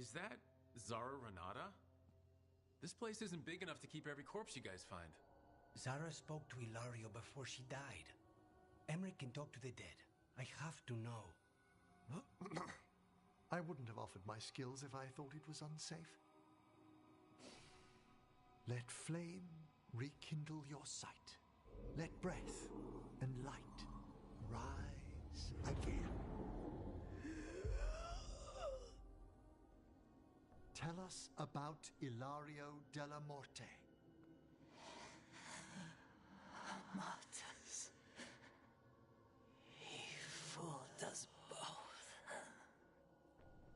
Is that Zara Renata? This place isn't big enough to keep every corpse you guys find. Zara spoke to Ilario before she died. Emmerich can talk to the dead. I have to know. I wouldn't have offered my skills if I thought it was unsafe. Let flame rekindle your sight. Let breath and light rise again. Tell us about Ilario della Morte. Martyrs. He fooled us both.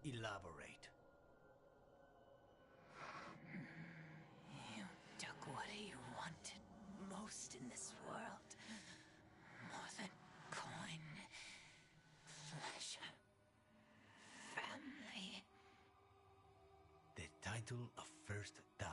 Elaborate. You took what he wanted most in this world. More than coin, pleasure, family. The title of First Talon.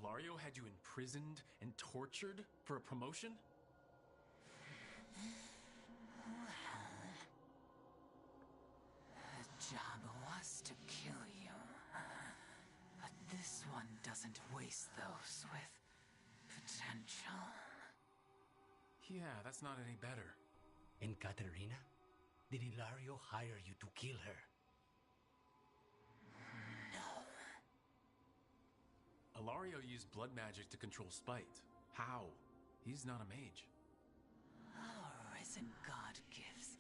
Ilario had you imprisoned and tortured for a promotion? The job was to kill you. But this one doesn't waste those with potential. Yeah, that's not any better. And Katerina? Did Ilario hire you to kill her? No. Ilario used blood magic to control spite. How? He's not a mage. Our risen god gives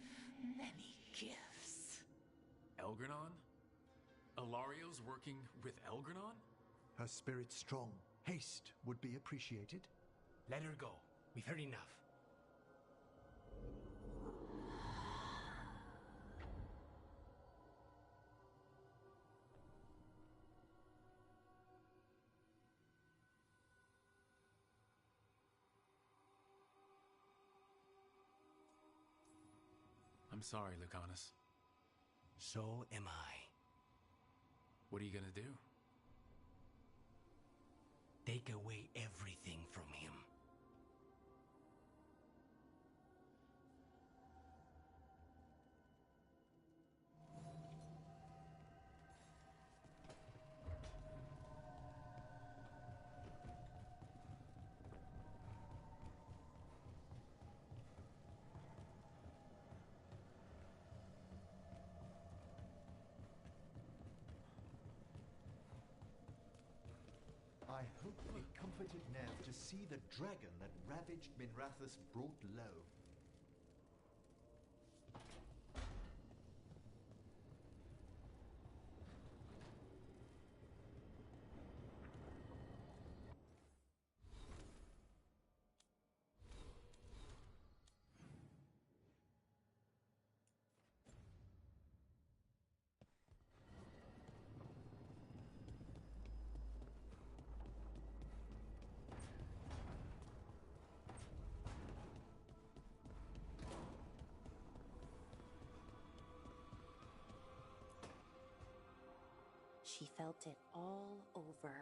many gifts. Elgranon? Ilario's working with Elgranon? Her spirit strong. Haste would be appreciated. Let her go. We've heard enough. I'm sorry, Lucanus. So am I. What are you gonna do? Take away everything from him. I hope it comforted Nev to see the dragon that ravaged Minrathus brought low. She felt it all over.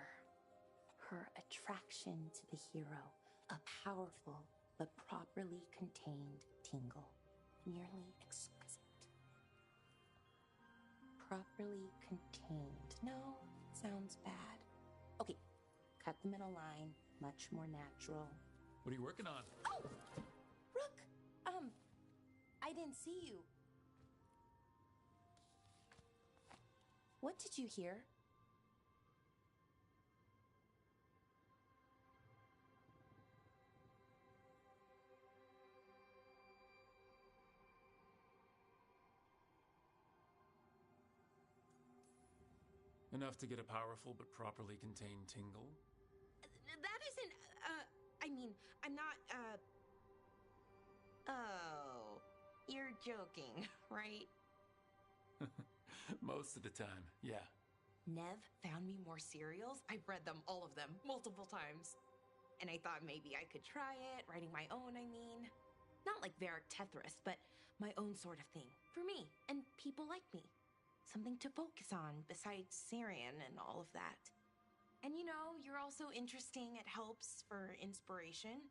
Her attraction to the hero, a powerful but properly contained tingle, nearly exquisite. Properly contained. No, sounds bad. Okay, cut the middle line, much more natural. What are you working on? Oh! Rook! I didn't see you. What did you hear? Enough to get a powerful but properly contained tingle? That isn't, I mean, I'm not, Oh, you're joking, right? Most of the time, yeah. Nev found me more serials. I've read them, all of them, multiple times. And I thought maybe I could try it, writing my own, I mean. Not like Varric Tethris, but my own sort of thing. For me, and people like me. Something to focus on besides Sarian and all of that. And you know, you're also interesting. It helps for inspiration.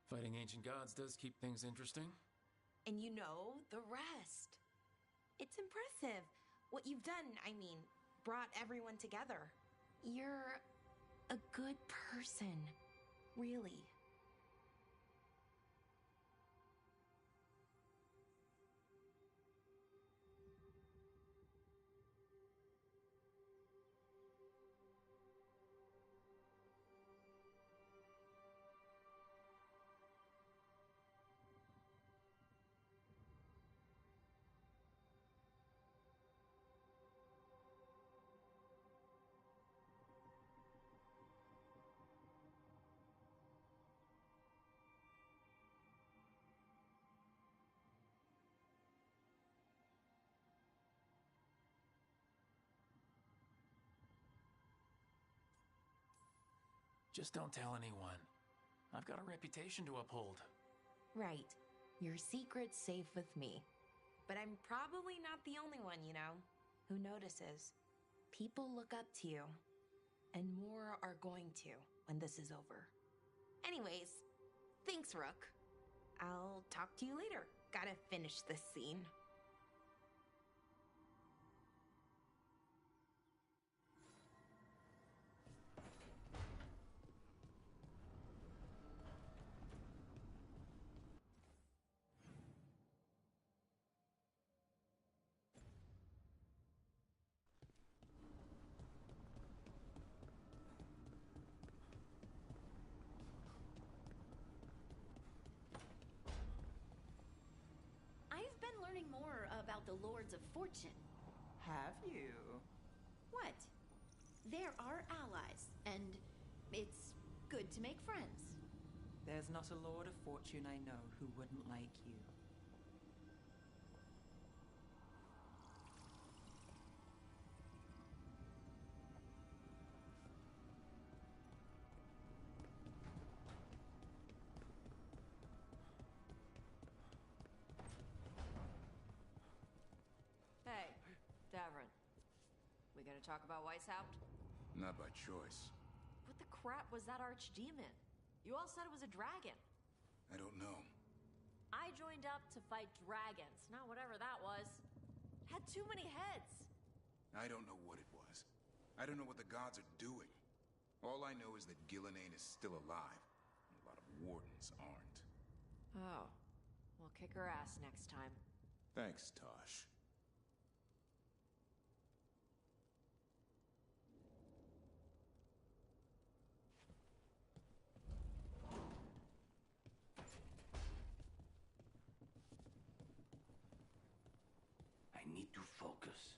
Fighting ancient gods does keep things interesting. And you know the rest. It's impressive. What you've done, I mean, brought everyone together. You're a good person. Really. Just don't tell anyone. I've got a reputation to uphold. Right. Your secret's safe with me. But I'm probably not the only one, you know, who notices. People look up to you. And more are going to when this is over. Anyways, thanks, Rook. I'll talk to you later. Gotta finish this scene. I've been learning more about the Lords of Fortune. Have you? What? They're our allies, and it's good to make friends. There's not a Lord of Fortune I know who wouldn't like you. Hey, Davrin. We gonna talk about Weishaupt? Not by choice. What the crap was that archdemon? You all said it was a dragon. I don't know. I joined up to fight dragons, not whatever that was. Had too many heads. I don't know what it was. I don't know what the gods are doing. All I know is that Gillenane is still alive. And a lot of wardens aren't. Oh. We'll kick her ass next time. Thanks, Tosh. I need to focus.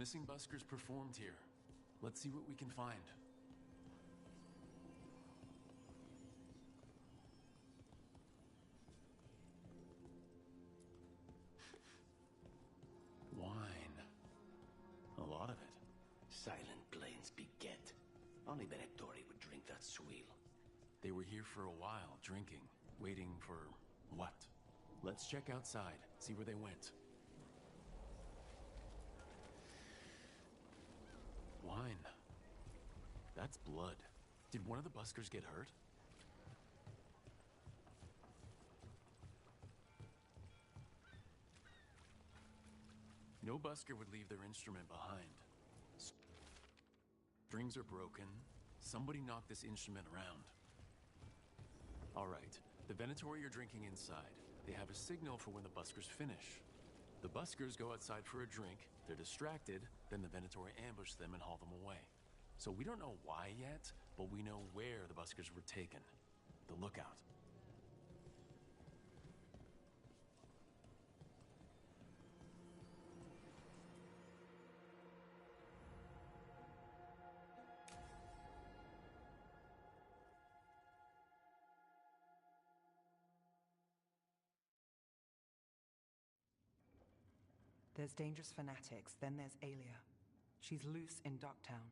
missing buskers performed here. Let's see what we can find. Wine. A lot of it. Silent plains beget. Only Benetori would drink that swill. They were here for a while, drinking, waiting for what? Let's check outside, see where they went. Wine. That's blood. Did one of the buskers get hurt? No busker would leave their instrument behind. Strings are broken. Somebody knocked this instrument around. All right, the Venatori are drinking inside. They have a signal for when the buskers finish. The buskers go outside for a drink, they're distracted, then the Venatori ambush them and haul them away. So we don't know why yet, but we know where the buskers were taken. The lookout. There's dangerous fanatics, then there's Aelia. She's loose in Darktown,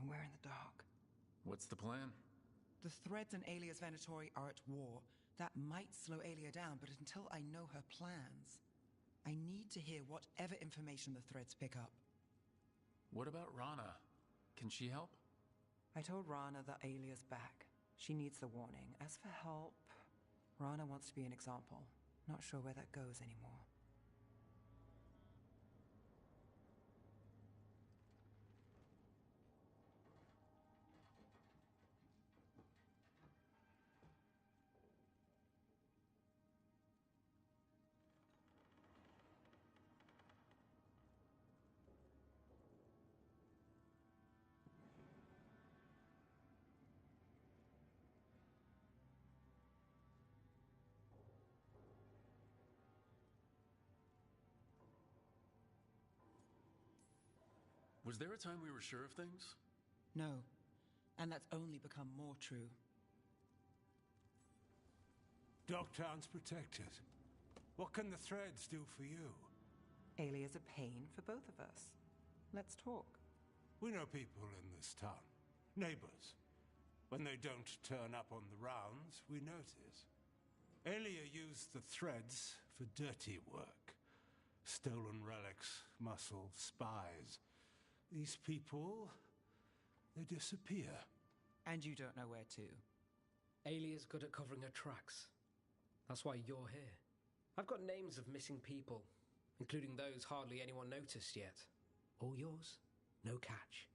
and we're in the dark. What's the plan? The Threads and Aelia's Venatori are at war. That might slow Aelia down, but until I know her plans, I need to hear whatever information the Threads pick up. What about Rana? Can she help? I told Rana that Aelia's back. She needs the warning. As for help, Rana wants to be an example. Not sure where that goes anymore. Was there a time we were sure of things? No, and that's only become more true. Dogtown's protected. What can the Threads do for you? Aelia's a pain for both of us. Let's talk. We know people in this town. Neighbors. When they don't turn up on the rounds, we notice. Aelia used the Threads for dirty work. Stolen relics, muscle, spies. These people, they disappear. And you don't know where to. Aelia's good at covering her tracks. That's why you're here. I've got names of missing people, including those hardly anyone noticed yet. All yours, no catch.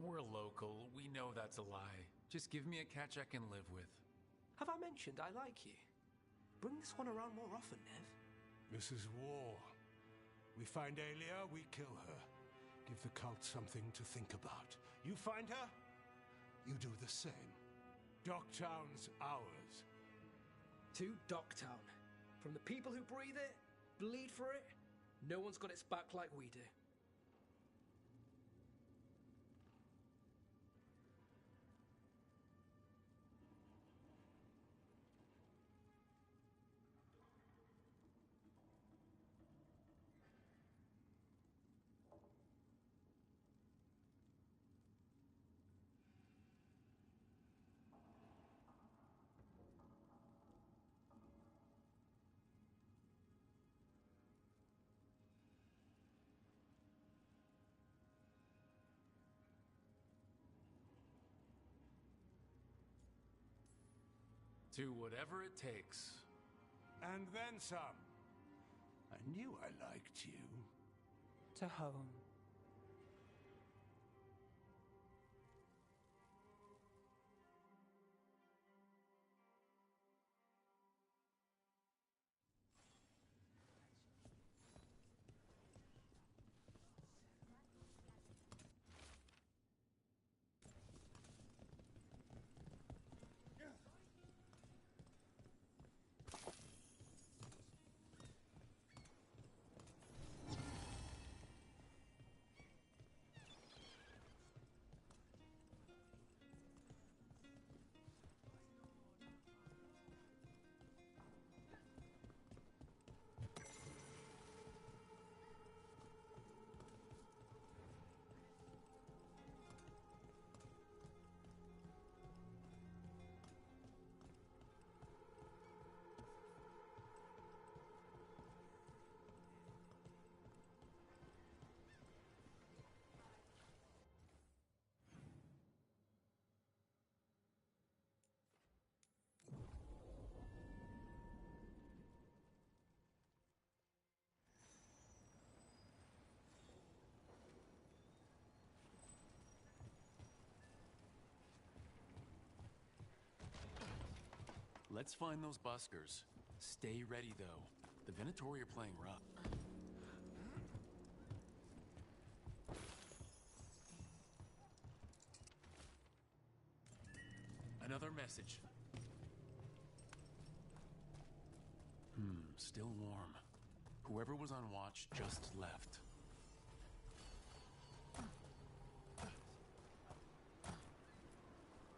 We're local. We know that's a lie. Just give me a catch I can live with. Have I mentioned I like you? Bring this one around more often, Nev. This is war. We find Aelia, we kill her. Give the cult something to think about. You find her, you do the same. Docktown's ours. To Docktown. From the people who breathe it, bleed for it, no one's got its back like we do. To whatever it takes. And then some. I knew I liked you. To home. Let's find those buskers. Stay ready, though. The Venatori are playing rough. Another message. Still warm. Whoever was on watch just left.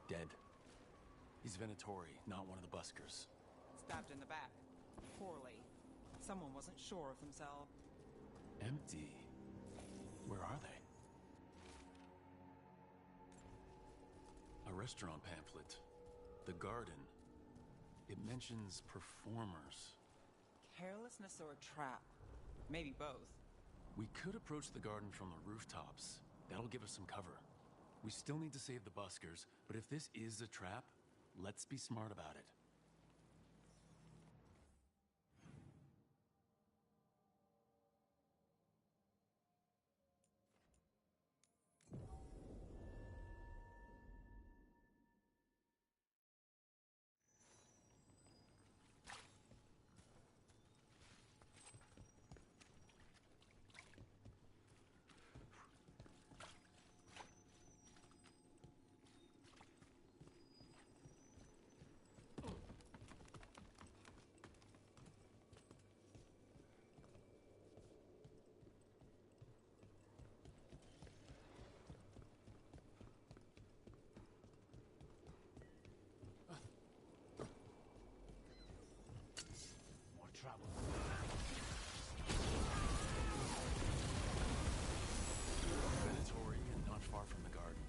Dead. He's Venatori, not one of the buskers. Stabbed in the back. Poorly. Someone wasn't sure of themselves. Empty. Where are they? A restaurant pamphlet. The garden. It mentions performers. Carelessness or a trap? Maybe both. We could approach the garden from the rooftops. That'll give us some cover. We still need to save the buskers, but if this is a trap, let's be smart about it. Venatori and not far from the garden.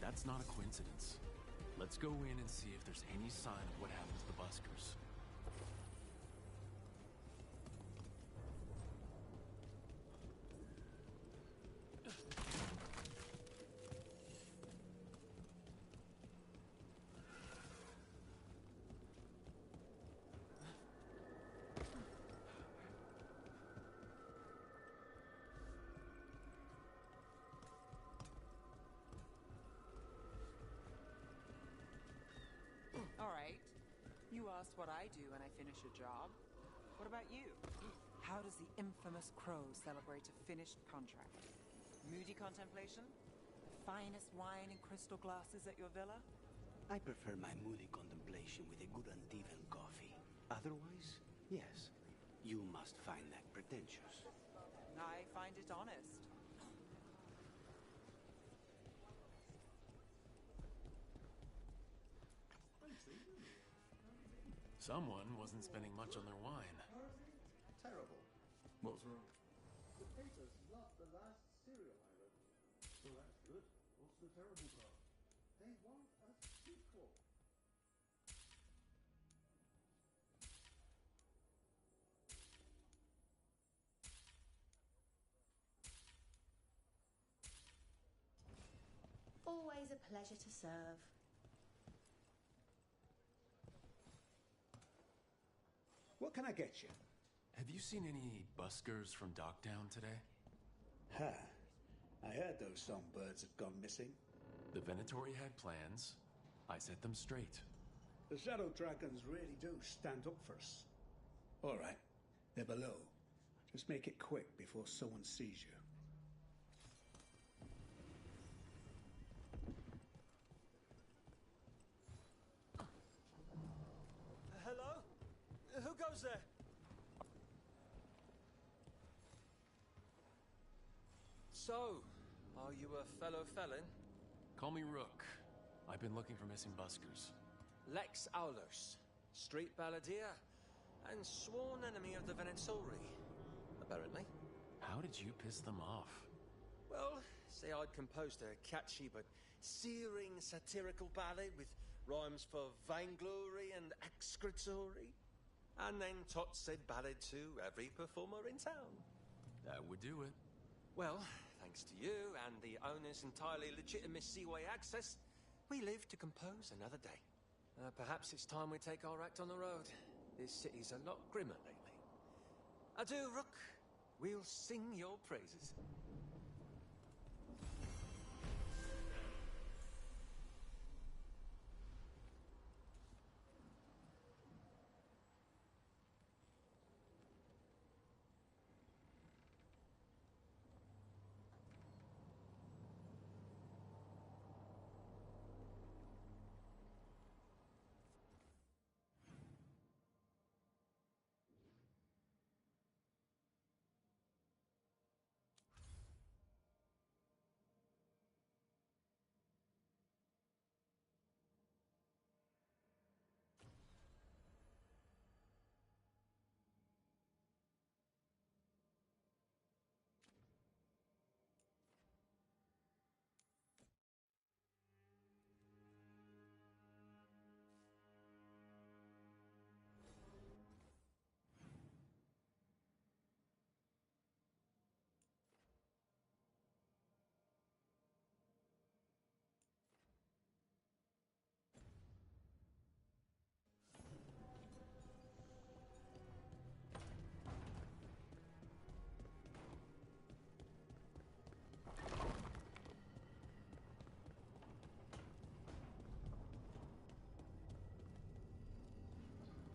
That's not a coincidence. Let's go in and see if there's any sign of what happened to the buskers. All right. You asked what I do when I finish a job. What about you? How does the infamous crow celebrate a finished contract? Moody contemplation? The finest wine in crystal glasses at your villa? I prefer my moody contemplation with a good Andean coffee. Otherwise, yes, you must find that pretentious. I find it honest. Someone wasn't spending much on their wine. Terrible. What's wrong? The paper's not the last serial I read. So that's good. What's the terrible part? They want a sequel. Always a pleasure to serve. can I get you? Have you seen any buskers from Dockdown today? Ha. I heard those songbirds had gone missing. The Venatori had plans. I set them straight. The Shadow Dragons really do stand up for us. All right. They're below. Just make it quick before someone sees you. Hello? Who goes there? So, are you a fellow felon? Call me Rook. I've been looking for missing buskers. Lex Aulus, street balladeer, and sworn enemy of the Venatori, apparently. How did you piss them off? Well, say I'd composed a catchy but searing satirical ballad with rhymes for vainglory and excretory, and then tot said ballad to every performer in town. That would do it. Well, thanks to you and the owner's entirely legitimate seaway access, we live to compose another day. Perhaps it's time we take our act on the road. This city's a lot grimmer lately. Adieu, Rook. We'll sing your praises.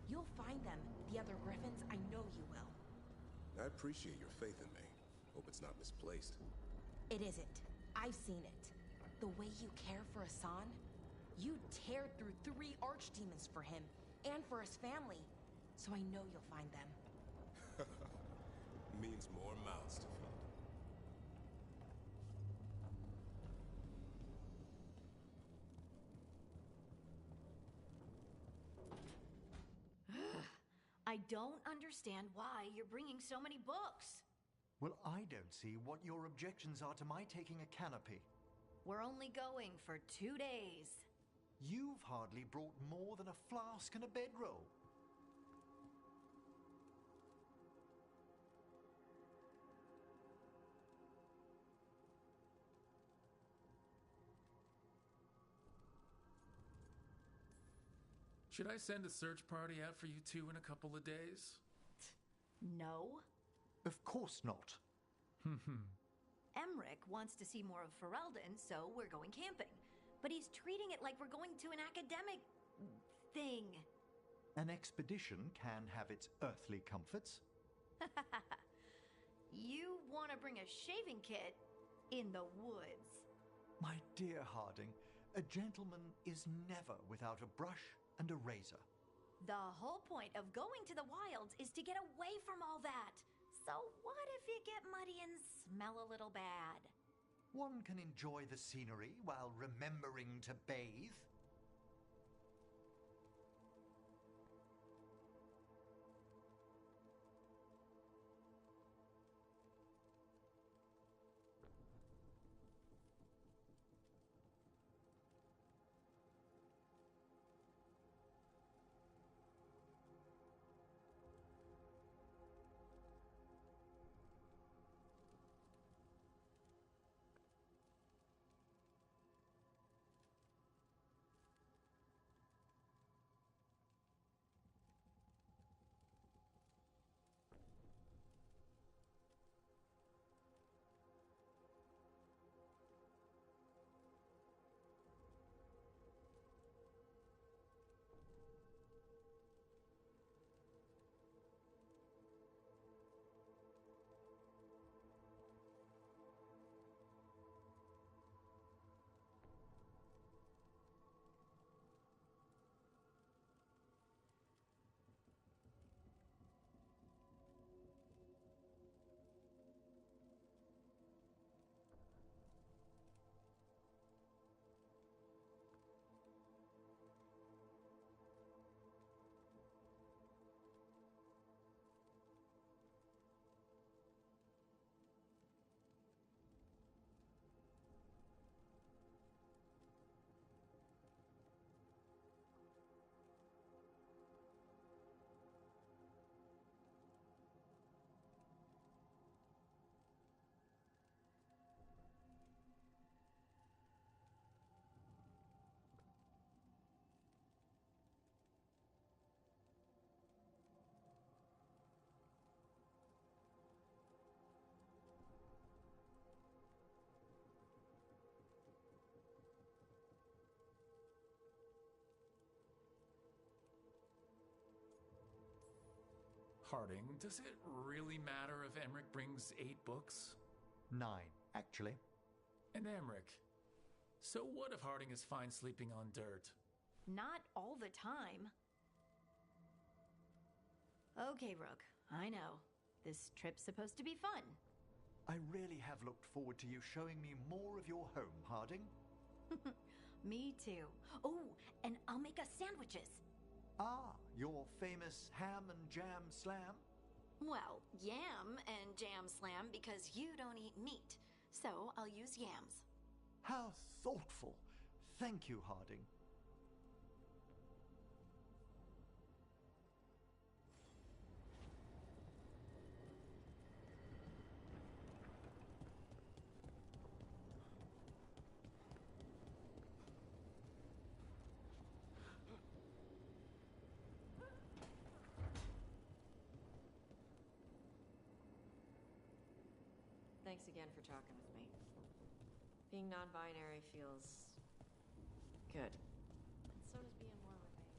You'll find them. The other Griffins, I know you will. I appreciate your faith in me. Hope it's not misplaced. It isn't. I've seen it. The way you care for Hassan, you tear through 3 archdemons for him and for his family. So I know you'll find them. Means more mouths to feed. I don't understand why you're bringing so many books. Well, I don't see what your objections are to my taking a canopy. We're only going for 2 days. You've hardly brought more than a flask and a bedroll. Should I send a search party out for you two in a couple of days? No. Of course not. Emmerich wants to see more of Ferelden, so we're going camping. But he's treating it like we're going to an academic thing. An expedition can have its earthly comforts. You want to bring a shaving kit in the woods. My dear Harding, a gentleman is never without a brush and a razor. The whole point of going to the wilds is to get away from all that. So what if you get muddy and smell a little bad? One can enjoy the scenery while remembering to bathe. Harding, does it really matter if Emmerich brings 8 books? 9, actually. And Emmerich, so what if Harding is fine sleeping on dirt? Not all the time. Okay, Rook, I know. This trip's supposed to be fun. I really have looked forward to you showing me more of your home, Harding. Me too. Oh, and I'll make us sandwiches. Ah, your famous ham and jam slam? Well, yam and jam slam because you don't eat meat. So I'll use yams. How thoughtful. Thank you, Harding. Thanks again for talking with me. Being non-binary feels good. And so does being more with Amy.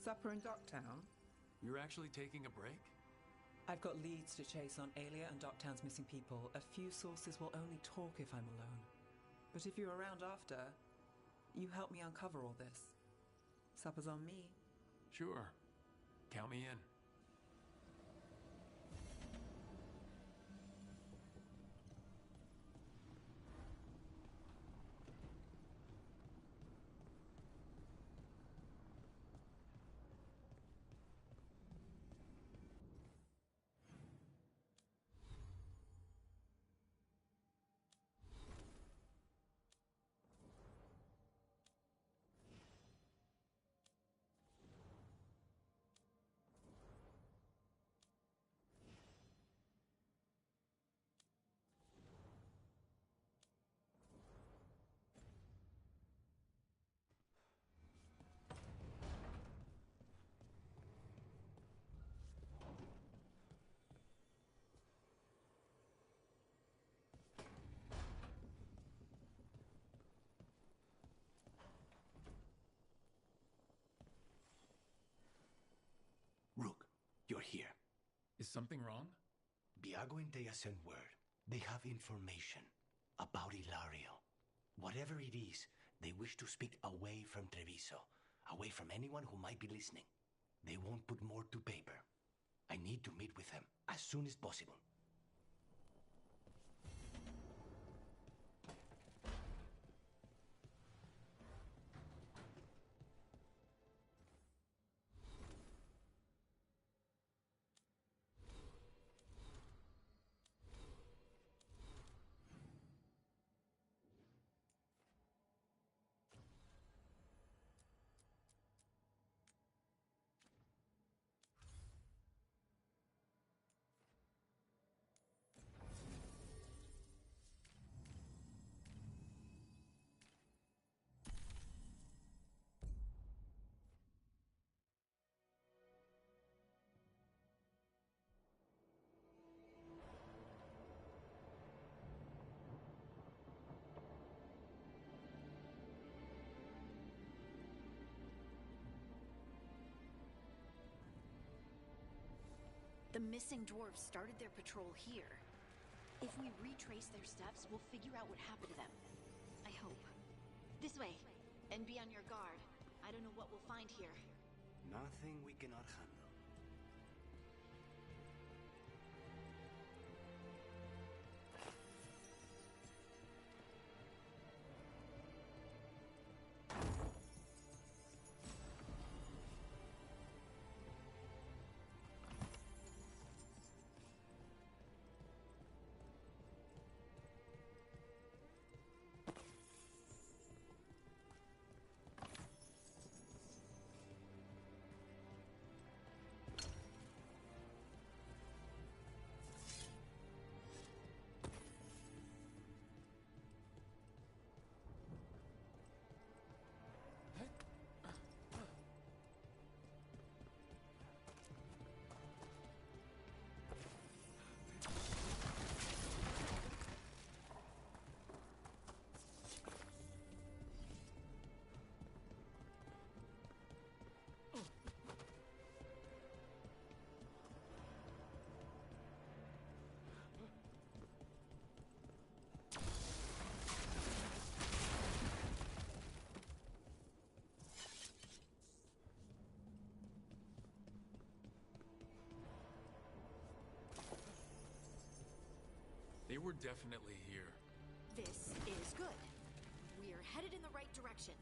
Supper in Docktown? You're actually taking a break? I've got leads to chase on Alia and Docktown's missing people. A few sources will only talk if I'm alone. But if you're around after, you help me uncover all this. Supper's on me. Sure. Count me in. Rook, you're here. Is something wrong? Viago and Thea sent word. They have information about Ilario. Whatever it is, they wish to speak away from Treviso, away from anyone who might be listening. They won't put more to paper. I need to meet with them as soon as possible. The missing dwarves started their patrol here. If we retrace their steps, we'll figure out what happened to them. I hope. This way. And be on your guard. I don't know what we'll find here. Nothing we cannot handle. They were definitely here. This is good. We are headed in the right direction.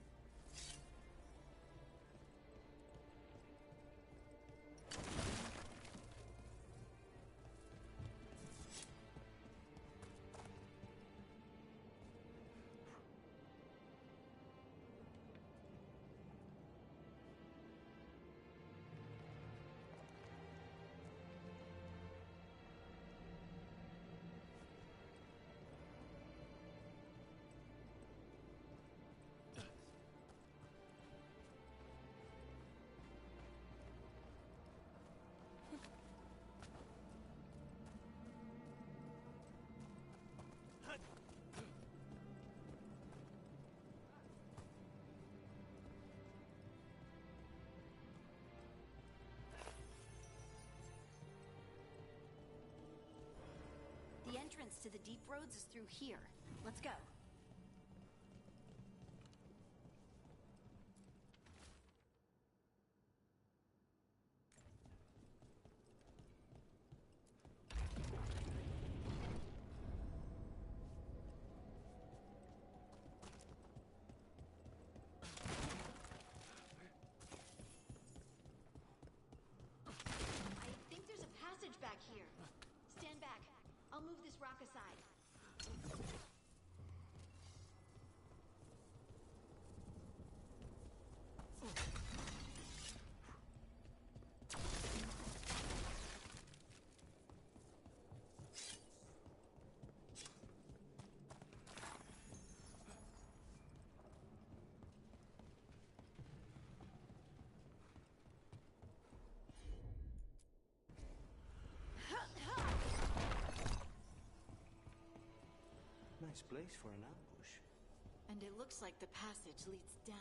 The entrance to the deep roads is through here. Let's go. I think there's a passage back here. Stand back. I'll move this rock aside. Nice place for an ambush. And it looks like the passage leads down.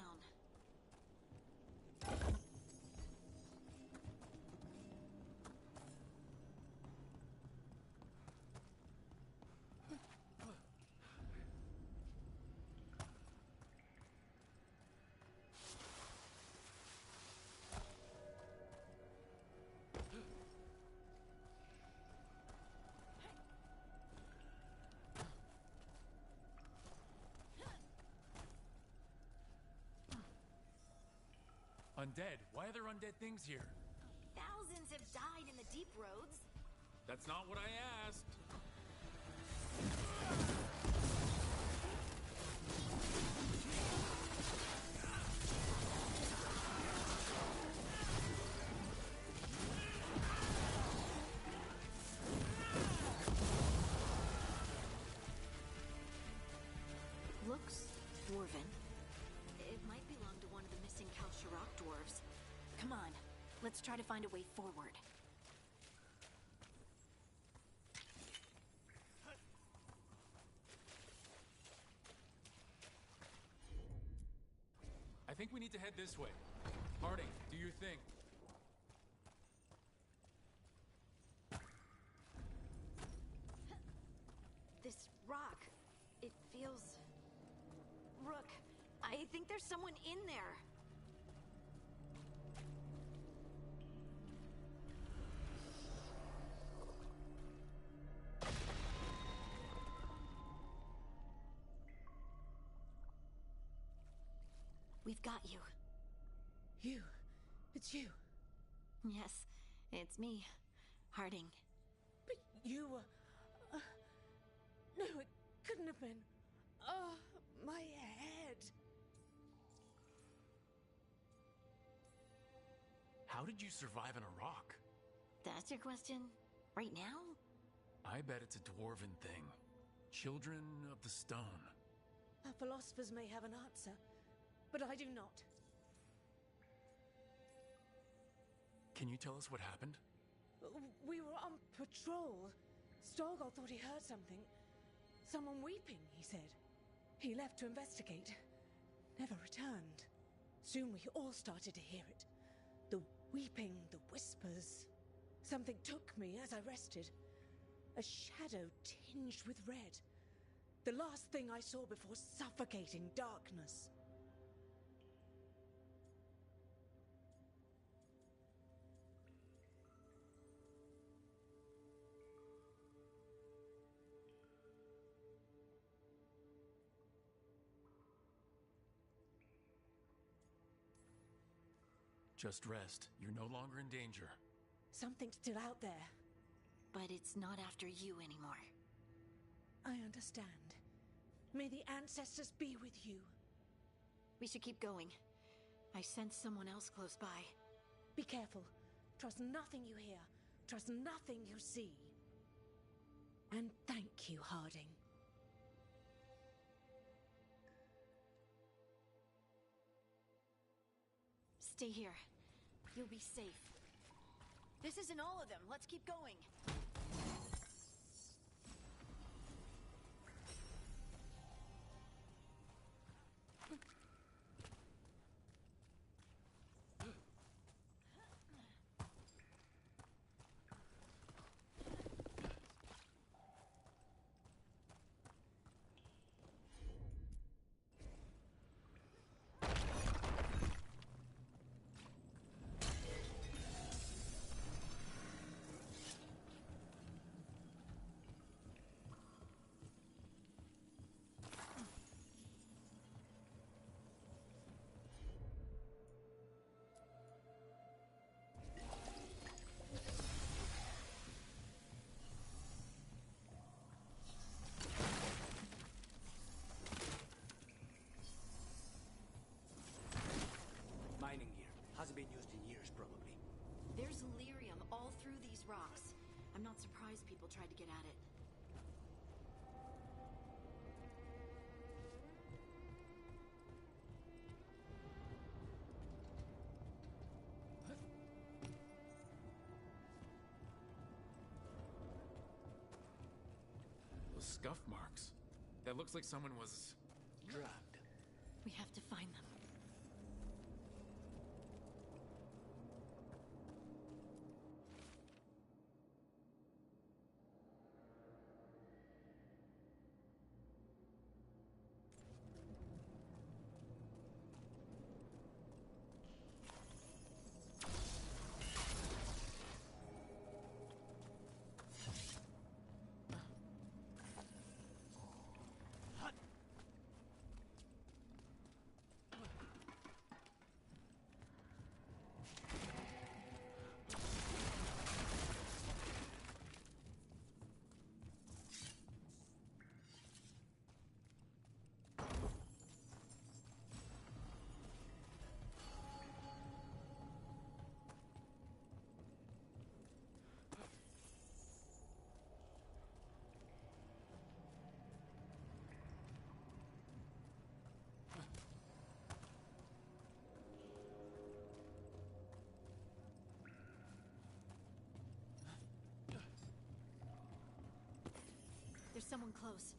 Undead? Why are there undead things here? Thousands have died in the deep roads. That's not what I asked. Looks dwarven. It might belong to one of the missing Kalsharok dwarves. Come on, let's try to find a way forward. I think we need to head this way. Harding, do your thing. This rock, it feels... Rook, I think there's someone in there. We've got you. You? It's you? Yes, it's me, Harding. But you were... no, it couldn't have been. Oh, my head. How did you survive in a rock? That's your question? Right now? I bet it's a dwarven thing. Children of the stone. Our philosophers may have an answer, but I do not. Can you tell us what happened? We were on patrol. Storgol thought he heard something. Someone weeping, he said. He left to investigate. Never returned. Soon we all started to hear it. The weeping, the whispers. Something took me as I rested. A shadow tinged with red. The last thing I saw before suffocating darkness. Just rest. You're no longer in danger. Something's still out there. But it's not after you anymore. I understand. May the ancestors be with you. We should keep going. I sense someone else close by. Be careful. Trust nothing you hear. Trust nothing you see. And thank you, Harding. Stay here. You'll be safe. This isn't all of them. Let's keep going. Mining gear. Hasn't been used in years, probably. There's lyrium all through these rocks. I'm not surprised people tried to get at it. Those scuff marks. That looks like someone was drugged. We have to find them. There's someone close.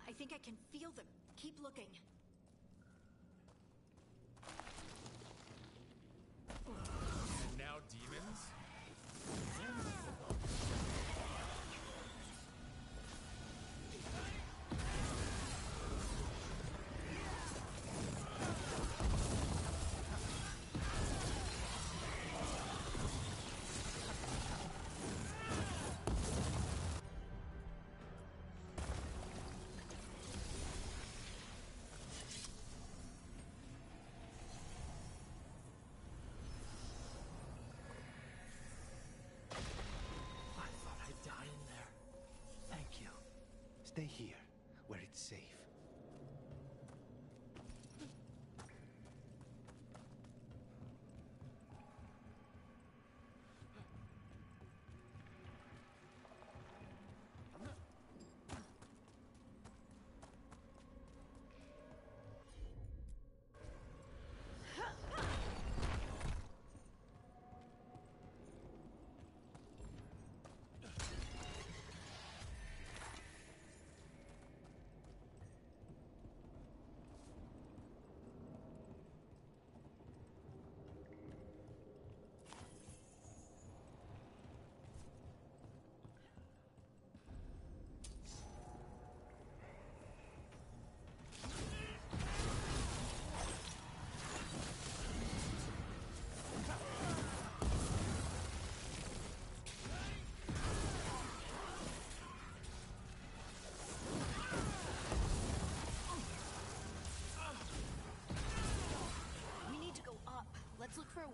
I think I can feel them. Keep looking. And now demons?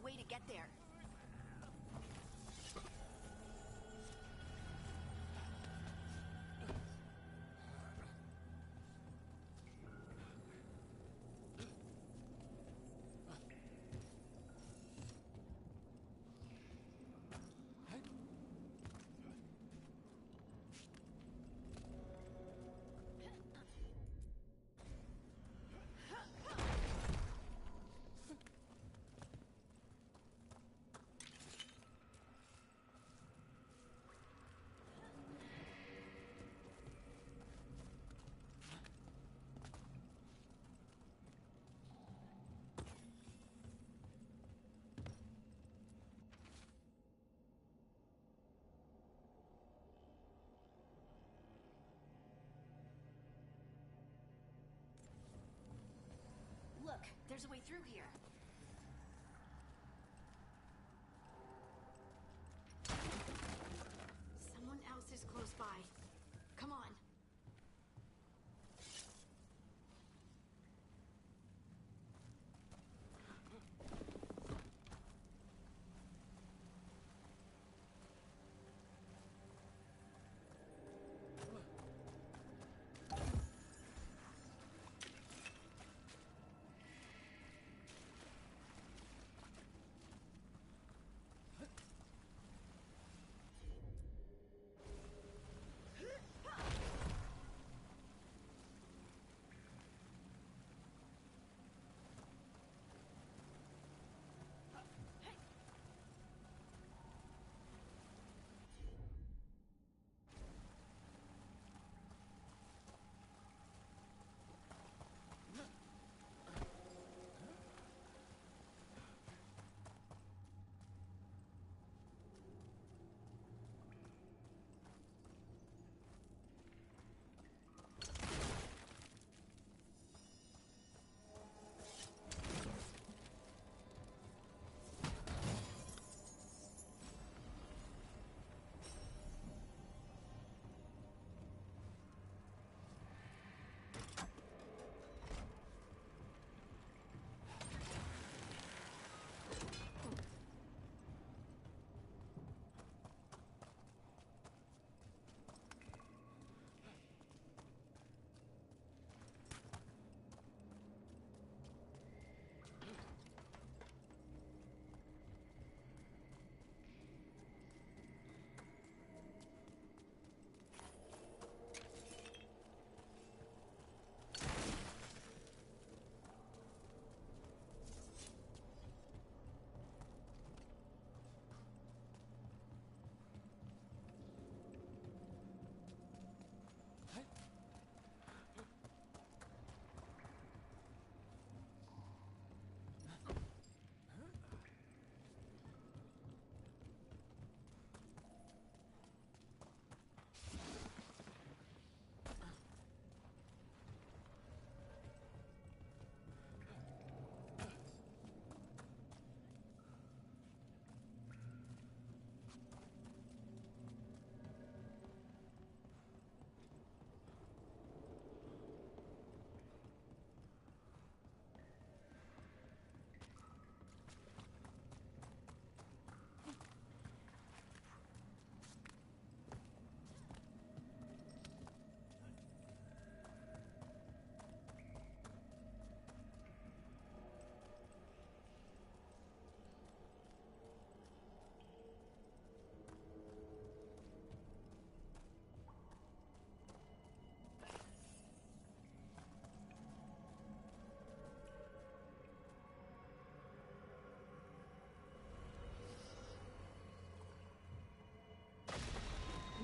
way to get there. Look, there's a way through here. Someone else is close by. Come on.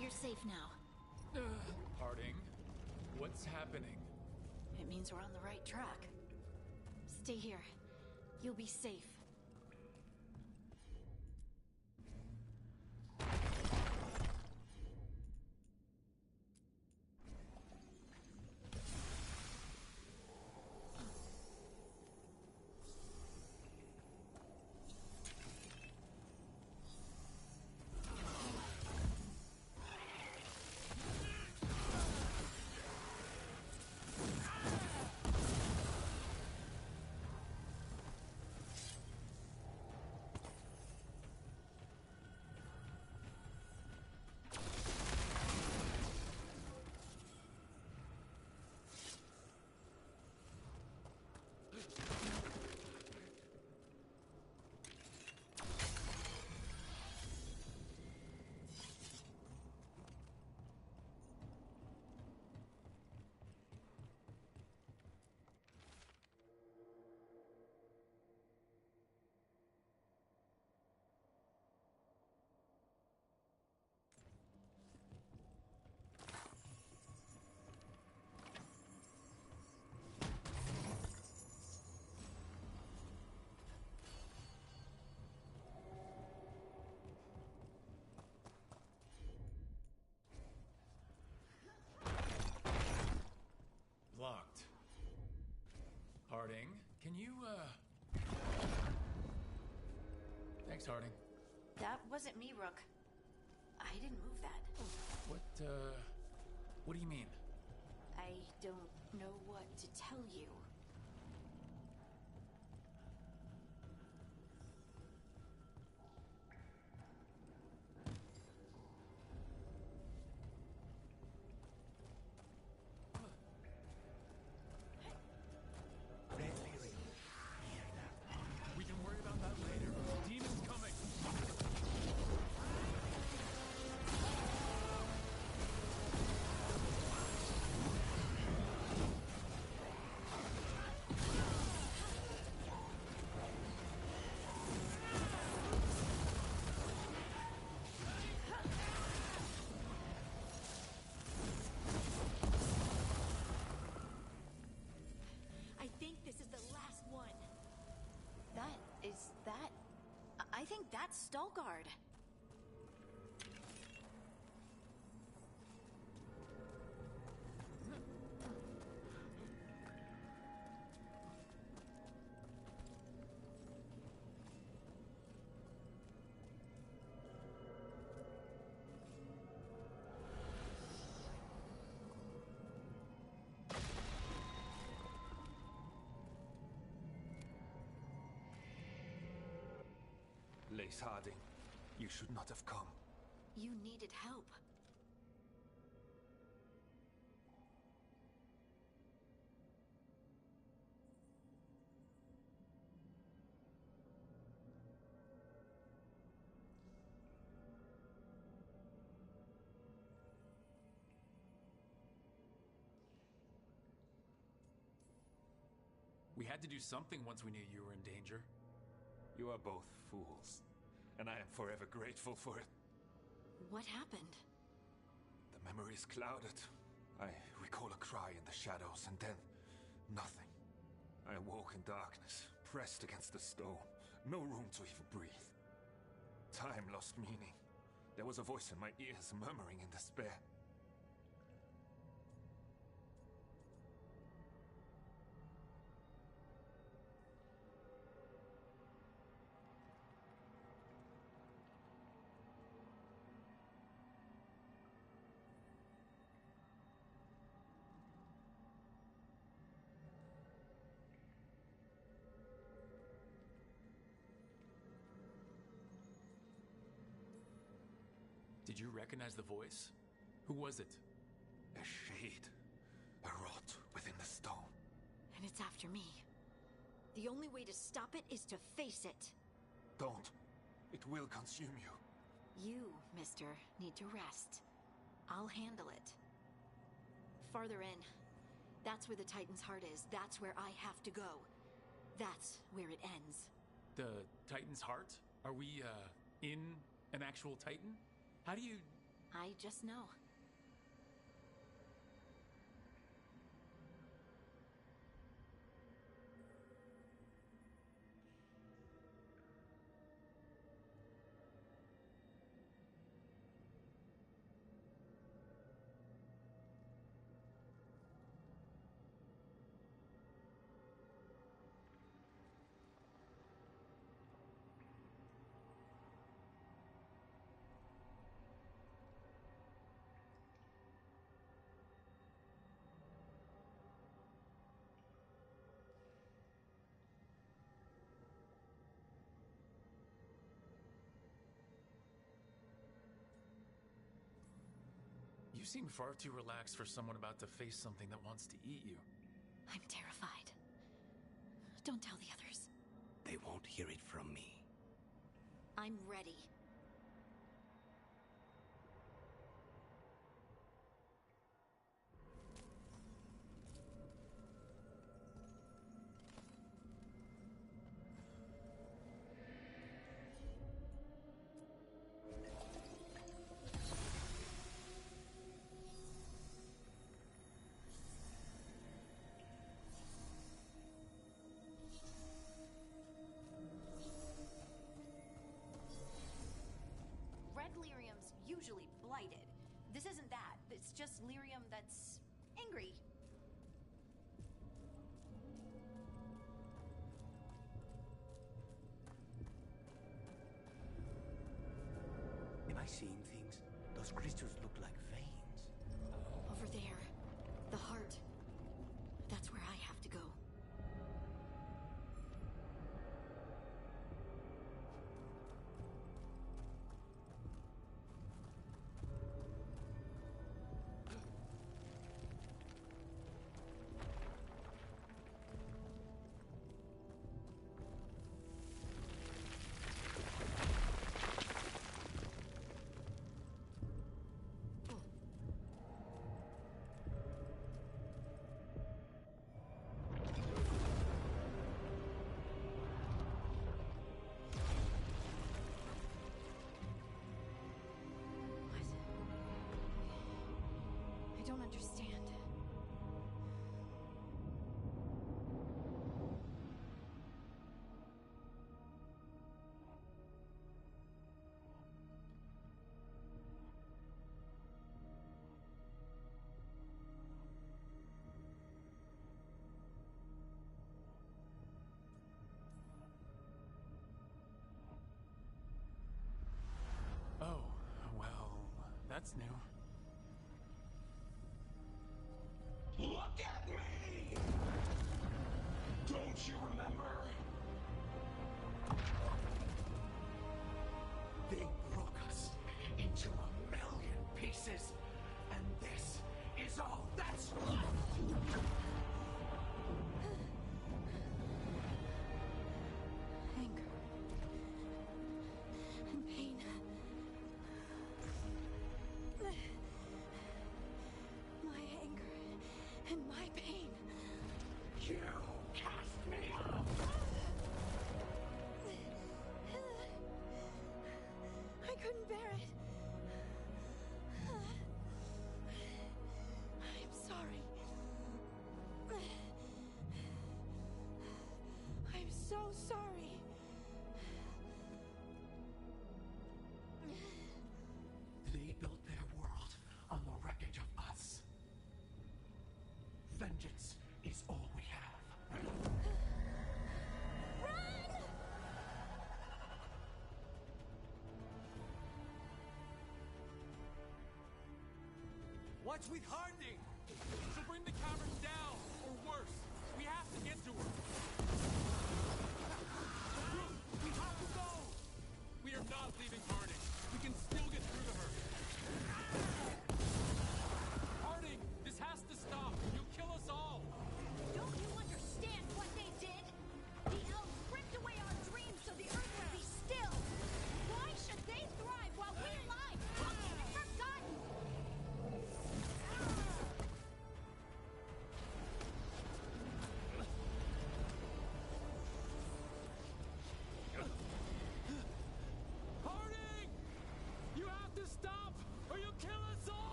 You're safe now. Harding, what's happening? It means we're on the right track. Stay here. You'll be safe. Thanks, Harding. That wasn't me, Rook. I didn't move that. What do you mean? I don't know what to tell you. We can worry about that later. Demons coming! I think this is the last one. I think that's Veilguard. Lace Harding, you should not have come. You needed help. We had to do something once we knew you were in danger. You are both fools, and I am forever grateful for it. What happened? The memory is clouded. I recall a cry in the shadows, and then nothing. I awoke in darkness, pressed against the stone. No room to even breathe. Time lost meaning. There was a voice in my ears murmuring in despair. Did you recognize the voice? Who was it? A shade. A rot within the stone. And it's after me. The only way to stop it is to face it. Don't. It will consume you. You, mister, need to rest. I'll handle it. Farther in. That's where the Titan's heart is. That's where I have to go. That's where it ends. The Titan's heart? Are we, in an actual Titan? How do you... I just know. You seem far too relaxed for someone about to face something that wants to eat you. I'm terrified. Don't tell the others. They won't hear it from me. I'm ready. Red lyrium's usually blighted. This isn't that. It's just lyrium that's angry. I seeing things? Those crystals look like veins. Over there. The heart. That's where I have to go. I don't understand. Oh, well, that's new. Look at me! Don't you remember? They broke us into 1,000,000 pieces, and this is all that's left! Anger. And pain. My anger and my pain. You cast me out! I couldn't bear it. I'm sorry. I'm so sorry. They built their world on the wreckage of us. Vengeance is all we have. What's with hardening? She'll bring the cavern down, or worse. We have to get to her. We have to go! We are not leaving Harding. We can still get through to her. Harding, this has to stop. You'll kill us all. Don't you understand what they did? The elves ripped away our dreams so the earth would be still. Why should they thrive while we lie, broken and forgotten?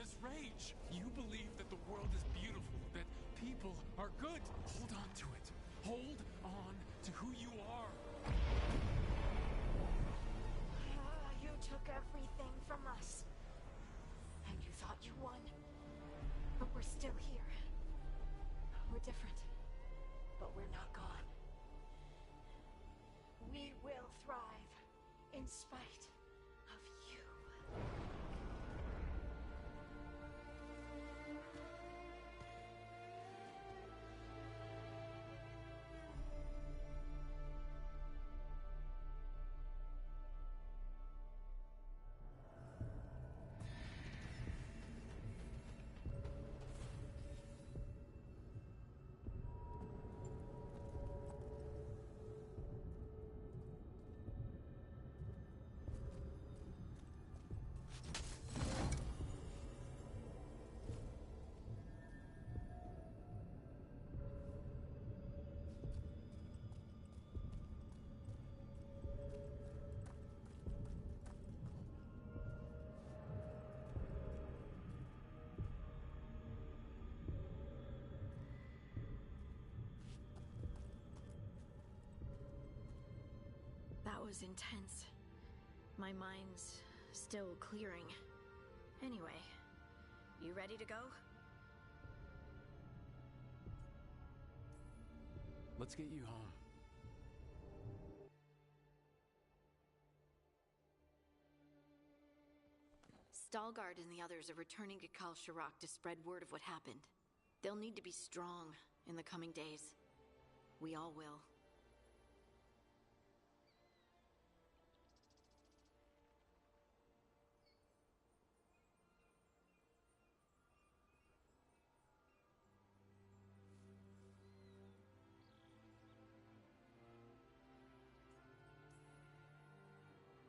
this rage. You believe that the world is beautiful, that people are good. Hold on to it. Hold on to who you are. You took everything from us. And you thought you won. But we're still here. We're different. But we're not gone. We will thrive in spite of you. That was intense. My mind's still clearing. Anyway, you ready to go? Let's get you home. Veilguard and the others are returning to Kal Shirak to spread word of what happened. They'll need to be strong in the coming days. We all will.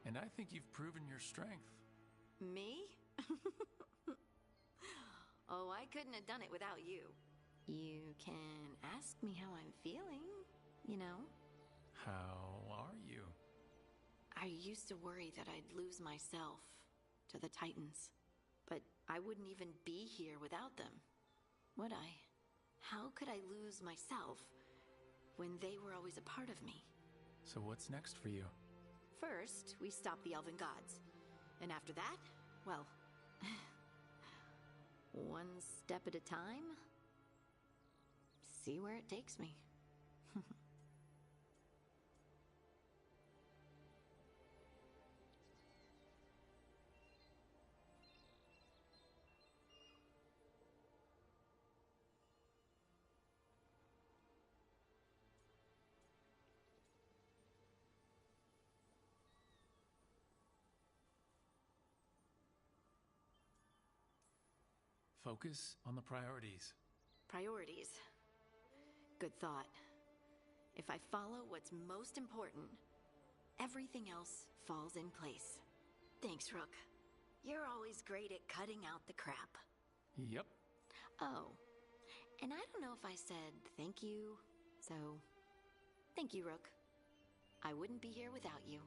And I think you've proven your strength. Me? Oh, I couldn't have done it without you. You can ask me how I'm feeling, you know? How are you? I used to worry that I'd lose myself to the Titans. But I wouldn't even be here without them, would I? How could I lose myself when they were always a part of me? So what's next for you? First, we stop the Elven Gods. And after that, well, one step at a time. See where it takes me. Focus on the priorities. Priorities. Good thought. If I follow what's most important, everything else falls in place. Thanks, Rook. You're always great at cutting out the crap. Yep. Oh, and I don't know if I said thank you, so thank you, Rook. I wouldn't be here without you.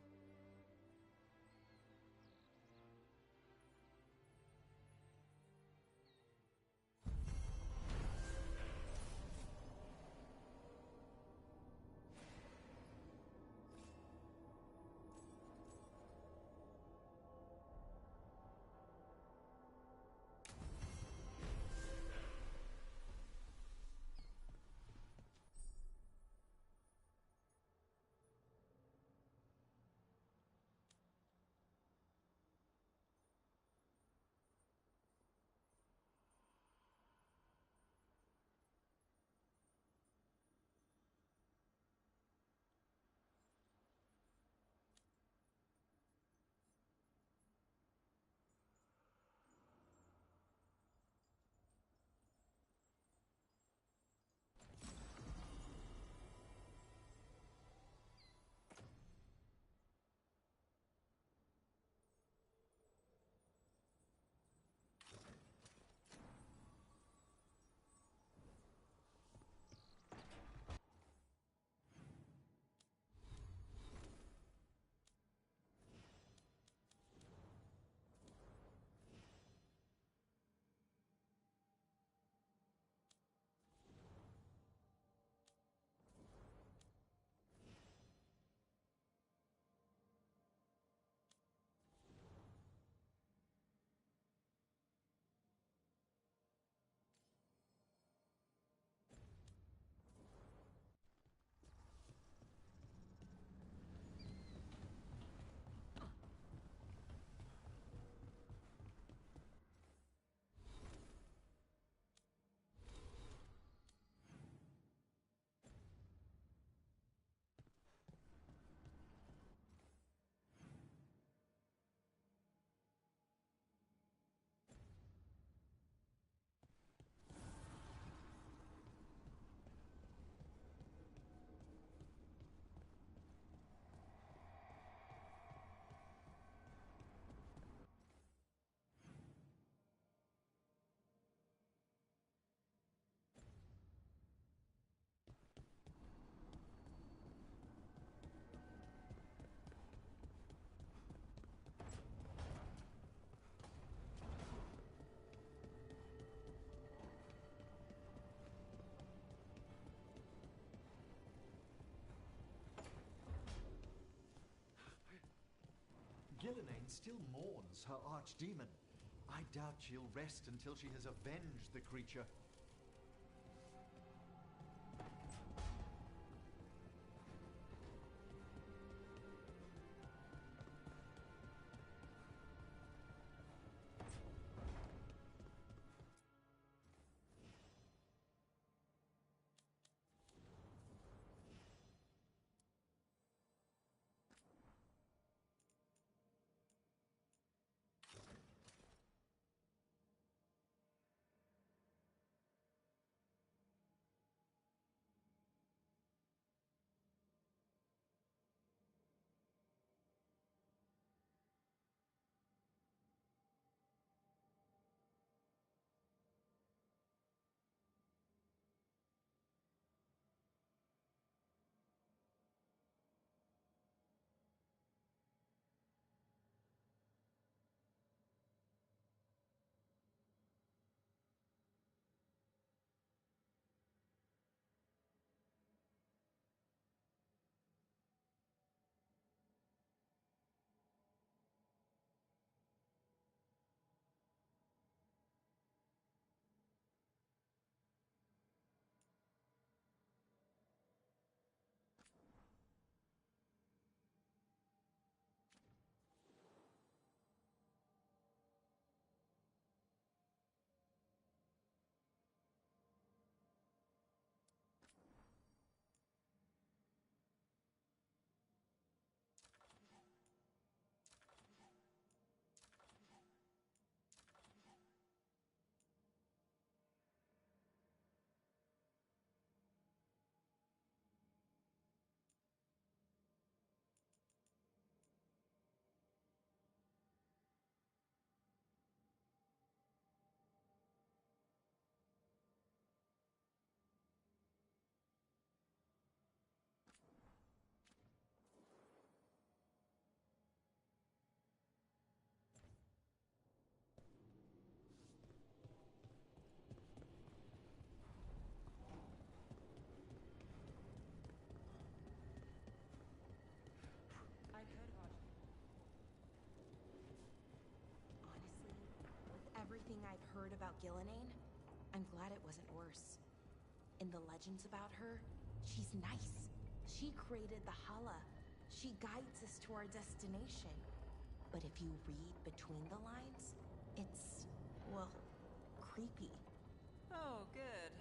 Gillenane still mourns her archdemon. I doubt she'll rest until she has avenged the creature. Everything I've heard about Gillenane, I'm glad it wasn't worse. In the legends about her, she's nice. She created the Hala. She guides us to our destination. But if you read between the lines, it's, well, creepy. Oh, good.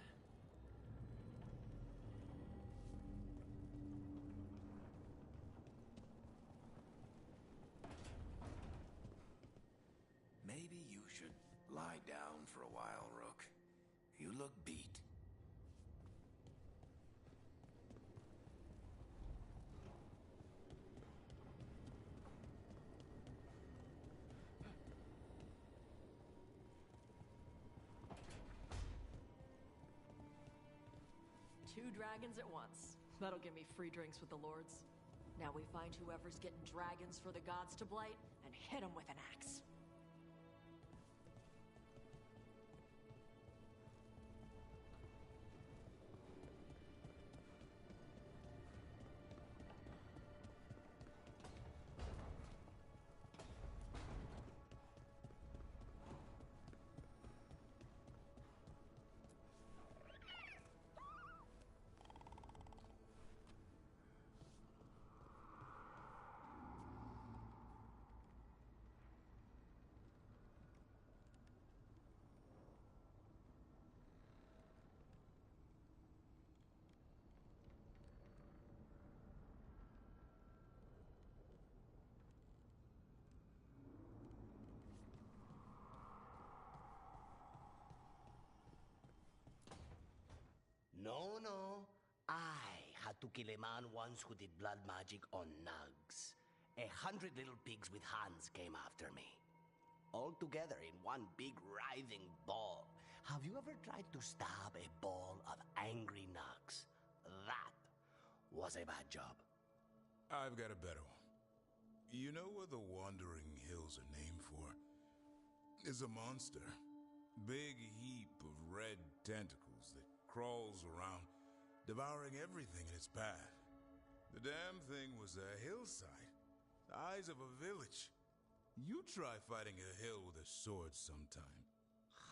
Maybe you should lie down for a while, Rook. You look beat. Two dragons at once. That'll give me free drinks with the lords. Now we find whoever's getting dragons for the gods to blight and hit them with an axe. No. I had to kill a man once who did blood magic on nugs. 100 little pigs with hands came after me. All together in one big writhing ball. Have you ever tried to stab a ball of angry nugs? That was a bad job. I've got a better one. You know what the Wandering Hills are named for? It's a monster. Big heap of red tentacles that crawls around, devouring everything in its path. The damn thing was a hillside, the size of a village. You try fighting a hill with a sword sometime.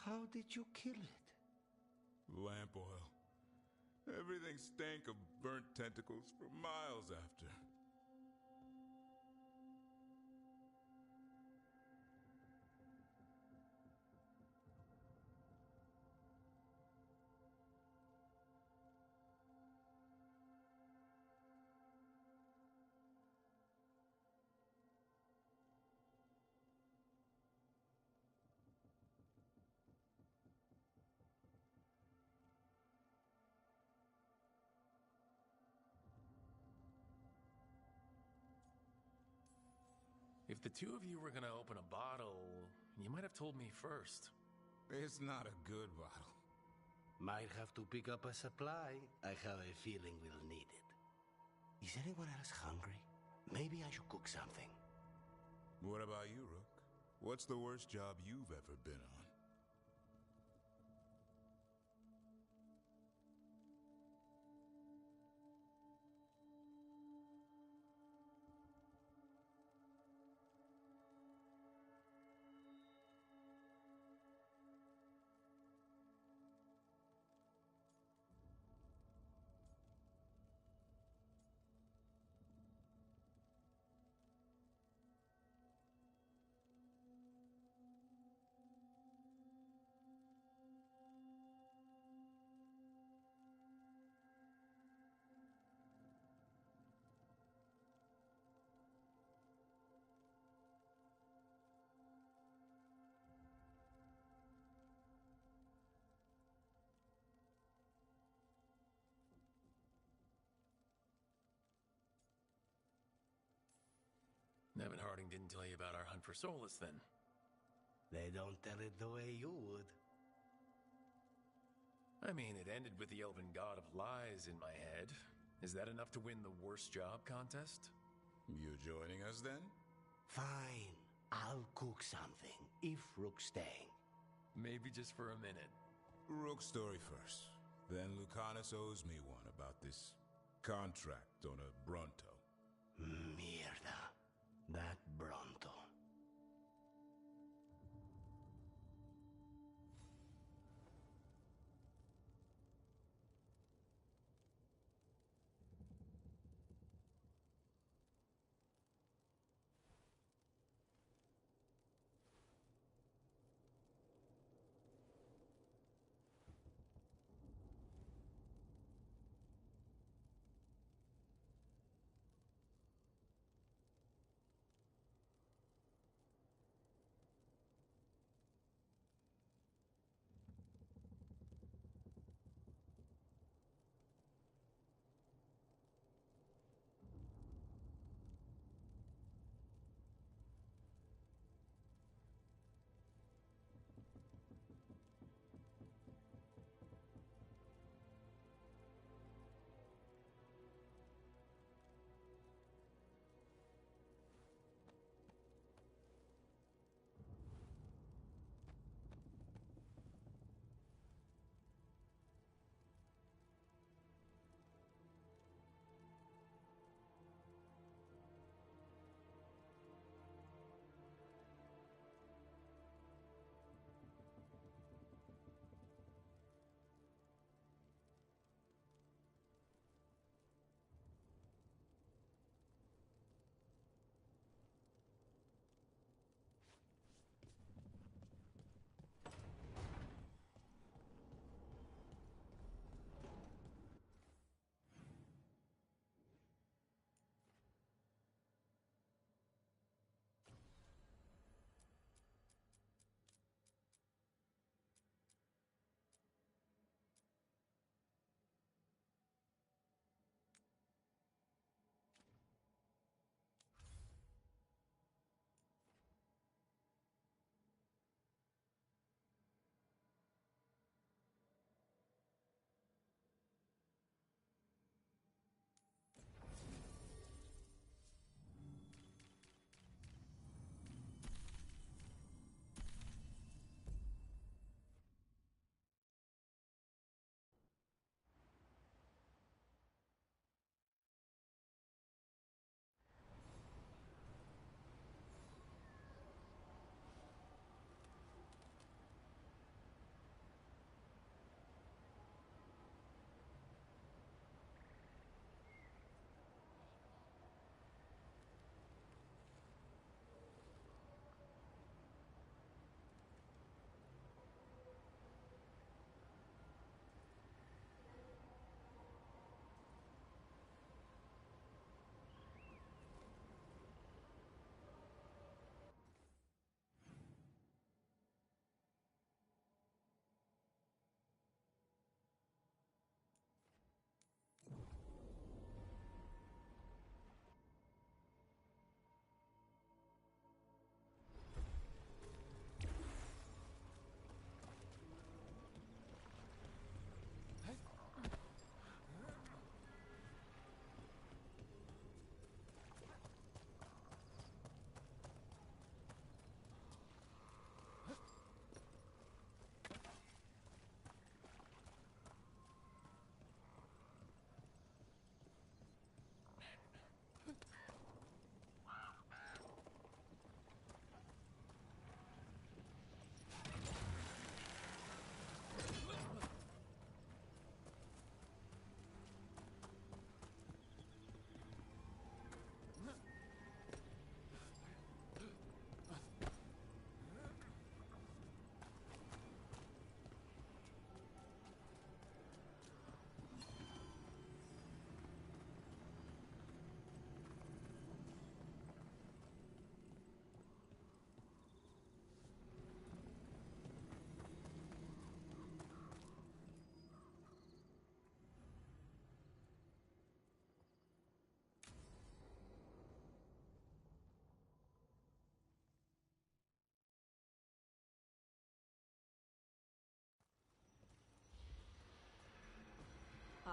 How did you kill it? Lamp oil. Everything stank of burnt tentacles for miles after. If the two of you were gonna open a bottle, you might have told me first. It's not a good bottle. Might have to pick up a supply. I have a feeling we'll need it. Is anyone else hungry? Maybe I should cook something. What about you, Rook? What's the worst job you've ever been on? Nevin Harding didn't tell you about our hunt for Solus, then? They don't tell it the way you would. I mean, it ended with the Elven God of Lies in my head. Is that enough to win the worst job contest? You joining us, then? Fine. I'll cook something, if Rook's staying. Maybe just for a minute. Rook's story first. Then Lucanus owes me one about this contract on a Bronto. Mierda. That Bronto.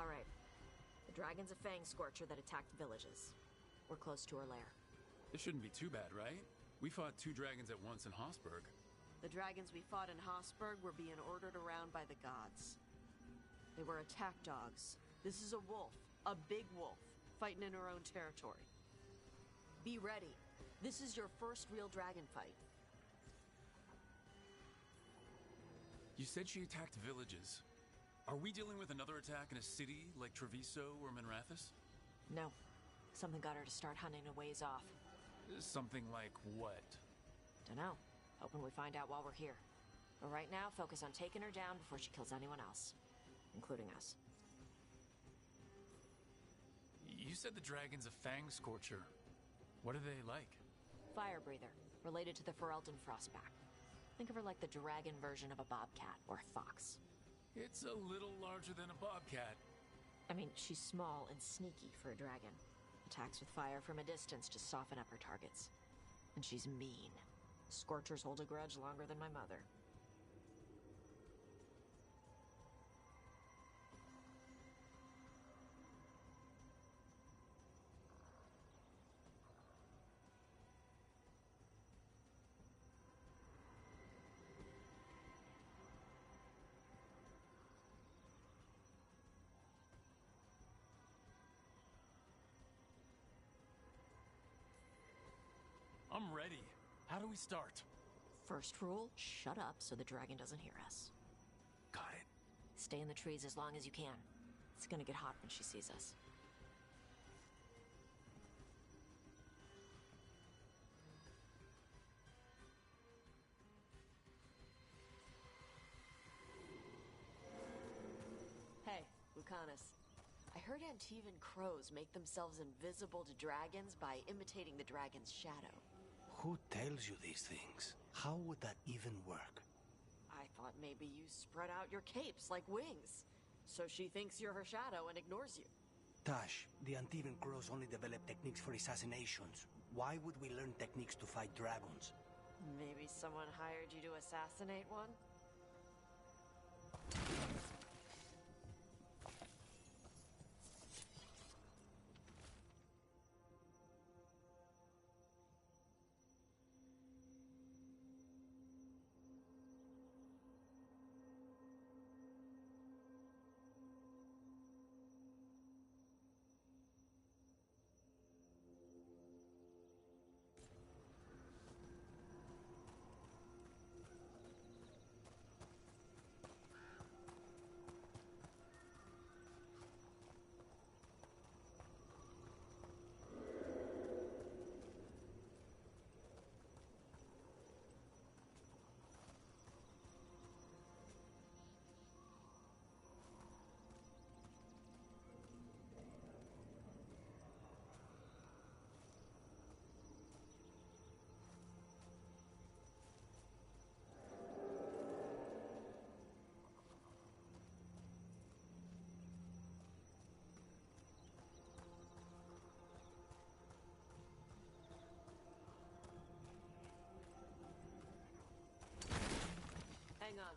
Alright. The dragon's a fang scorcher that attacked villages. We're close to her lair. This shouldn't be too bad, right? We fought 2 dragons at once in Hossberg. The dragons we fought in Hossberg were being ordered around by the gods. They were attack dogs. This is a wolf. A big wolf. Fighting in her own territory. Be ready. This is your first real dragon fight. You said she attacked villages. Are we dealing with another attack in a city like Treviso or Minrathous? No. Something got her to start hunting a ways off. Something like what? Dunno. Hoping we find out while we're here. But right now, focus on taking her down before she kills anyone else. Including us. You said the dragon's a fang scorcher. What are they like? Fire breather. Related to the Ferelden Frostback. Think of her like the dragon version of a bobcat or a fox. It's a little larger than a bobcat. I mean, she's small and sneaky for a dragon. Attacks with fire from a distance to soften up her targets. And she's mean. Scorchers hold a grudge longer than my mother. I'm ready. How do we start? First rule, shut up so the dragon doesn't hear us. Got it. Stay in the trees as long as you can. It's gonna get hot when she sees us. Hey, Lucanus. I heard Antivan crows make themselves invisible to dragons by imitating the dragon's shadow. Who tells you these things? How would that even work? I thought maybe you spread out your capes like wings, so she thinks you're her shadow and ignores you. Tash, the Antivan crows only develop techniques for assassinations. Why would we learn techniques to fight dragons? Maybe someone hired you to assassinate one? Hang on.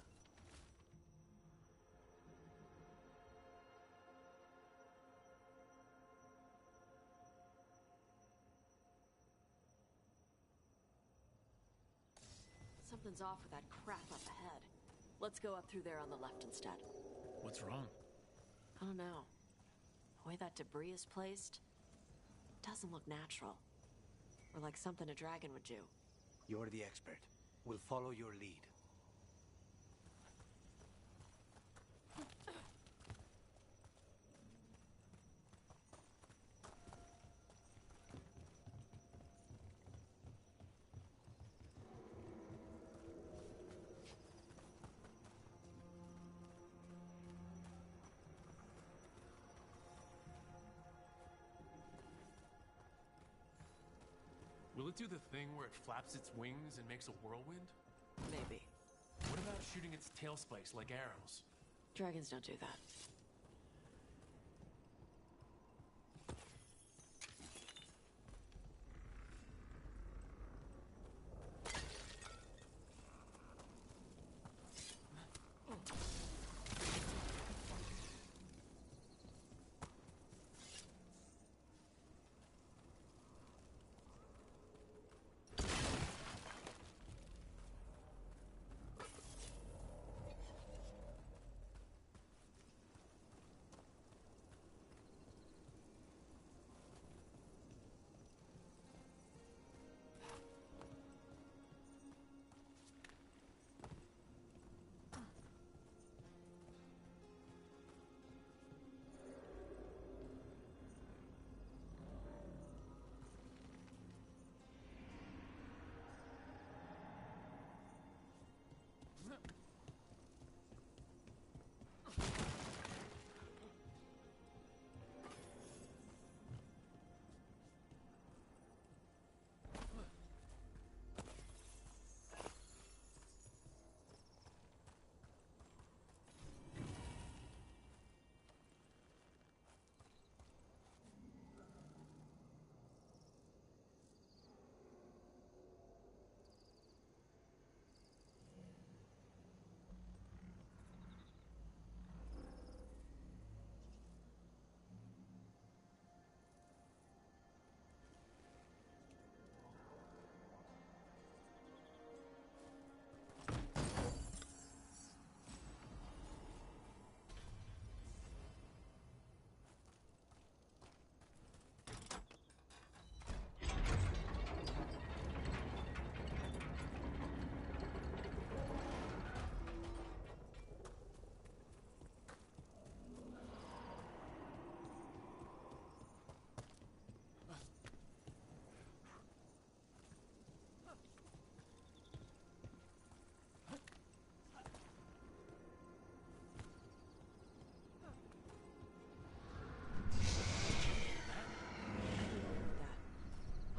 Something's off with that crap up ahead. Let's go up through there on the left instead. What's wrong? I don't know. The way that debris is placed doesn't look natural. Or like something a dragon would do. You're the expert. We'll follow your lead. Will it do the thing where it flaps its wings and makes a whirlwind? Maybe. What about shooting its tail spikes like arrows? Dragons don't do that.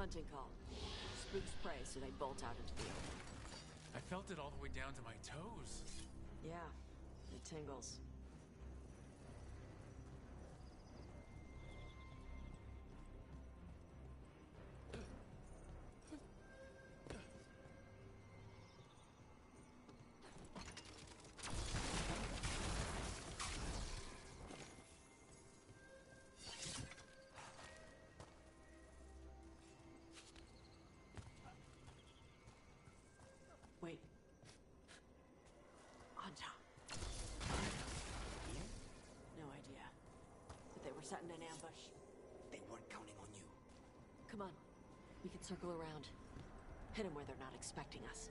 Hunting call. Spooks prey, so they bolt out into the open. I felt it all the way down to my toes. Yeah, it tingles. Wait. Anta. Here? No idea. But they were setting an ambush. They weren't counting on you. Come on. We can circle around. Hit them where they're not expecting us.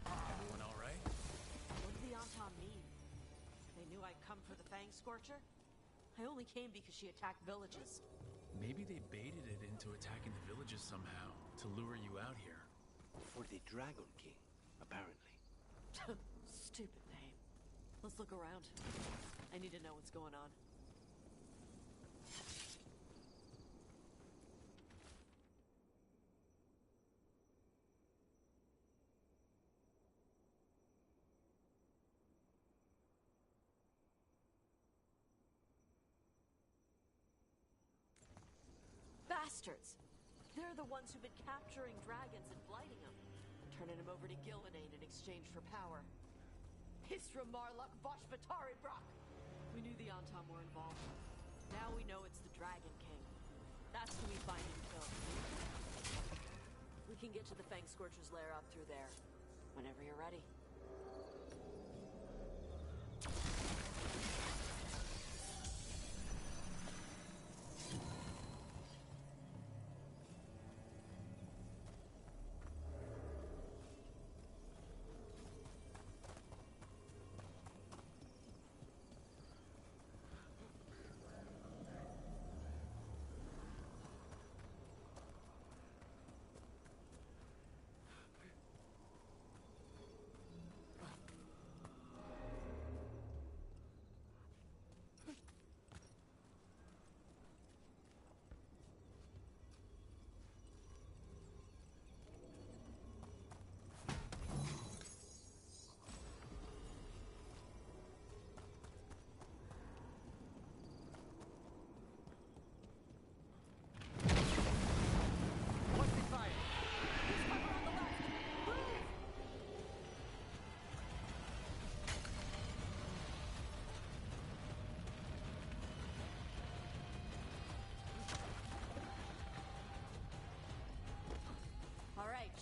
Everyone all right? What did the Antam mean? They knew I'd come for the Fang Scorcher? I only came because she attacked villages. Maybe they baited it into attacking the villages somehow to lure you out here. For the Dragon King, apparently. Stupid name. Let's look around. I need to know what's going on. Bastards! They're the ones who've been capturing dragons and blighting them, turning them over to Gilvanane in exchange for power. Hisra Marluk Voshvatari Brock! We knew the Antam were involved. Now we know it's the Dragon King. That's who we find and kill. We can get to the Fang Scorcher's lair up through there, whenever you're ready.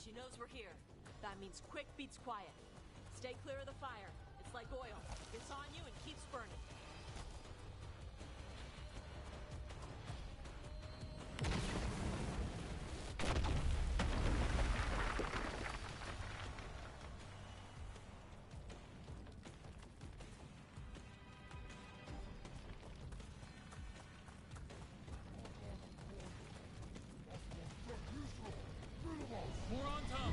She knows we're here. That means quick beats quiet. Stay clear of the fire. It's like oil. It's on you and keeps burning. More on top!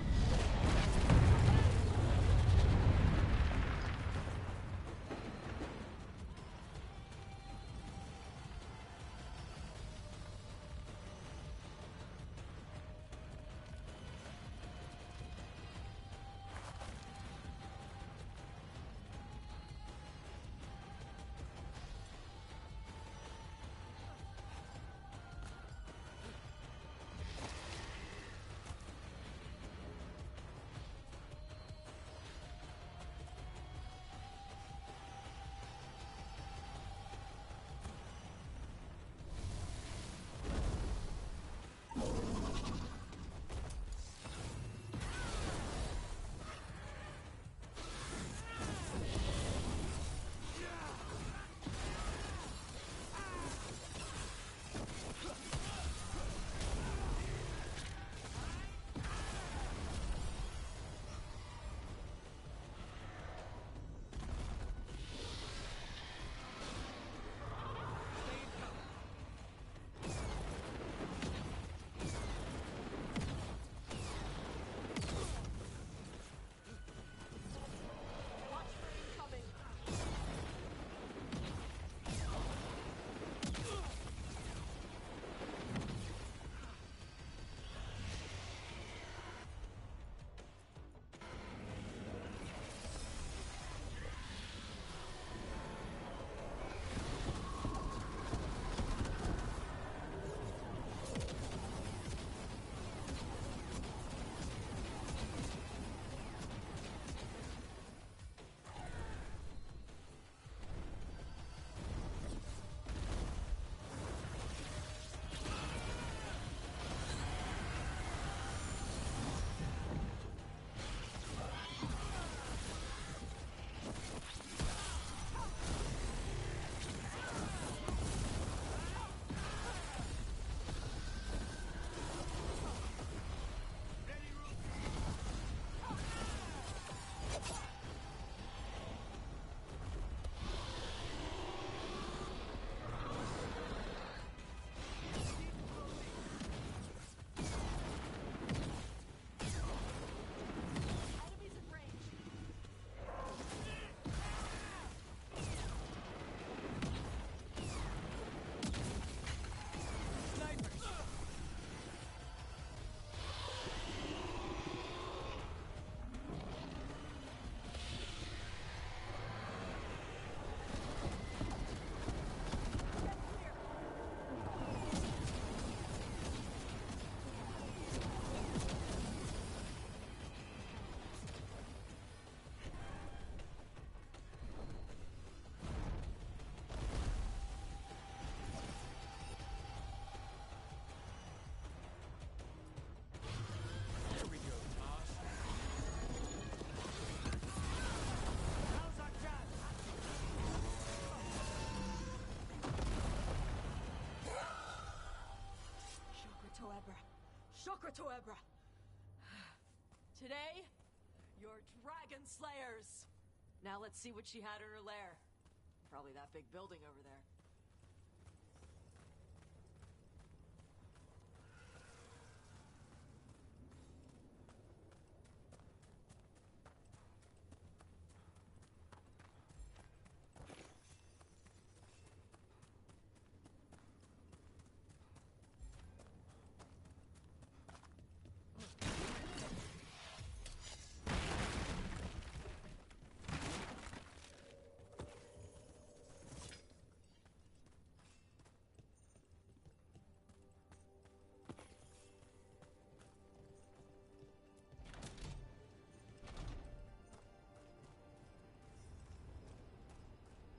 Chakra to Ebra. Today, you're dragon slayers. Now let's see what she had in her lair. Probably that big building over there.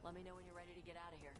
Let me know when you're ready to get out of here.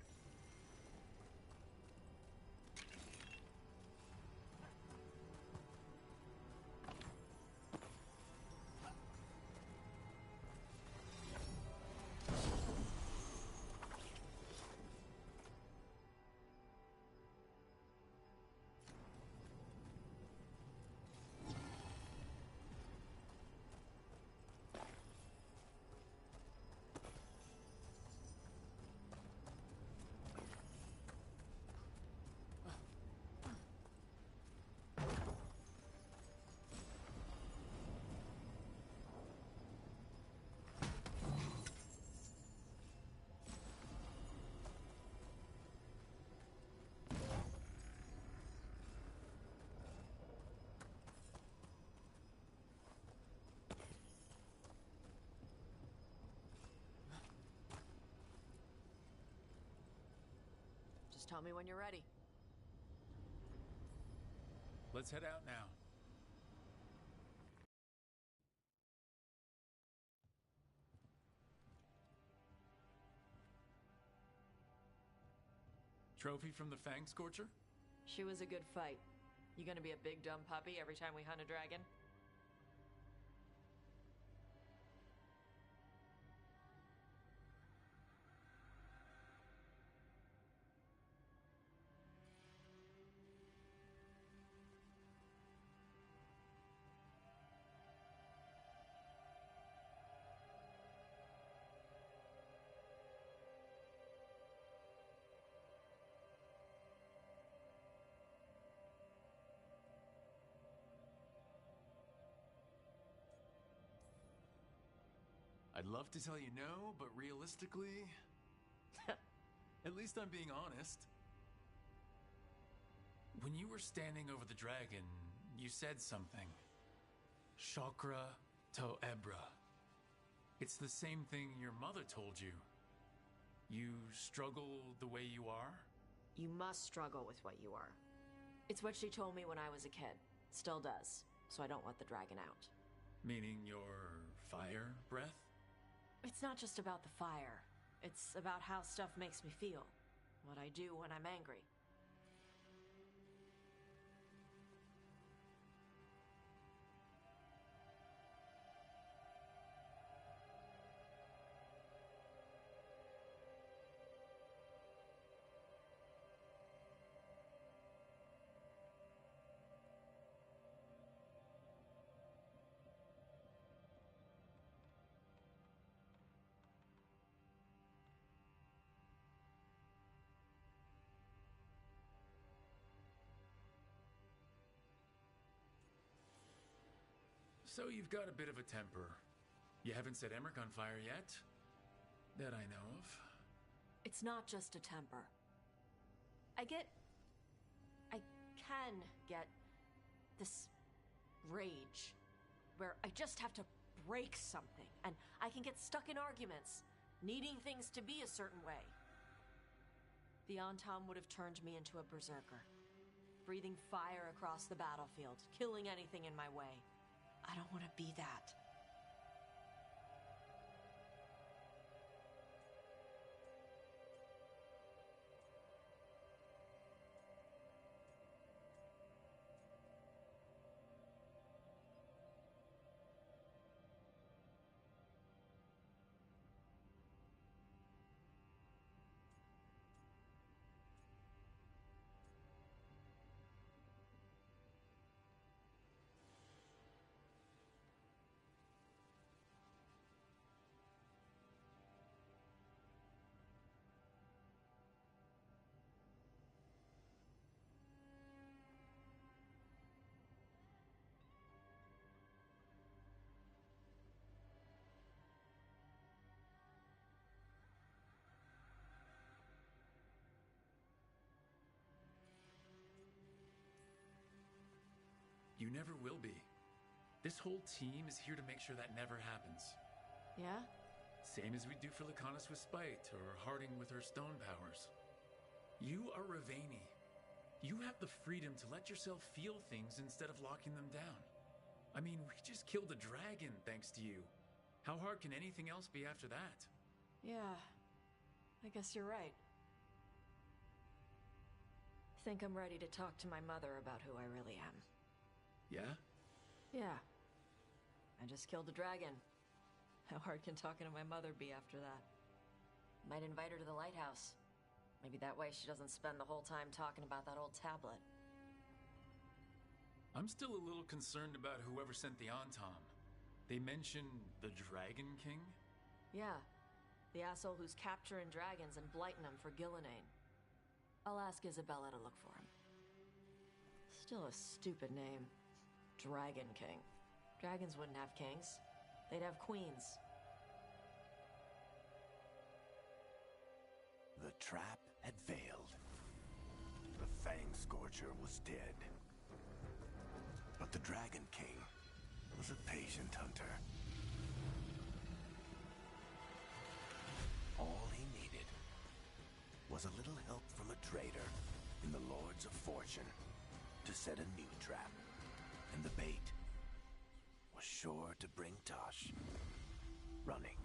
Just tell me when you're ready. Let's head out now. Trophy from the Fang Scorcher? She was a good fight. You gonna be a big dumb puppy every time we hunt a dragon? I'd love to tell you no, but realistically, at least I'm being honest. When you were standing over the dragon, you said something. Chakra to Ebra. It's the same thing your mother told you. You struggle the way you are? You must struggle with what you are. It's what she told me when I was a kid. Still does. So I don't want the dragon out. Meaning your fire breath? It's not just about the fire. It's about how stuff makes me feel. What I do when I'm angry. So you've got a bit of a temper. You haven't set Emmerich on fire yet, that I know of. It's not just a temper. I can get this rage where I just have to break something and I can get stuck in arguments, needing things to be a certain way. The Antam would have turned me into a berserker, breathing fire across the battlefield, killing anything in my way. I don't want to be that. never will be. This whole team is here to make sure that never happens. Yeah? Same as we do for Lacanus with Spite, or Harding with her stone powers. You are Ravani. You have the freedom to let yourself feel things instead of locking them down. I mean, we just killed a dragon thanks to you. How hard can anything else be after that? Yeah. I guess you're right. Think I'm ready to talk to my mother about who I really am. Yeah? Yeah. I just killed a dragon. How hard can talking to my mother be after that? Might invite her to the lighthouse. Maybe that way she doesn't spend the whole time talking about that old tablet. I'm still a little concerned about whoever sent the Antom. They mention the Dragon King? Yeah. The asshole who's capturing dragons and blighting them for Gillinane. I'll ask Isabella to look for him. Still a stupid name. Dragon King. Dragons wouldn't have kings. They'd have queens. The trap had failed. The Fang Scorcher was dead. But the Dragon King was a patient hunter. All he needed was a little help from a trader in the Lords of Fortune to set a new trap. And the bait was sure to bring Tosh running.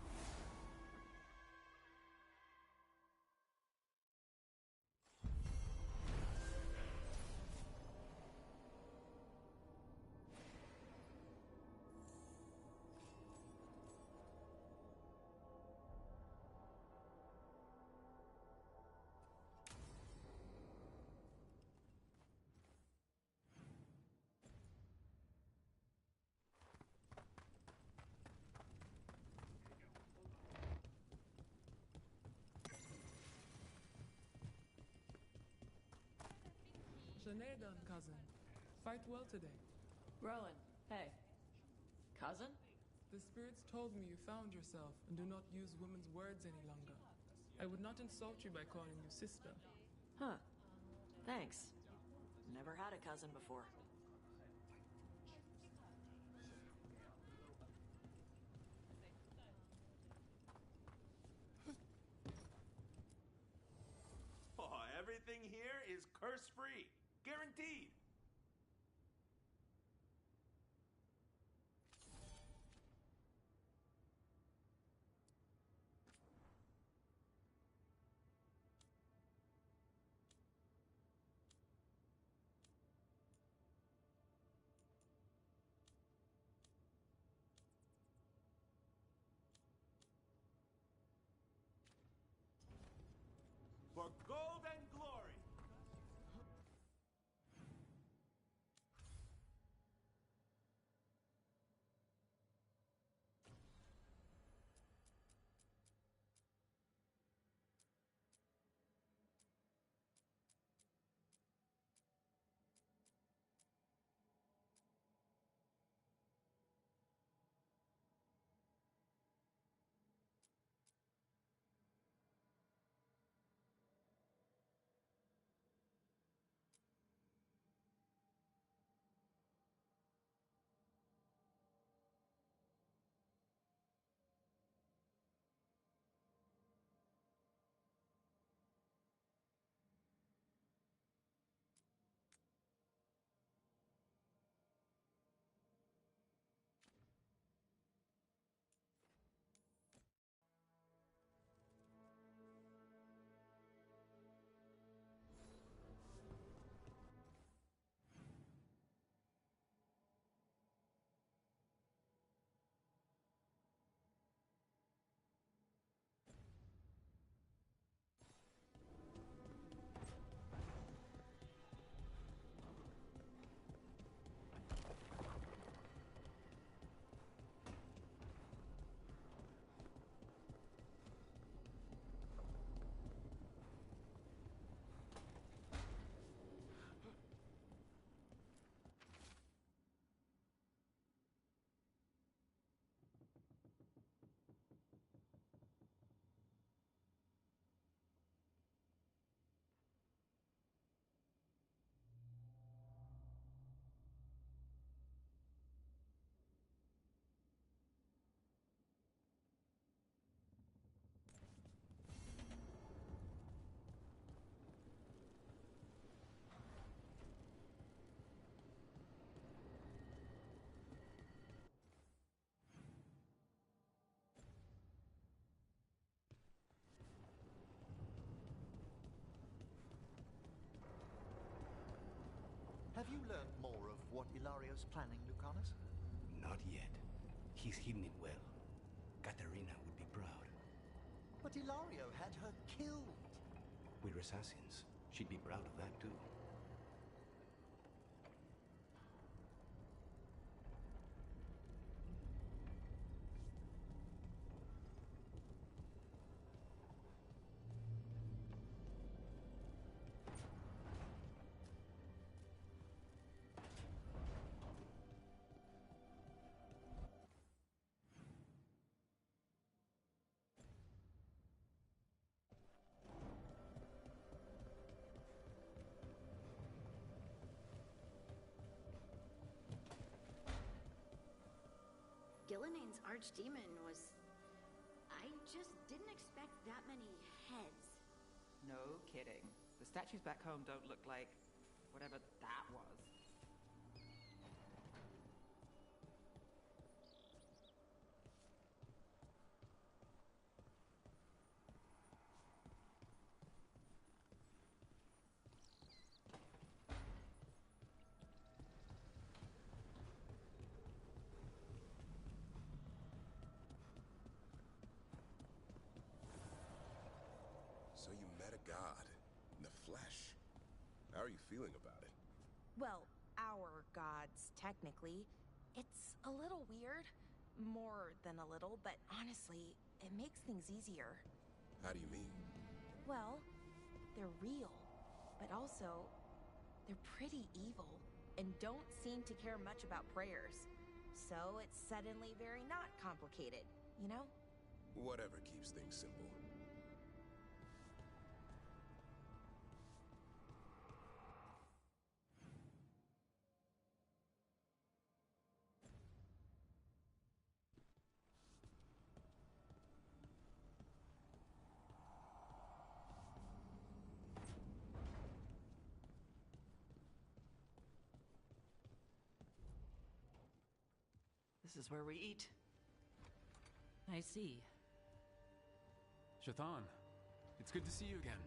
Shanegan, cousin. Fight well today. Rowan, hey. Cousin? The spirits told me you found yourself and do not use women's words any longer. I would not insult you by calling you sister. Huh. Thanks. Never had a cousin before. Oh, everything here is curse-free. Guaranteed. For gold and glory. Have you learned more of what Ilario's planning, Lucanus? Not yet. He's hidden it well. Katerina would be proud. But Ilario had her killed. We're assassins. She'd be proud of that, too. Gillimane's archdemon was... I just didn't expect that many heads. No kidding. The statues back home don't look like whatever that was. So you met a god in the flesh. How are you feeling about it? Well, our gods, technically. It's a little weird. More than a little, but honestly, it makes things easier. How do you mean? Well, they're real, but also, they're pretty evil and don't seem to care much about prayers. So it's suddenly very not complicated, you know? Whatever keeps things simple. This is where we eat. I see. Shathan, it's good to see you again.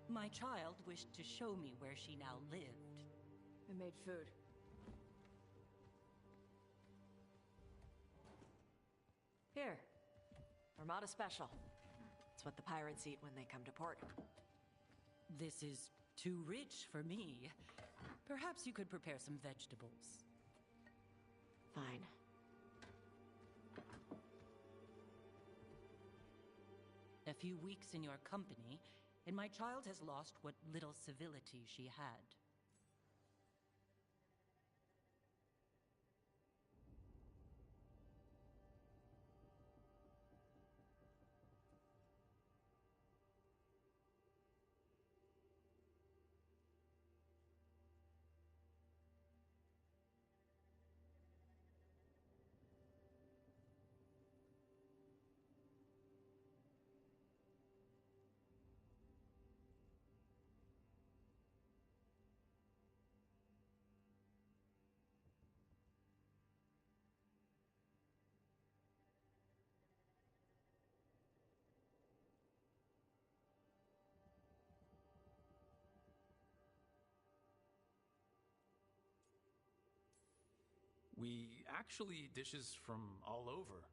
My child wished to show me where she now lived. I made food. Here. Armada Special. It's what the pirates eat when they come to port. This is too rich for me. Perhaps you could prepare some vegetables. Fine. A few weeks in your company, and my child has lost what little civility she had. We actually eat dishes from all over.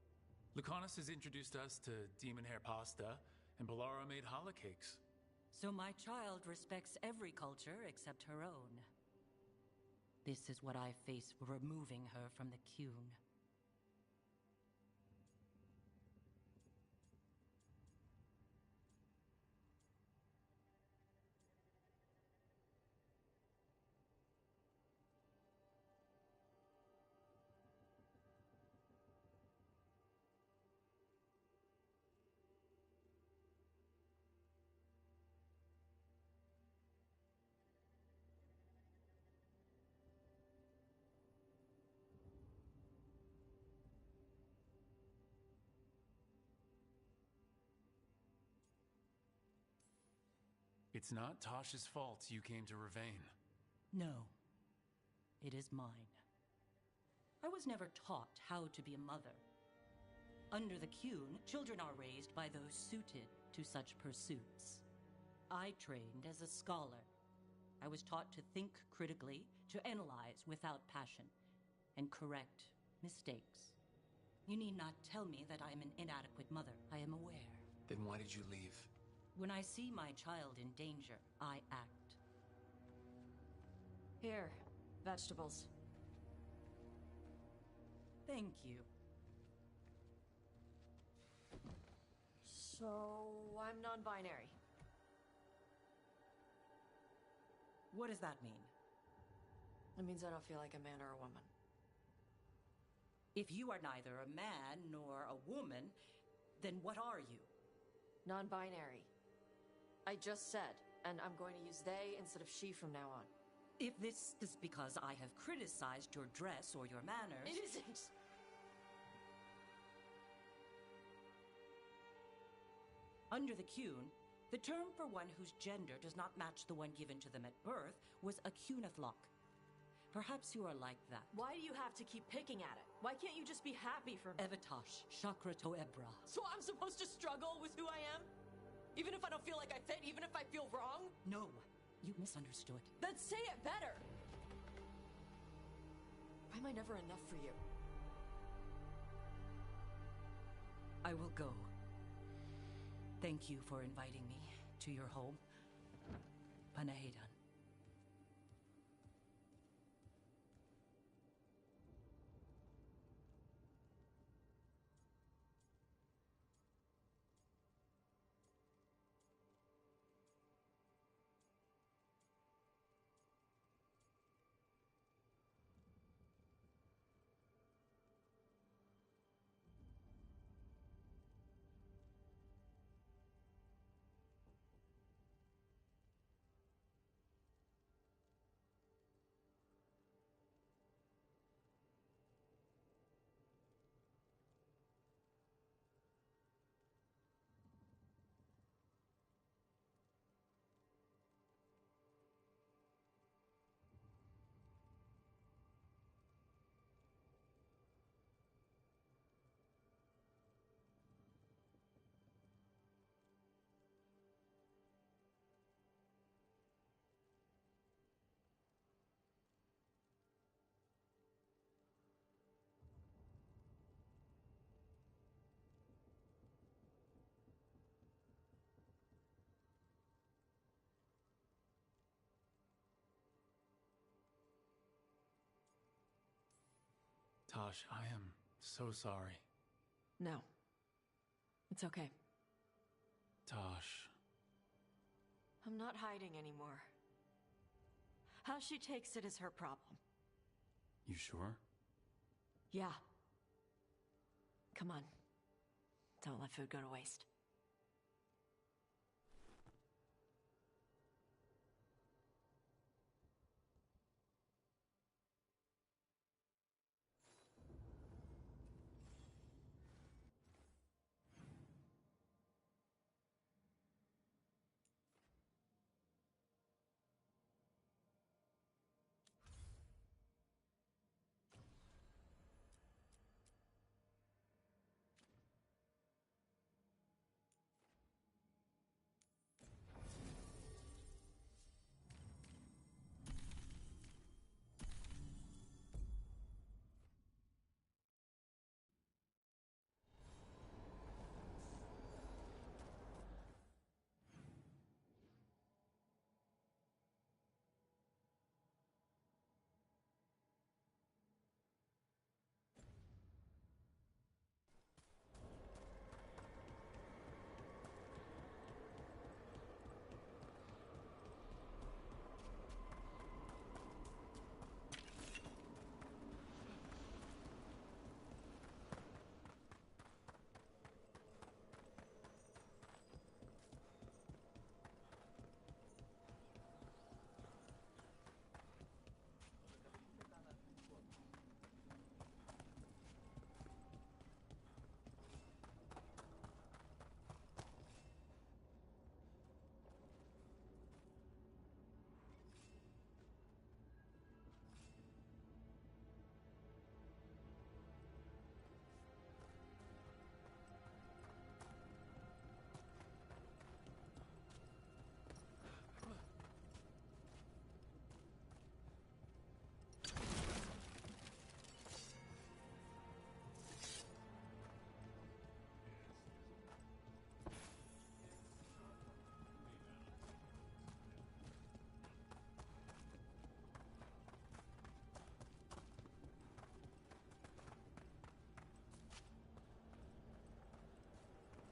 Lucanus has introduced us to demon hair pasta, and Balara made challah cakes. So my child respects every culture except her own. This is what I face for removing her from the Qun. It's not Tosh's fault you came to Ravane. No, it is mine. I was never taught how to be a mother. Under the Qun, children are raised by those suited to such pursuits. I trained as a scholar. I was taught to think critically, to analyze without passion, and correct mistakes. You need not tell me that I am an inadequate mother. I am aware. Then why did you leave? When I see my child in danger, I act. Here, vegetables. Thank you. So, I'm non-binary. What does that mean? It means I don't feel like a man or a woman. If you are neither a man nor a woman, then what are you? Non-binary. I just said, and I'm going to use they instead of she from now on. If this is because I have criticized your dress or your manners... It isn't! Under the Cune, the term for one whose gender does not match the one given to them at birth was a Cunithlock. Perhaps you are like that. Why do you have to keep picking at it? Why can't you just be happy for me? Evitash, Chakra to Ebra. So I'm supposed to struggle with who I am? Even if I don't feel like I fit, even if I feel wrong? No, you misunderstood. Then say it better! Why am I never enough for you? I will go. Thank you for inviting me to your home. Panahedan. Tosh, I am so sorry. No. It's okay. Tosh. I'm not hiding anymore. How she takes it is her problem. You sure? Yeah. Come on. Don't let food go to waste.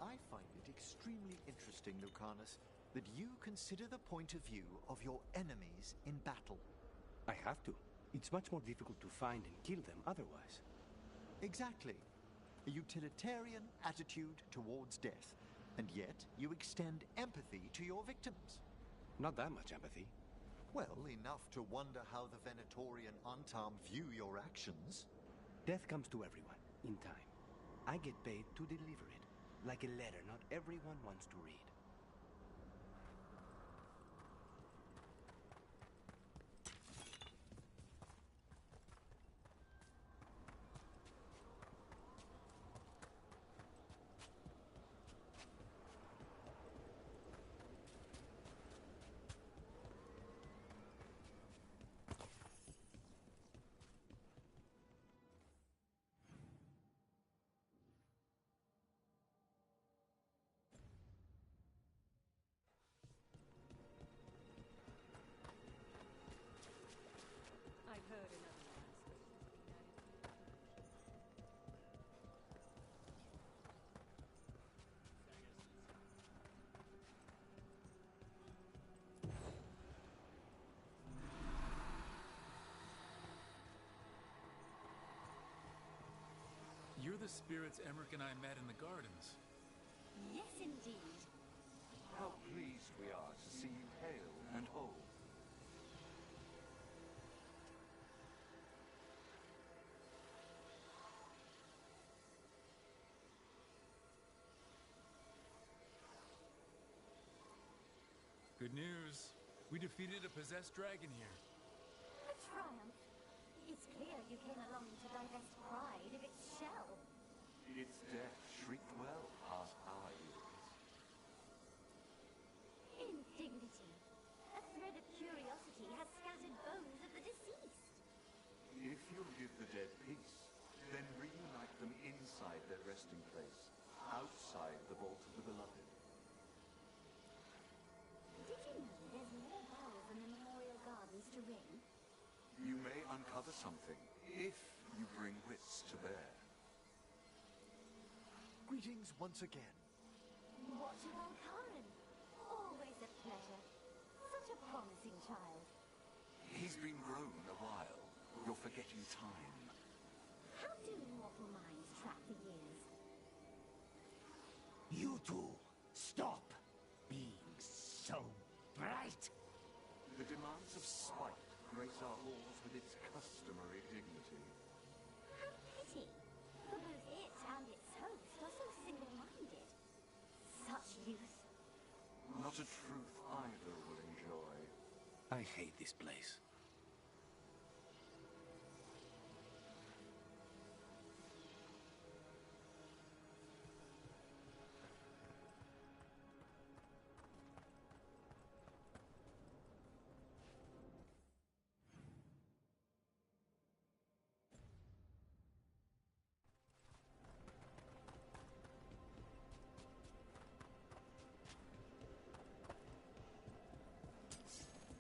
I find it extremely interesting, Lucanus, that you consider the point of view of your enemies in battle. I have to. It's much more difficult to find and kill them otherwise. Exactly. A utilitarian attitude towards death, and yet you extend empathy to your victims. Not that much empathy. Well, enough to wonder how the Venatorian Antam view your actions. Death comes to everyone, in time. I get paid to deliver it, like a letter not everyone wants to read. I've heard enough. You're the spirits Emmerich and I met in the gardens. Yes, indeed. How pleased we are to see you hale and whole. Good news. We defeated a possessed dragon here. A triumph. It's clear you came along to divest pride of its shell. Its death shrieked well past our ears. Indignity. A thread of curiosity has scattered bones of the deceased. If you'll give the dead peace, then reunite them inside their resting place, outside the vault of the beloved. Did you know there's more bells in the memorial gardens to ring? You may uncover something, if you bring wits to bear. Greetings once again. Watchable Karen. Always a pleasure. Such a promising child. He's been grown a while. You're forgetting time. How do mortal minds track the years? You two, stop being so bright. The demands of spite grace our halls with its customary dignity. How pity. For both it and its host are so single-minded. Such youth. Not a truth either will enjoy. I hate this place.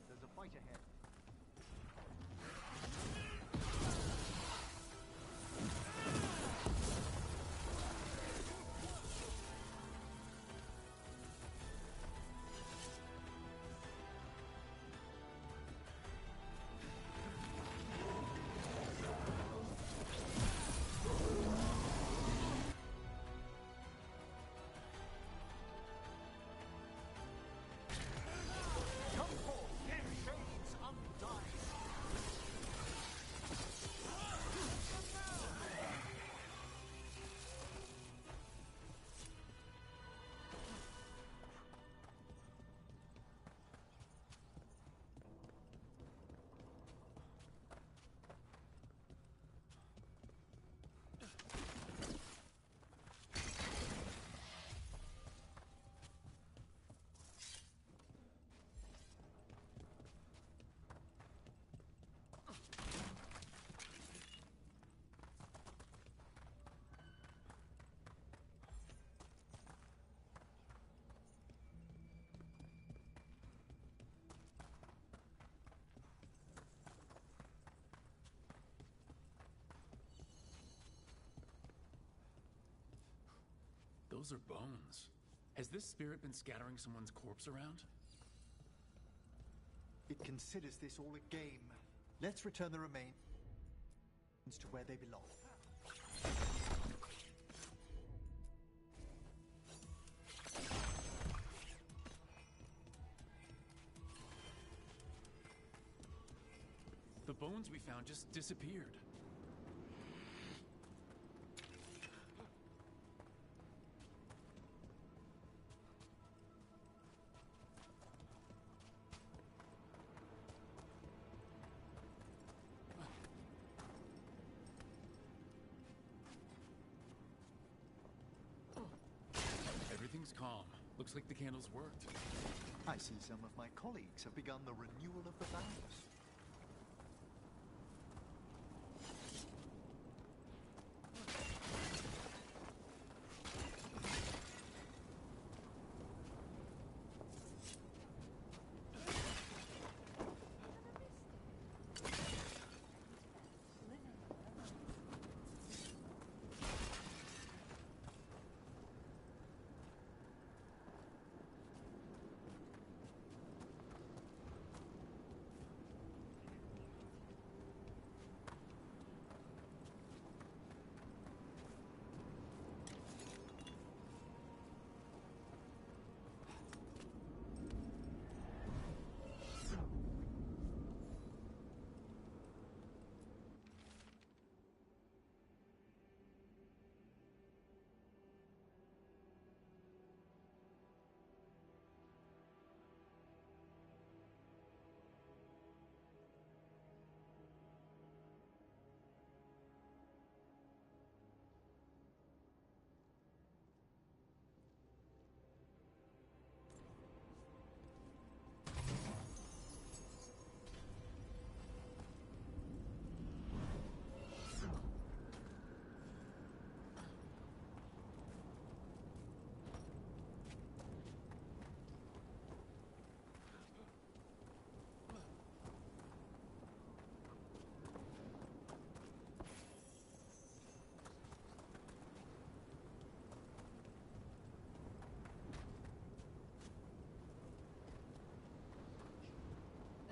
There's a fight ahead. Come forth, dear shades Those are bones. Has this spirit been scattering someone's corpse around? It considers this all a game. Let's return the remains to where they belong. The bones we found just disappeared. Everything's calm. Looks like the candles worked. I see some of my colleagues have begun the renewal of the vows.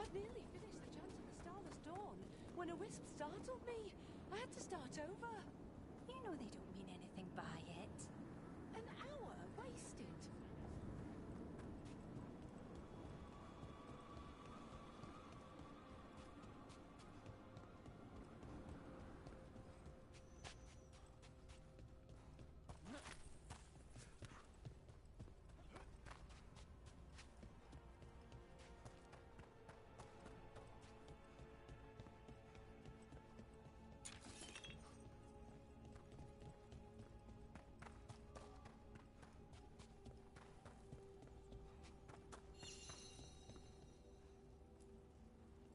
I'd nearly finished the chant of the Starless Dawn when a wisp startled me. I had to start over. You know they don't mean anything by it. An hour wasted.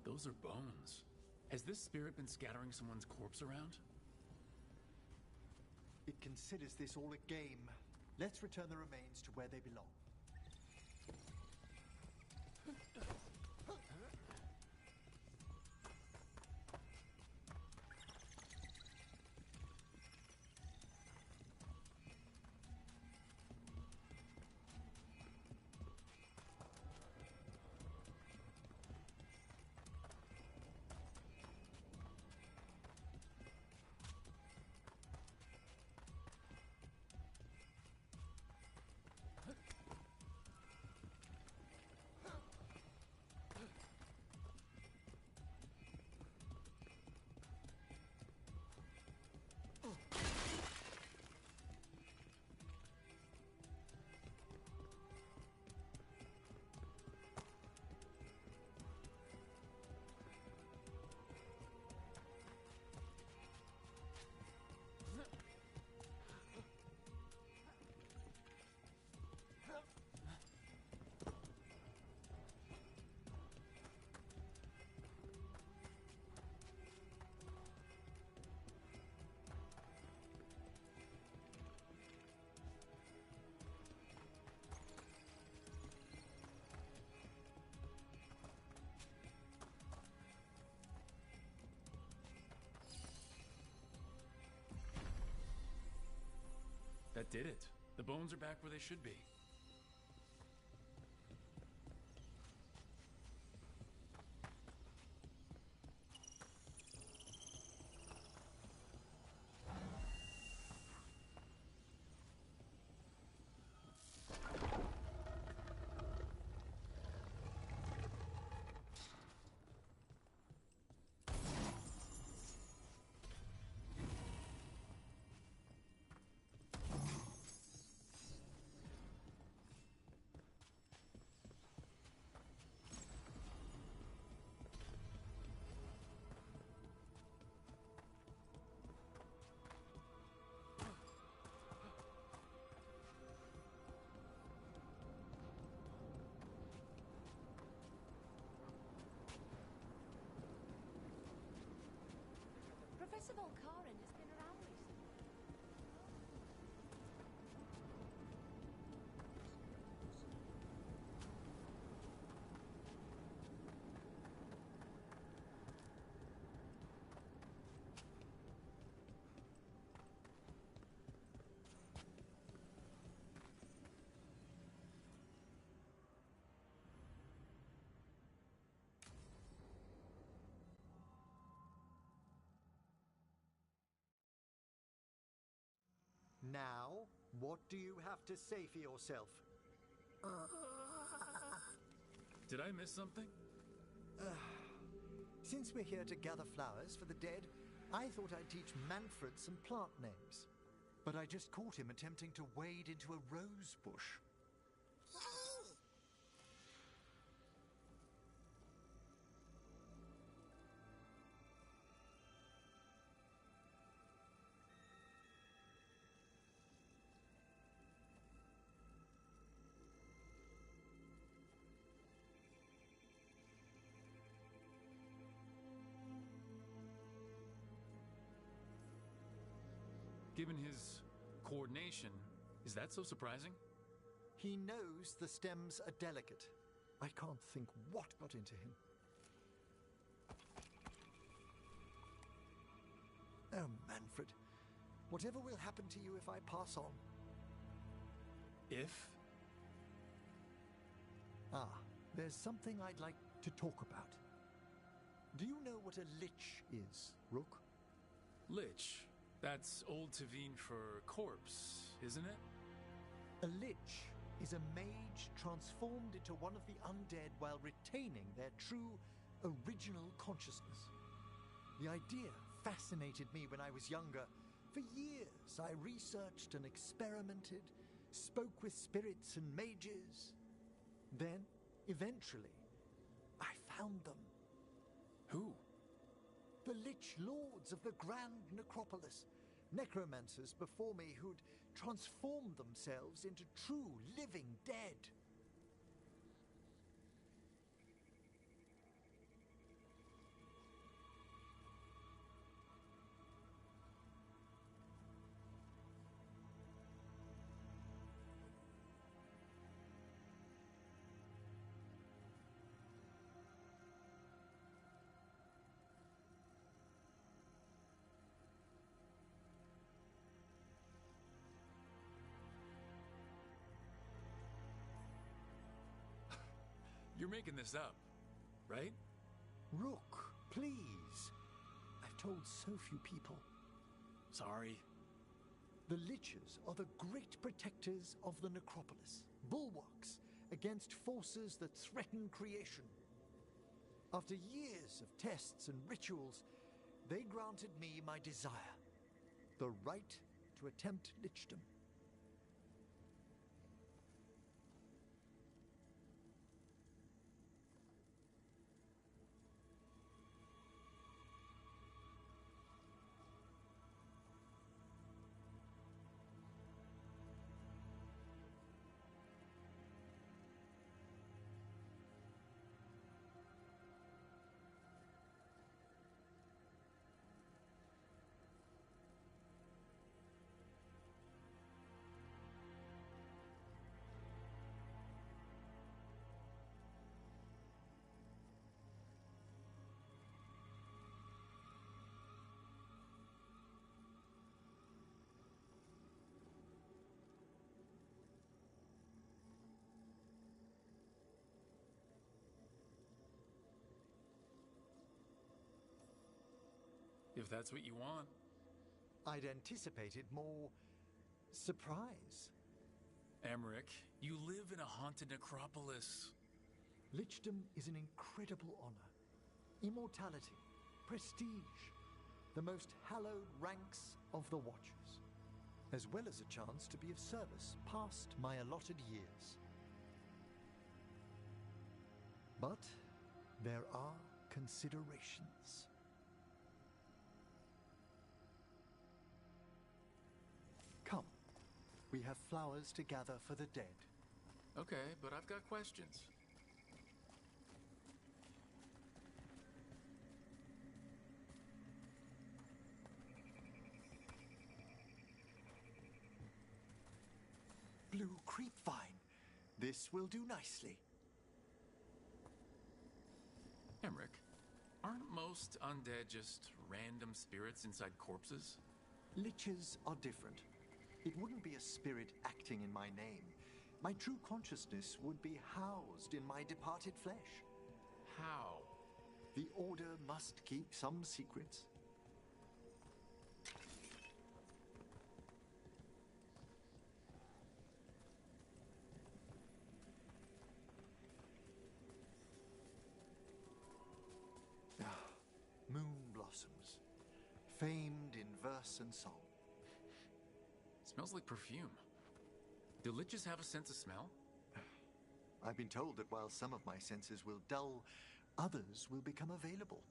Those are bones. Has this spirit been scattering someone's corpse around? It considers this all a game. Let's return the remains to where they belong. That did it. The bones are back where they should be. Professor Volkaren has been around recently. Now, what do you have to say for yourself? Did I miss something? Since we're here to gather flowers for the dead, I thought I'd teach Manfred some plant names. But I just caught him attempting to wade into a rose bush. Given his coordination, is that so surprising? He knows the stems are delicate. I can't think what got into him. Oh, Manfred. Whatever will happen to you if I pass on? If? There's something I'd like to talk about. Do you know what a lich is, Rook? Lich? That's Old Tavine for corpse, isn't it? A lich is a mage transformed into one of the undead while retaining their true, original consciousness. The idea fascinated me when I was younger. For years, I researched and experimented, spoke with spirits and mages. Then, eventually, I found them. Who? The Lich Lords of the Grand Necropolis. Necromancers before me who'd transformed themselves into true living dead. You're making this up, right? Rook, please. I've told so few people. Sorry. The Liches are the great protectors of the Necropolis, bulwarks against forces that threaten creation. After years of tests and rituals, they granted me my desire, the right to attempt lichdom. If that's what you want. I'd anticipated more surprise. Emmerich, you live in a haunted necropolis. Lichdom is an incredible honor. Immortality, prestige, the most hallowed ranks of the Watchers, as well as a chance to be of service past my allotted years. But there are considerations. Come, we have flowers to gather for the dead. Okay, but I've got questions. Blue creepvine. This will do nicely. Emmerich, aren't most undead just random spirits inside corpses? Liches are different. It wouldn't be a spirit acting in my name. My true consciousness would be housed in my departed flesh. How? The Order must keep some secrets. Moon blossoms, famed in verse and song. Smells like perfume. Do liches have a sense of smell? I've been told that while some of my senses will dull, others will become available.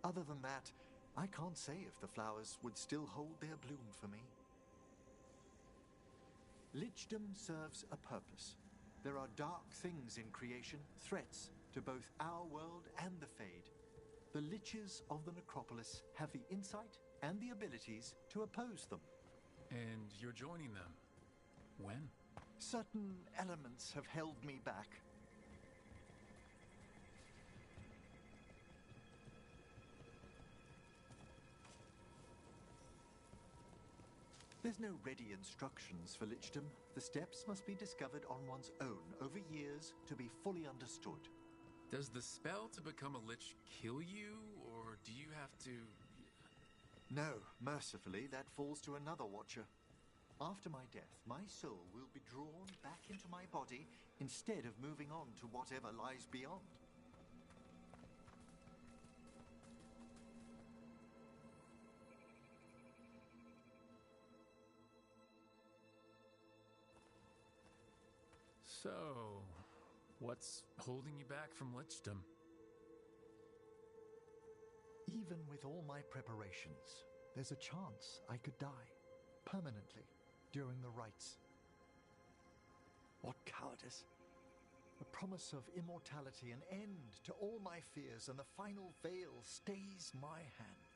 Other than that, I can't say if the flowers would still hold their bloom for me. Lichdom serves a purpose. There are dark things in creation, threats to both our world and the Fade. The liches of the necropolis have the insight and the abilities to oppose them. And you're joining them. When? Certain elements have held me back. There's no ready instructions for lichdom. The steps must be discovered on one's own over years to be fully understood. Does the spell to become a lich kill you, or do you have to... No, mercifully, that falls to another Watcher. After my death, my soul will be drawn back into my body instead of moving on to whatever lies beyond. So, what's holding you back from lichdom? Even with all my preparations, there's a chance I could die permanently during the rites. What cowardice! The promise of immortality, an end to all my fears, and the final veil stays my hand.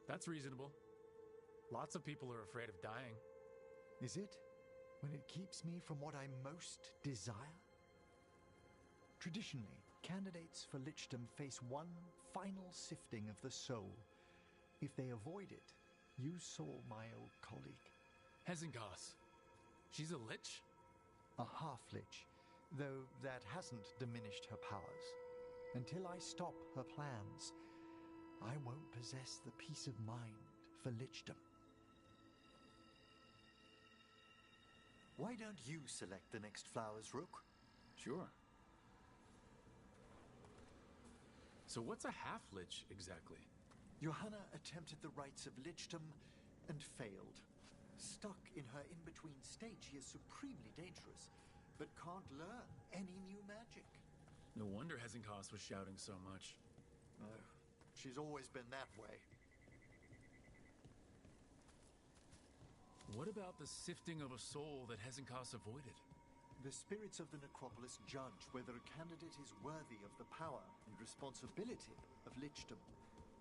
That's reasonable. Lots of people are afraid of dying. Is it? When it keeps me from what I most desire? Traditionally, candidates for lichdom face one final sifting of the soul. If they avoid it, you saw my old colleague. Hezengoss. She's a lich? A half-lich, though that hasn't diminished her powers. Until I stop her plans, I won't possess the peace of mind for lichdom. Why don't you select the next flowers, Rook? Sure. So what's a half-lich exactly? Johanna attempted the rites of lichdom and failed. Stuck in her in-between state, she is supremely dangerous, but can't learn any new magic. No wonder Hezengoss was shouting so much. Oh, she's always been that way. What about the sifting of a soul that Hezenkas avoided? The spirits of the necropolis judge whether a candidate is worthy of the power and responsibility of lichdom.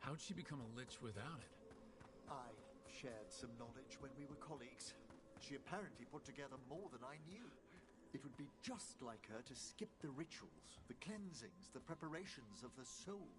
How'd she become a lich without it? I shared some knowledge when we were colleagues. She apparently put together more than I knew. It would be just like her to skip the rituals, the cleansings, the preparations of the soul.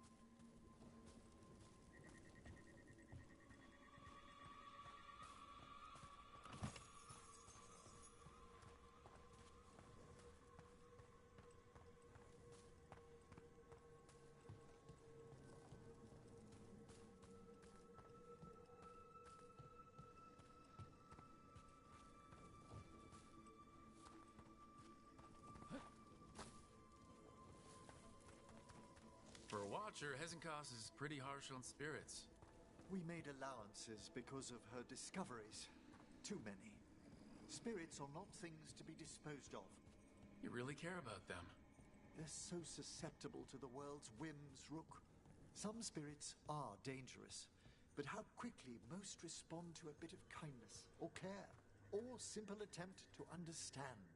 For a Watcher, Hezenkas is pretty harsh on spirits. We made allowances because of her discoveries. Too many. Spirits are not things to be disposed of. You really care about them. They're so susceptible to the world's whims, Rook. Some spirits are dangerous, but how quickly most respond to a bit of kindness, or care, or simple attempt to understand.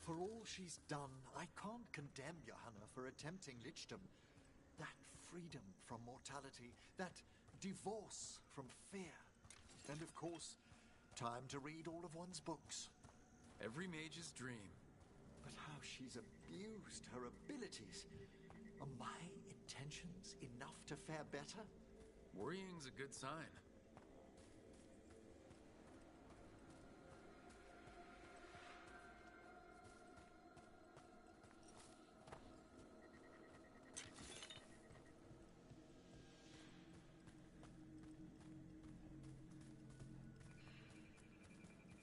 For all she's done, I can't condemn Johanna for attempting lichdom. That freedom from mortality, that divorce from fear. And of course, time to read all of one's books. Every mage's dream. But how she's abused her abilities. Are my intentions enough to fare better? Worrying's a good sign.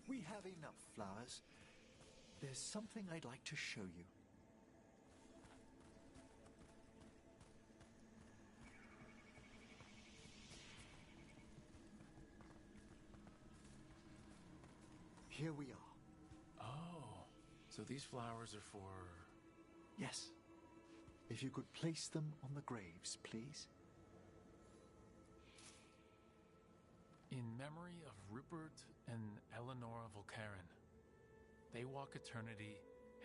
We have enough flowers. There's something I'd like to show you. Here we are. Oh, so these flowers are for... Yes. If you could place them on the graves, please. In memory of Rupert and Eleanor Volkaren. They walk eternity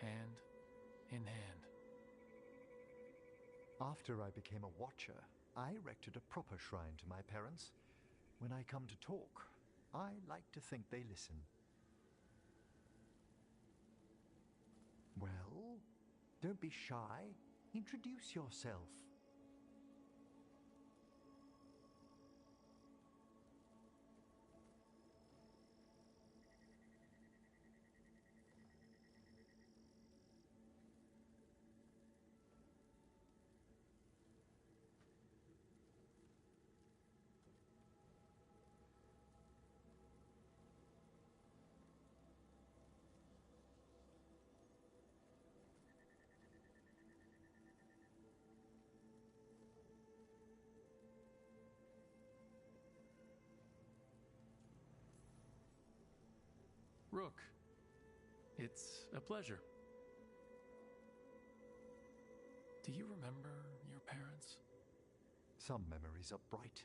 hand in hand. After I became a Watcher, I erected a proper shrine to my parents. When I come to talk, I like to think they listen. Well, don't be shy. Introduce yourself. Rook, it's a pleasure. Do you remember your parents? Some memories are bright.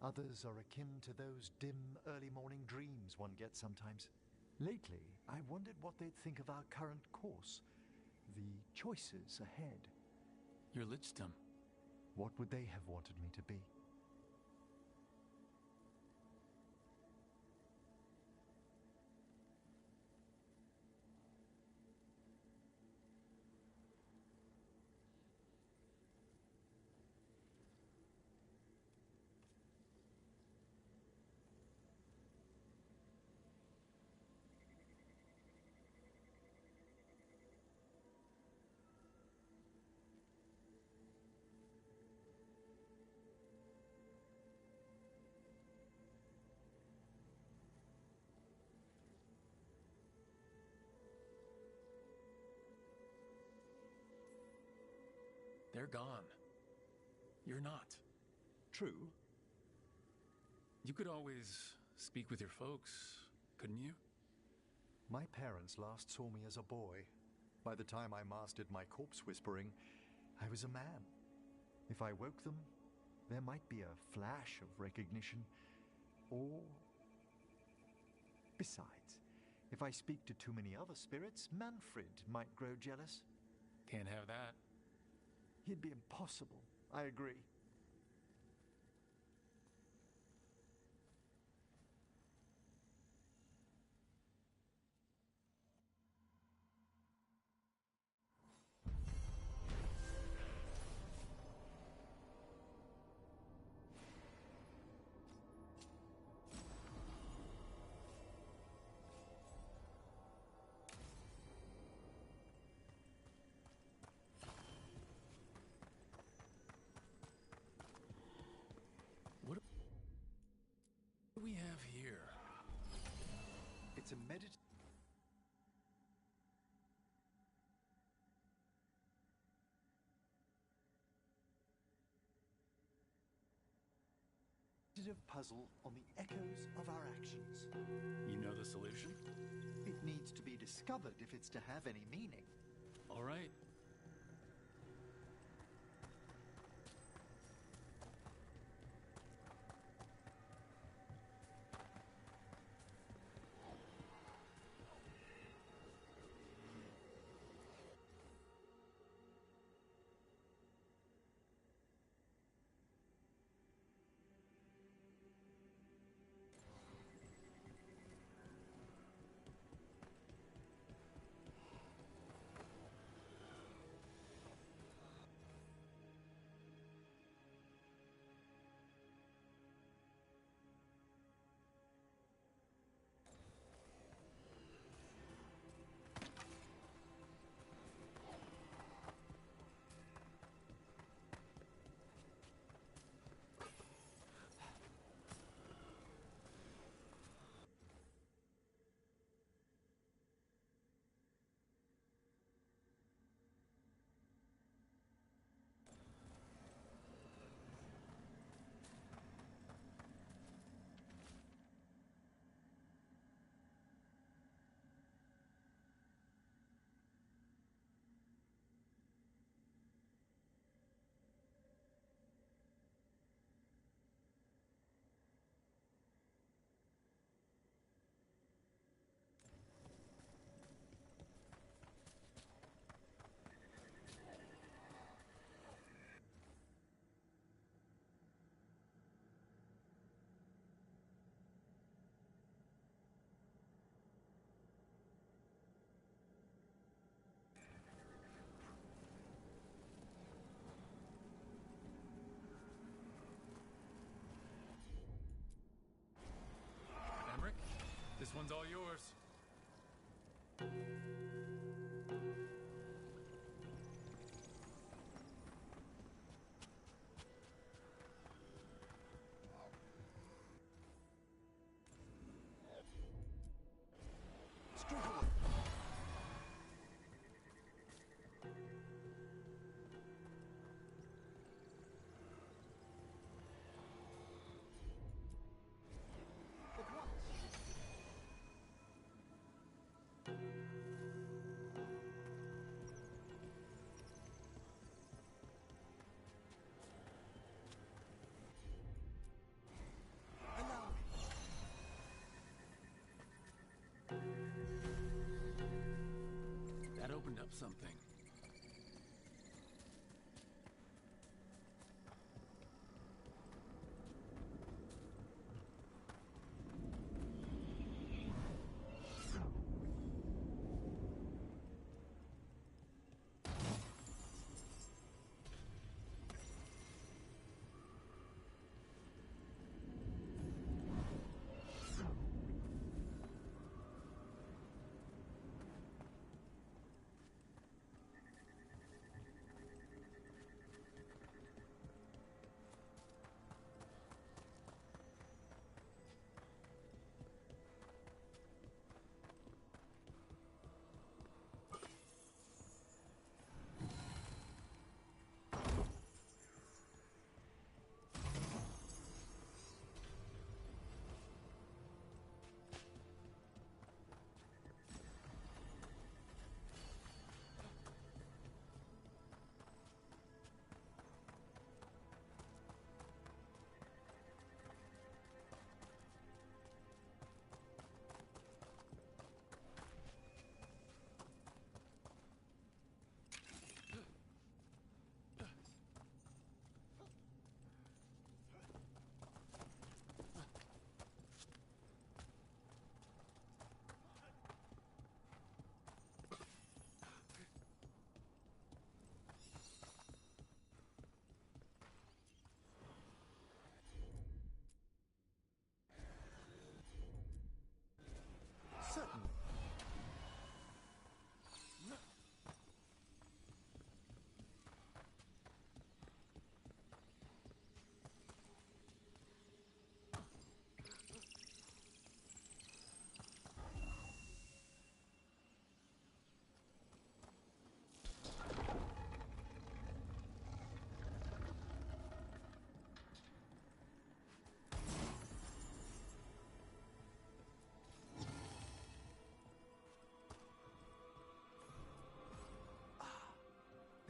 Others are akin to those dim early morning dreams one gets sometimes. Lately, I wondered what they'd think of our current course, the choices ahead. Your lichdom. What would they have wanted me to be? They're gone. You're not. True. You could always speak with your folks, couldn't you? My parents last saw me as a boy. By the time I mastered my corpse whispering, I was a man. If I woke them, there might be a flash of recognition, Or... Besides, if I speak to too many other spirits, Manfred might grow jealous. Can't have that. He'd be impossible. I agree. What do we have here? It's a meditative puzzle on the echoes of our actions. You know the solution? It needs to be discovered if it's to have any meaning. All right. Emmerich, this one's all yours. Straight away. At once. Allow me. That opened up something.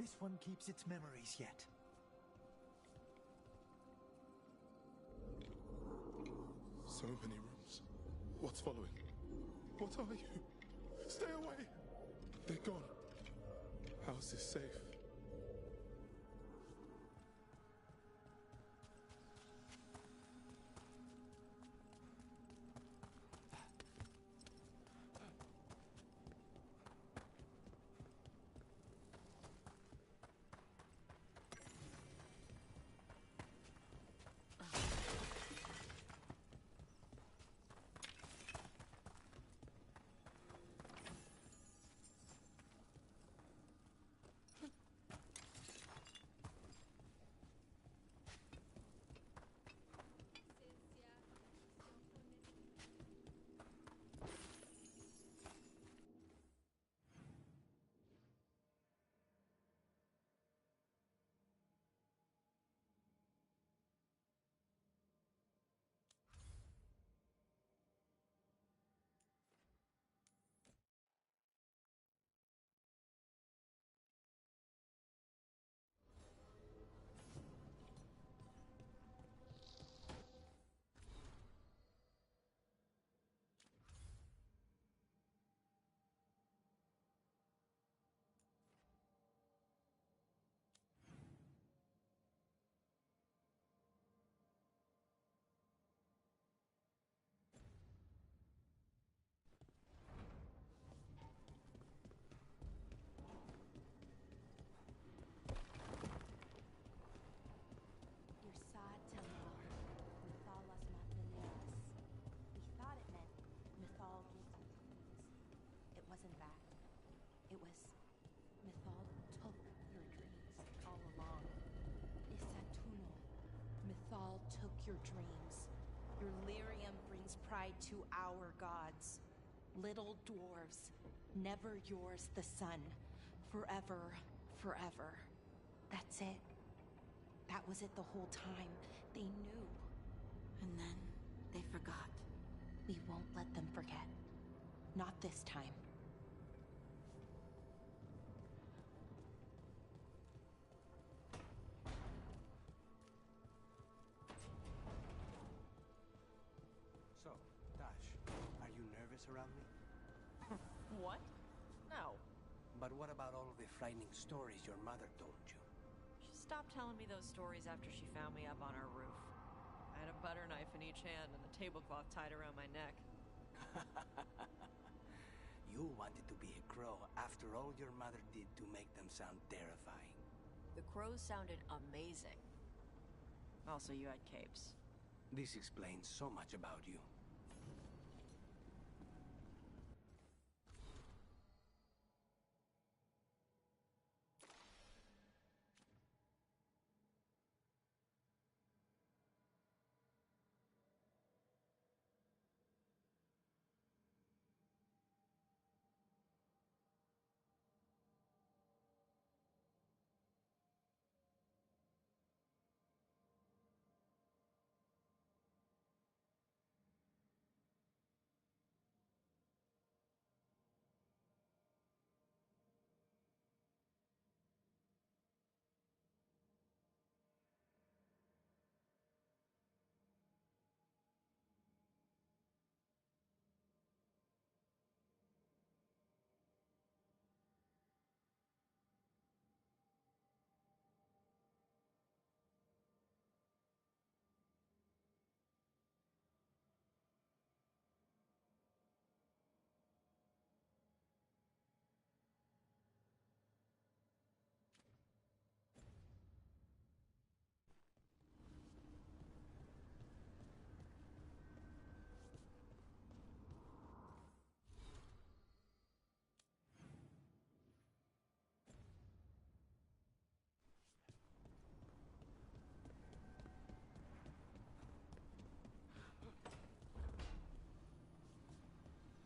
this one keeps its memories yet. So many rooms. What's following? What are you? Stay away! They're gone. House is safe. Your dreams. Your lyrium brings pride to our gods. Little dwarves, never yours the sun. Forever, forever. That's it. That was it the whole time. They knew. And then they forgot. We won't let them forget. Not this time. Around me? What? No. But what about all of the frightening stories your mother told you? She stopped telling me those stories after she found me up on her roof. I had a butter knife in each hand and a tablecloth tied around my neck. You wanted to be a crow after all your mother did to make them sound terrifying. The crows sounded amazing. Also, you had capes. This explains so much about you.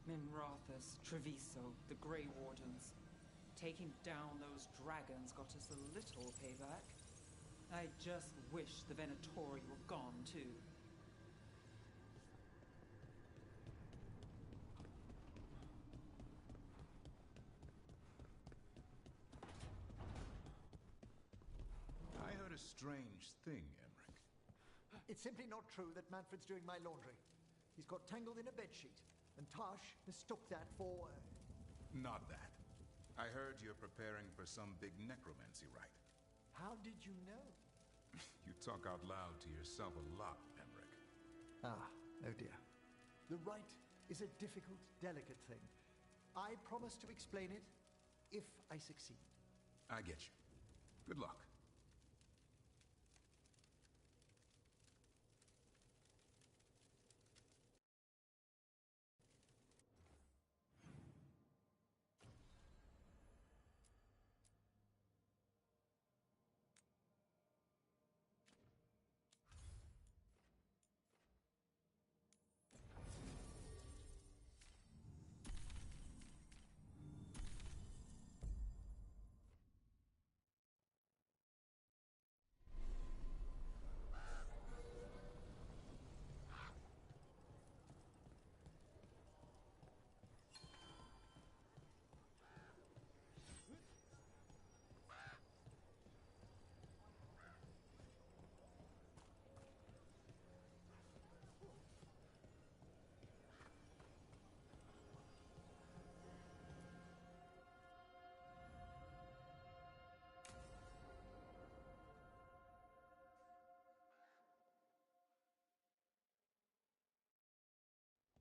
Minrathus, Treviso, the Grey Wardens. Taking down those dragons got us a little payback. I just wish the Venatori were gone, too. strange thing, Emmerich. It's simply not true that Manfred's doing my laundry. He's got tangled in a bedsheet, and Tash mistook that for... Not that. I heard you're preparing for some big necromancy rite. How did you know? You talk out loud to yourself a lot, Emmerich. Ah, oh dear. The rite is a difficult, delicate thing. I promise to explain it if I succeed. I get you. Good luck.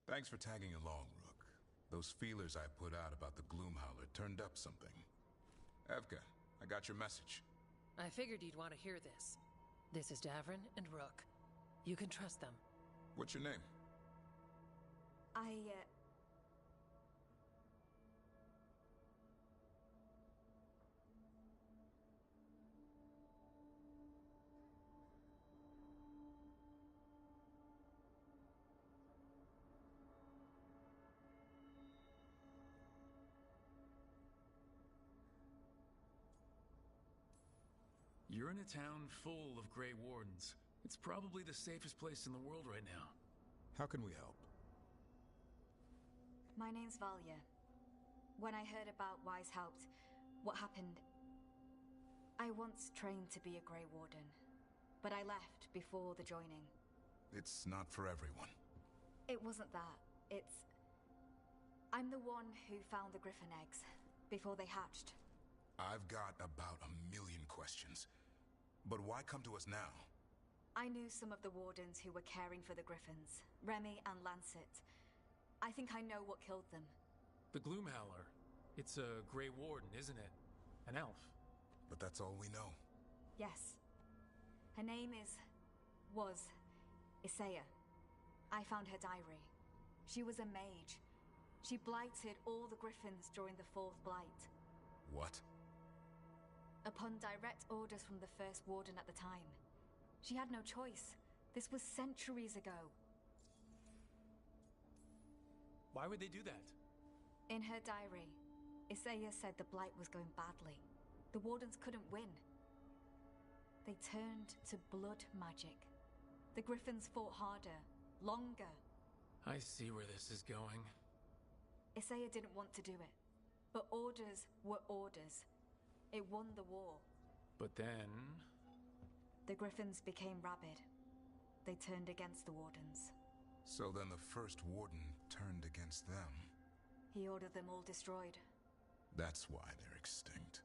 Thanks for tagging along, Rook. Those feelers I put out about the Gloomhowler turned up something. Evka, I got your message. I figured you'd want to hear this. This is Davrin and Rook. You can trust them. What's your name? You're in a town full of Grey Wardens. It's probably the safest place in the world right now. How can we help? My name's Valia. When I heard about Wise Helped, what happened... I once trained to be a Grey Warden, but I left before the joining. It's not for everyone. It wasn't that. It's... I'm the one who found the Griffin eggs before they hatched. I've got about 1,000,000 questions. But why come to us now? I knew some of the Wardens who were caring for the Griffins, Remy and Lancet. I think I know what killed them. The Gloomhowler. It's a Grey Warden, isn't it? An elf. But that's all we know. Yes. Her name was Isaiah. I found her diary. She was a mage. She blighted all the Griffins during the Fourth Blight. What? Upon direct orders from the First Warden at the time. She had no choice. This was centuries ago. Why would they do that? In her diary, Isaiah said the Blight was going badly. The Wardens couldn't win. They turned to blood magic. The Griffins fought harder, longer. I see where this is going. Isaiah didn't want to do it. But orders were orders. It won the war. But then... The Griffins became rabid. They turned against the Wardens. So then the First Warden turned against them. He ordered them all destroyed. That's why they're extinct.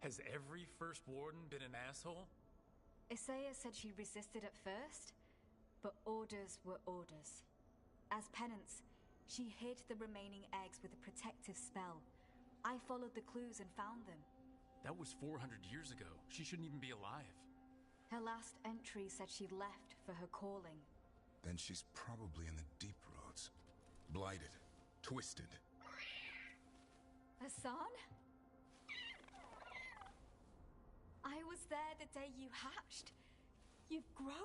Has every First Warden been an asshole? Isaiah said she resisted at first, but orders were orders. As penance, she hid the remaining eggs with a protective spell. I followed the clues and found them. That was 400 years ago. She shouldn't even be alive. Her last entry said she left for her calling. Then she's probably in the deep roads. Blighted. Twisted. Hassan? I was there the day you hatched. You've grown.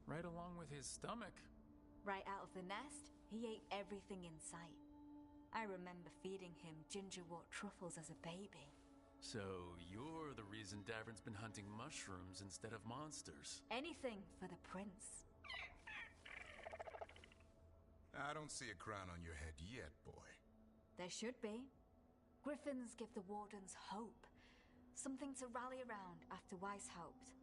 Right along with his stomach. Right out of the nest, he ate everything in sight. I remember feeding him gingerwort truffles as a baby. So you're the reason Davrin's been hunting mushrooms instead of monsters. Anything for the prince. I don't see a crown on your head yet, boy. There should be. Griffins give the Wardens hope. Something to rally around after Weishaupt.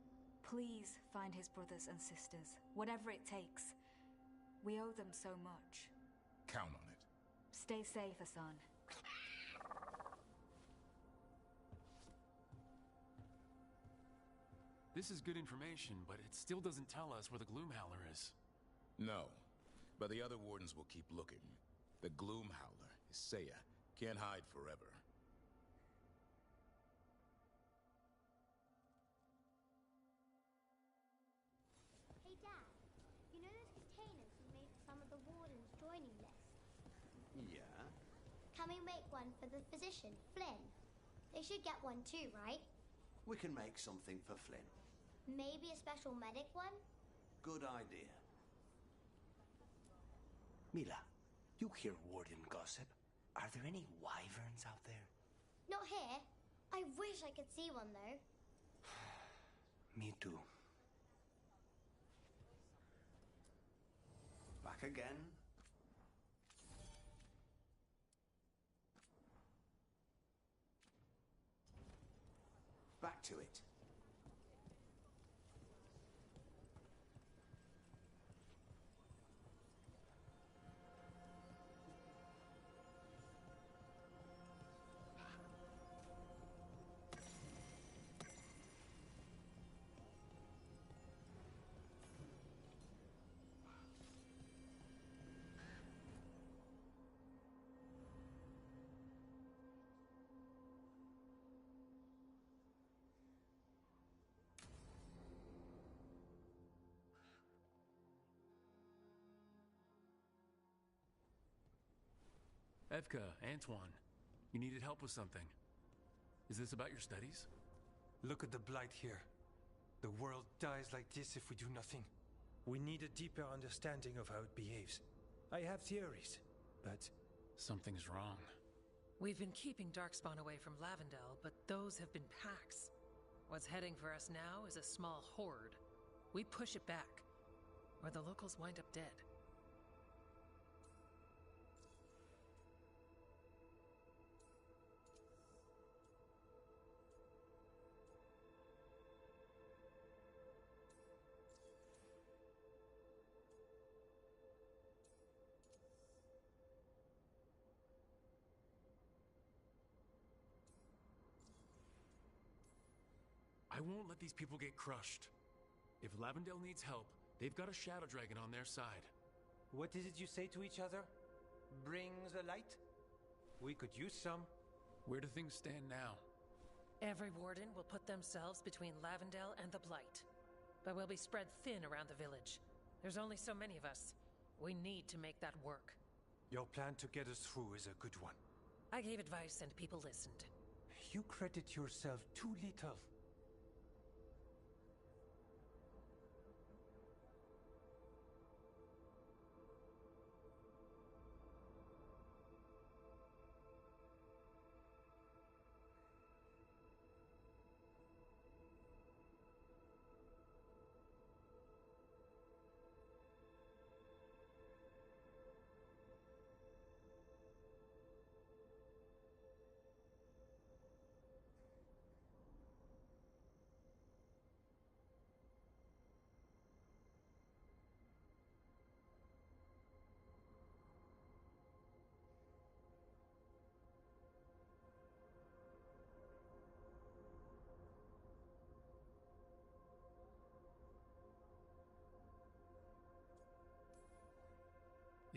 Please find his brothers and sisters, whatever it takes. We owe them so much. Count on it. Stay safe, Hassan. This is good information, but it still doesn't tell us where the Gloomhowler is. No, but the other wardens will keep looking. The Gloomhowler, Isaiah, can't hide forever. Hey, Dad. You know those containers we made for some of the wardens joining list? Yeah? Can we make one for the physician, Flynn? They should get one too, right? We can make something for Flynn. Maybe a special medic one? Good idea. Mila, you hear warden gossip. Are there any wyverns out there? Not here. I wish I could see one, though. Me too. Back again. Back to it. Evka, Antoine, you needed help with something. Is this about your studies? Look at the blight here. The world dies like this if we do nothing. We need a deeper understanding of how it behaves. I have theories, but... Something's wrong. We've been keeping Darkspawn away from Lavendel, but those have been packs. What's heading for us now is a small horde. We push it back, or the locals wind up dead. I won't let these people get crushed. If Lavendel needs help, they've got a Shadow Dragon on their side. What is it you say to each other? Bring the light? We could use some. Where do things stand now? Every warden will put themselves between Lavendel and the Blight. But we'll be spread thin around the village. There's only so many of us. We need to make that work. Your plan to get us through is a good one. I gave advice and people listened. You credit yourself too little.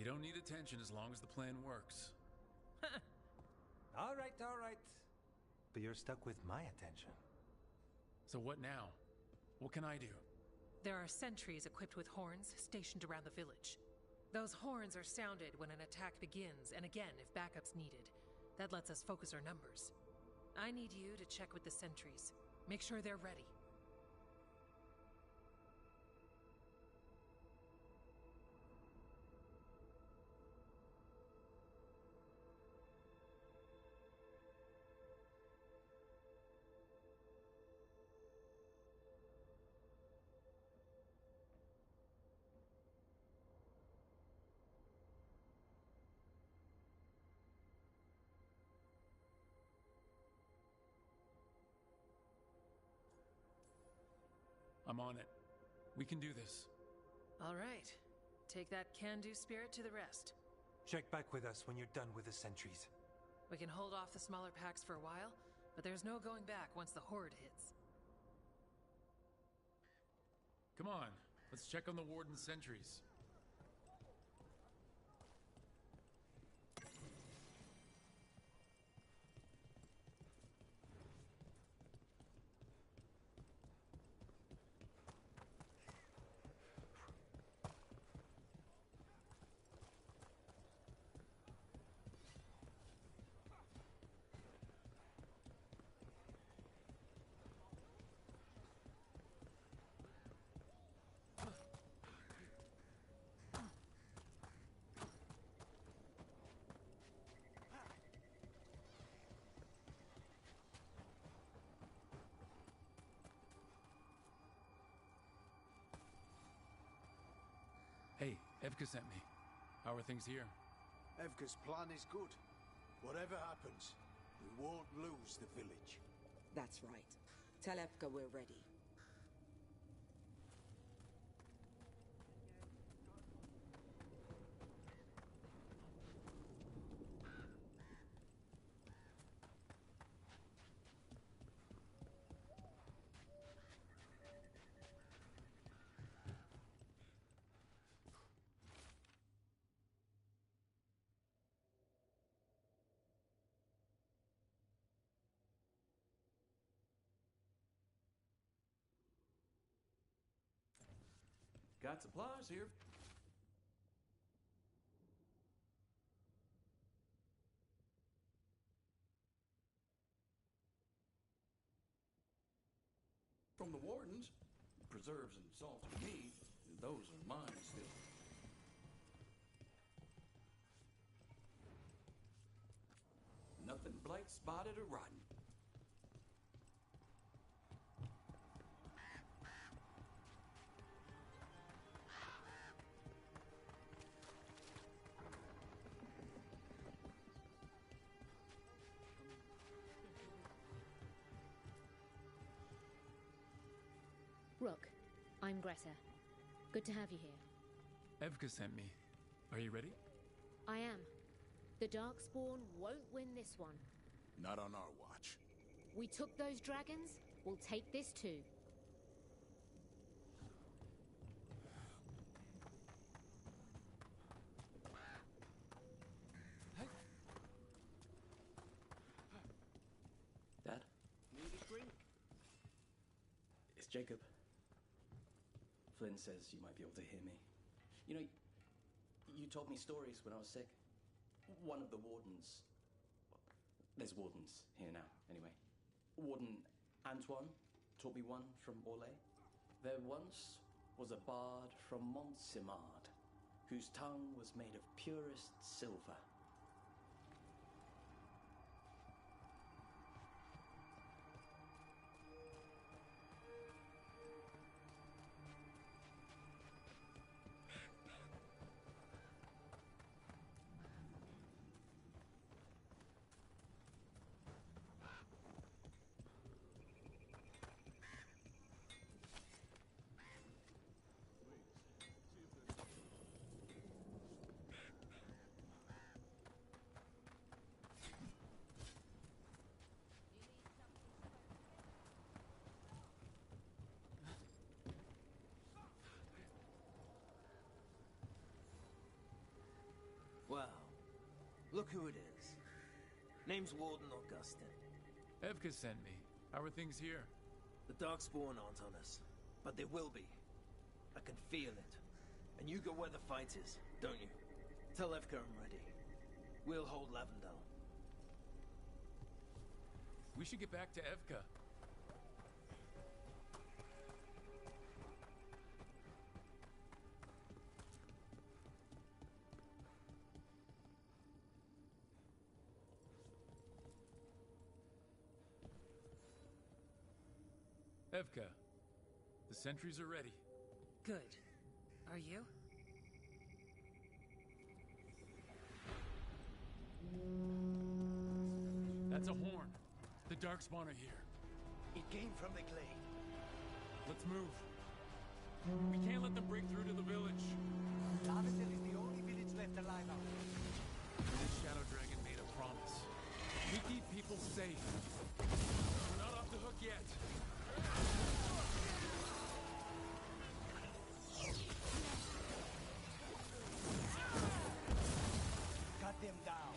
don't need attention as long as the plan works. All right, all right. But you're stuck with my attention. So what now? What can I do? There are sentries equipped with horns stationed around the village. Those horns are sounded when an attack begins, and again if backup's needed. That lets us focus our numbers. I need you to check with the sentries. Make sure they're ready. I'm on it. We can do this. All right. Take that can-do spirit to the rest. Check back with us when you're done with the sentries. We can hold off the smaller packs for a while, but there's no going back once the horde hits. Come on, let's check on the warden's sentries. Hey, Evka sent me. How are things here? Evka's plan is good. Whatever happens, we won't lose the village. That's right. Tell Evka we're ready. Got supplies here. From the wardens, preserves and salted meat, those are mine still. Nothing Blake spotted or rotten. Rook, I'm Greta. Good to have you here. Evka sent me. Are you ready? I am. The Darkspawn won't win this one. Not on our watch. We took those dragons, we'll take this too. Dad? Need a drink? It's Jacob. Flynn says you might be able to hear me. You know, you told me stories when I was sick. One of the wardens... There's wardens here now, anyway. Warden Antoine taught me one from Orlais. There once was a bard from Montsimard, whose tongue was made of purest silver. Look who it is. Name's Warden Augustin. Evka sent me. How are things here? The Darkspawn aren't on us, but they will be. I can feel it. And you go where the fight is, don't you? Tell Evka I'm ready. We'll hold Lavendel. We should get back to Evka. Evka, the sentries are ready. Good. Are you? That's a horn. The Darkspawn are here. It came from the glade. Let's move. We can't let them break through to the village. Lavendel is the only village left alive out there. This Shadow Dragon made a promise. We keep people safe. We're not off the hook yet. Cut them down.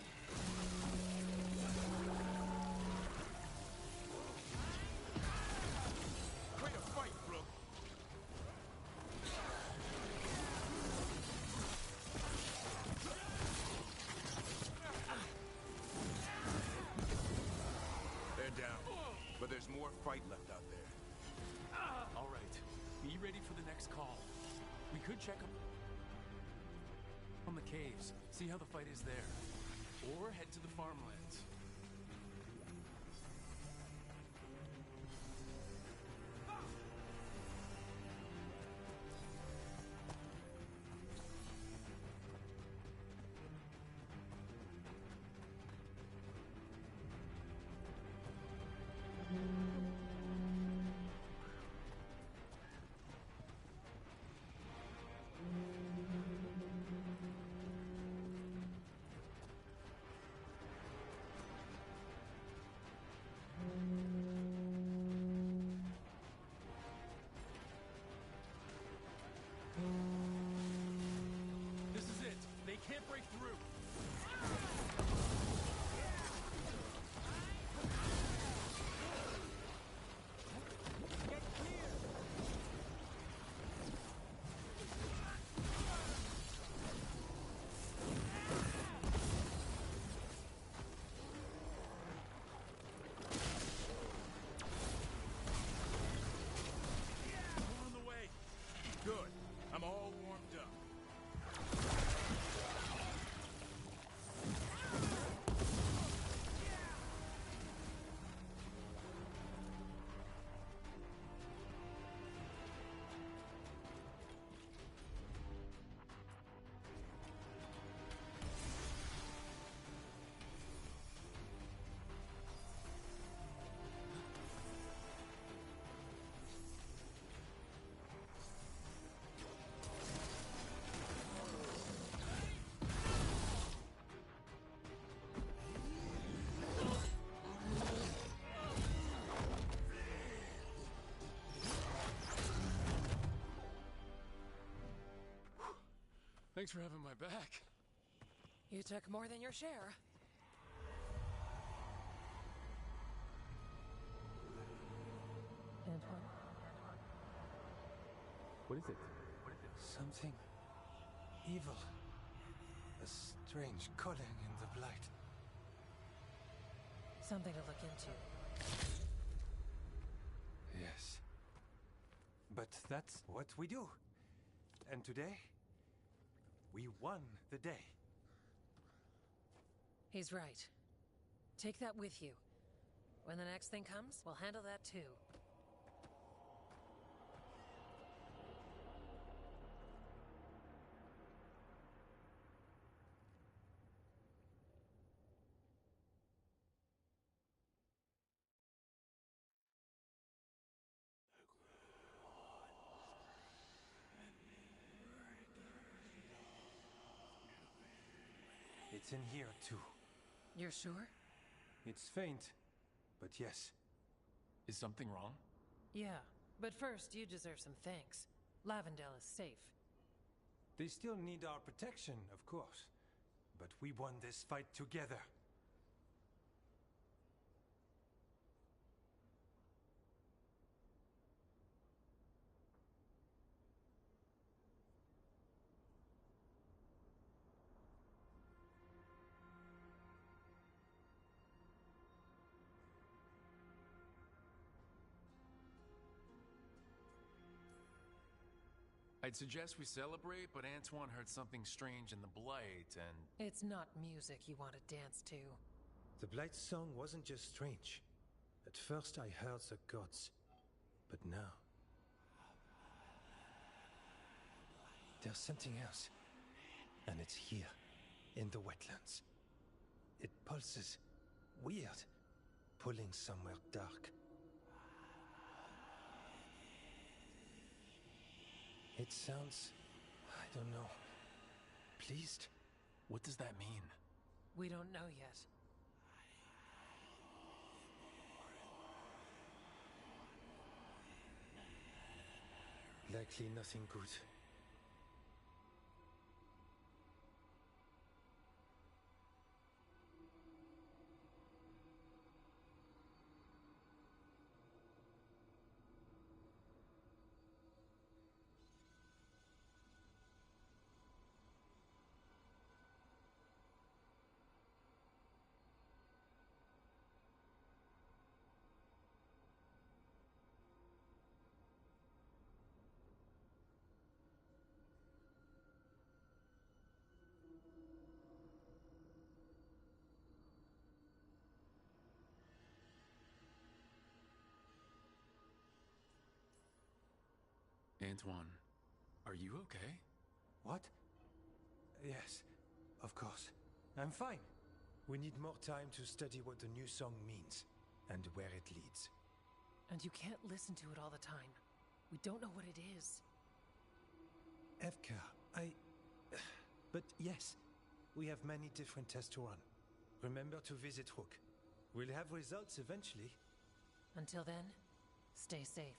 Way to fight, Brooke. They're down. But there's more fight left out there. All right. Be ready for the next call. We could check them on the caves, see how the fight is there. Or head to the farmlands. This is it. They can't break through. Get clear! We're on the way. Good. I'm all warmed up. Thanks for having my back. You took more than your share. Antoine? What is it? Something evil. A strange calling in the blight. Something to look into. Yes. But that's what we do. And today, we won the day. He's right. Take that with you. When the next thing comes, we'll handle that too. It's in here, too. You're sure? It's faint, but yes. Is something wrong? Yeah, but first you deserve some thanks. Lavendel is safe. They still need our protection, of course. but we won this fight together. I'd suggest we celebrate, but Antoine heard something strange in the Blight, and... It's not music you want to dance to. The Blight song wasn't just strange. At first I heard the gods, but now... there's something else. And it's here, in the wetlands. It pulses. Weird. Pulling somewhere dark. It sounds... I don't know. Pleased? What does that mean? We don't know yet. Likely nothing good. Antoine, are you okay? What? Yes, of course. I'm fine. We need more time to study what the new song means, and where it leads. And you can't listen to it all the time. We don't know what it is. Evka, But yes, we have many different tests to run. Remember to visit Rook. We'll have results eventually. Until then, stay safe.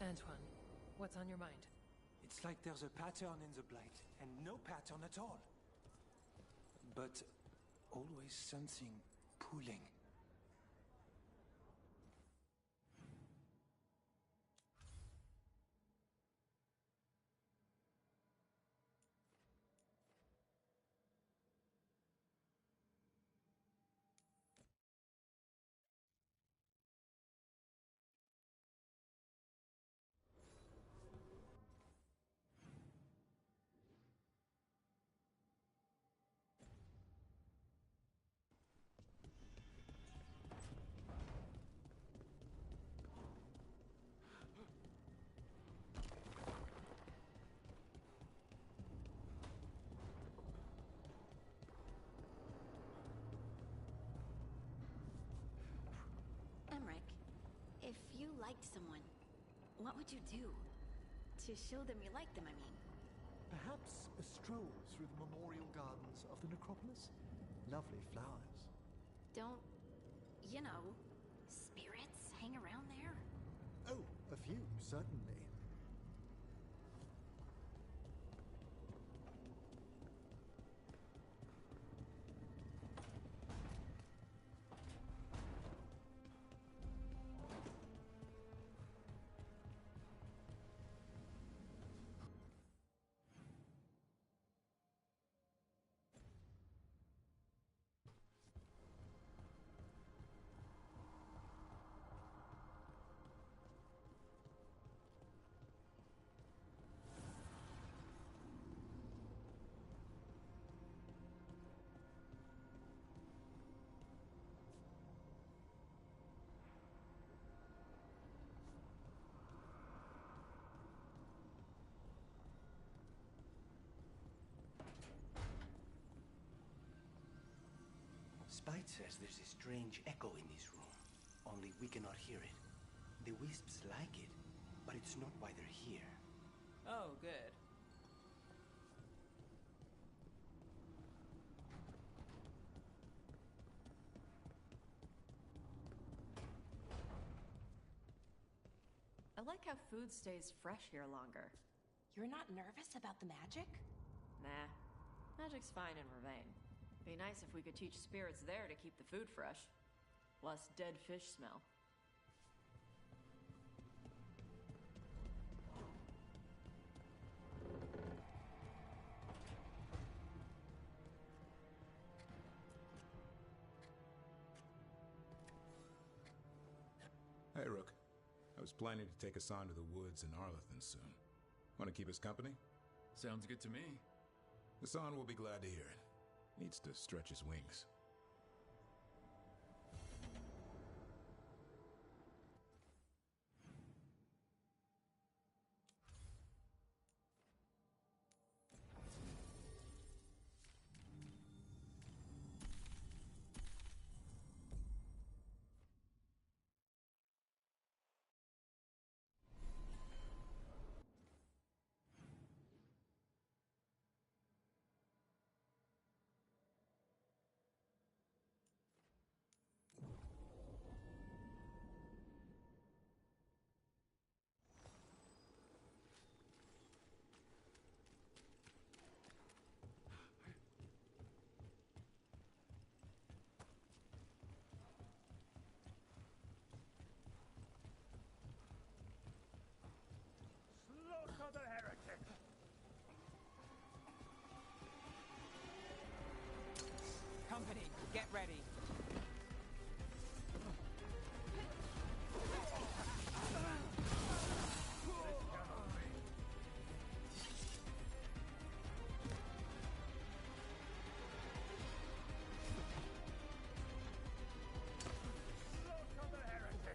Antoine, what's on your mind? It's like there's a pattern in the Blight, and no pattern at all. But always something pulling. If you liked someone, what would you do? To show them you like them, I mean. Perhaps a stroll through the memorial gardens of the necropolis? Lovely flowers. Don't, spirits hang around there? Oh, a few, certainly. Spite says there's a strange echo in this room, only we cannot hear it. The wisps like it, but it's not why they're here. Oh, good. I like how food stays fresh here longer. You're not nervous about the magic? Nah. Magic's fine in Ravane. Be nice if we could teach spirits there to keep the food fresh. Less dead fish smell. Hey, Rook. I was planning to take us on to the woods in Arlethan soon. Want to keep us company? Sounds good to me. Hassan will be glad to hear it. Needs to stretch his wings. Slaughter the heretic! Company, get ready.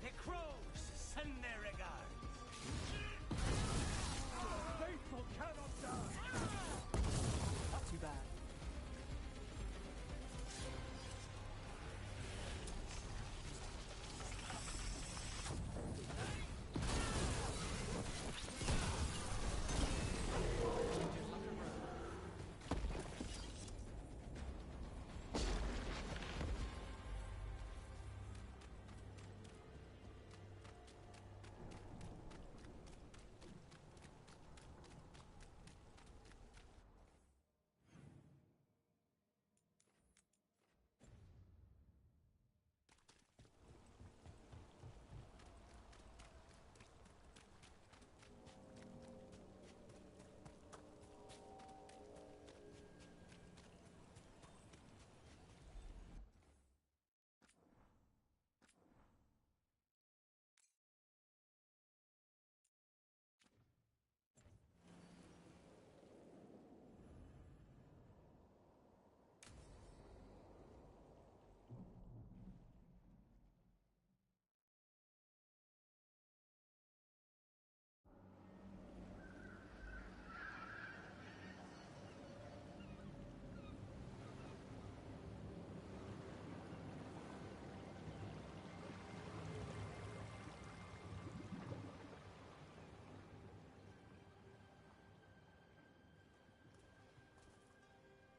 The crows send their regards. Faithful cannot die. Not too bad.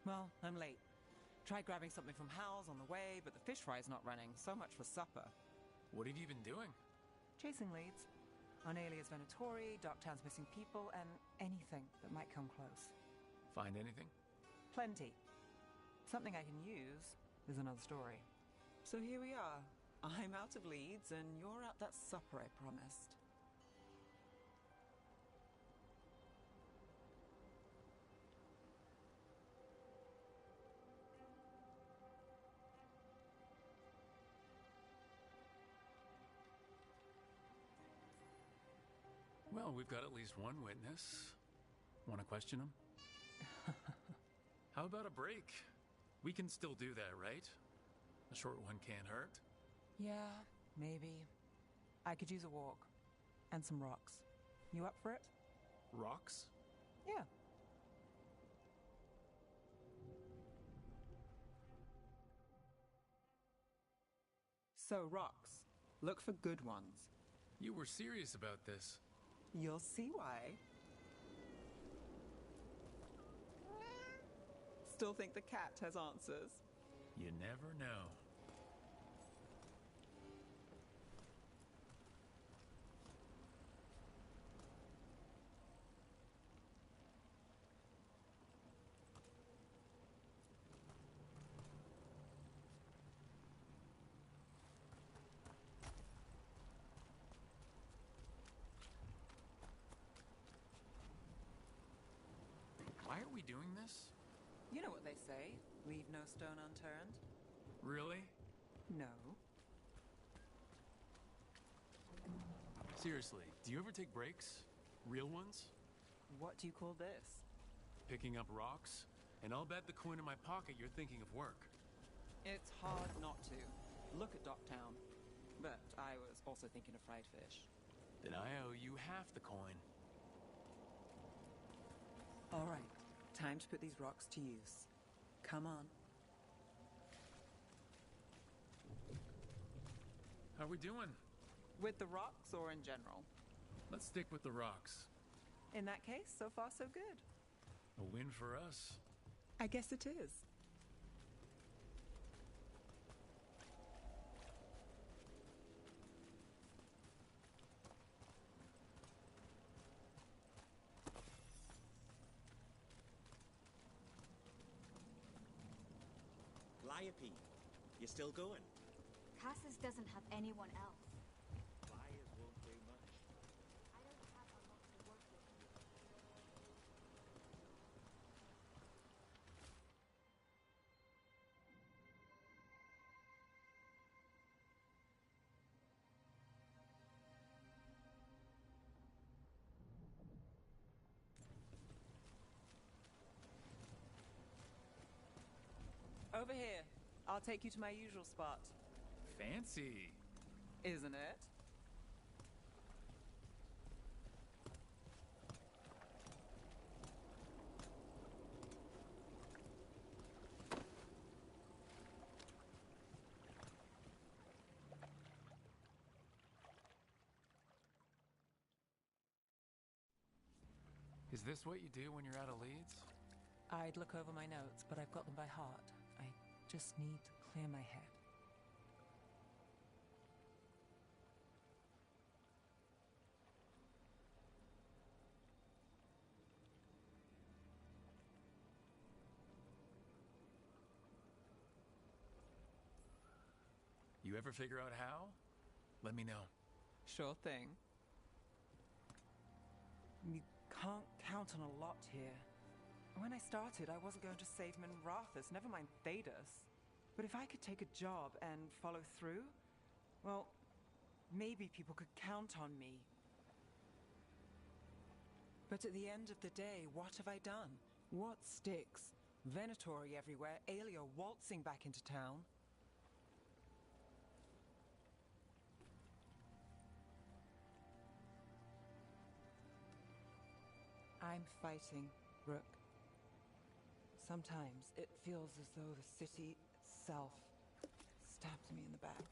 Well, I'm late. Tried grabbing something from Hal's on the way, but the fish fry's not running. So much for supper. What have you been doing? Chasing leads. On Alias Venatori, Darktown's missing people, and anything that might come close. Find anything? Plenty. Something I can use is another story. So here we are. I'm out of leads, and you're out that supper I promised. Well, we've got at least one witness. Want to question him? How about a break? We can still do that, right? A short one can't hurt. Yeah, maybe. I could use a walk. And some rocks. You up for it? Rocks? Yeah. So, rocks. Look for good ones. You were serious about this. You'll see why. Still think the cat has answers? You never know. Why are we doing this? You know what they say, leave no stone unturned. Really? No. Seriously, do you ever take breaks? Real ones? What do you call this? Picking up rocks? And I'll bet the coin in my pocket you're thinking of work. It's hard not to. Look at Docktown. But I was also thinking of fried fish. Then I owe you half the coin. All right, time to put these rocks to use. Come on. How we doing? With the rocks or in general? Let's stick with the rocks. In that case, so far so good. A win for us. I guess it is. Calliope, you still going? Cassis doesn't have anyone else. Flyers won't do much. I don't have a lot to work with. Over here. I'll take you to my usual spot. Fancy. Isn't it? Is this what you do when you're out of leads? I'd look over my notes, but I've got them by heart. I just need to clear my head. You ever figure out how? Let me know. Sure thing. You can't count on a lot here. When I started, I wasn't going to save Minrathus, never mind Thedas. But if I could take a job and follow through, well, maybe people could count on me. But at the end of the day, what have I done? What sticks? Venatori everywhere, Aelia waltzing back into town. I'm fighting, Rook. Sometimes it feels as though the city itself stabs me in the back.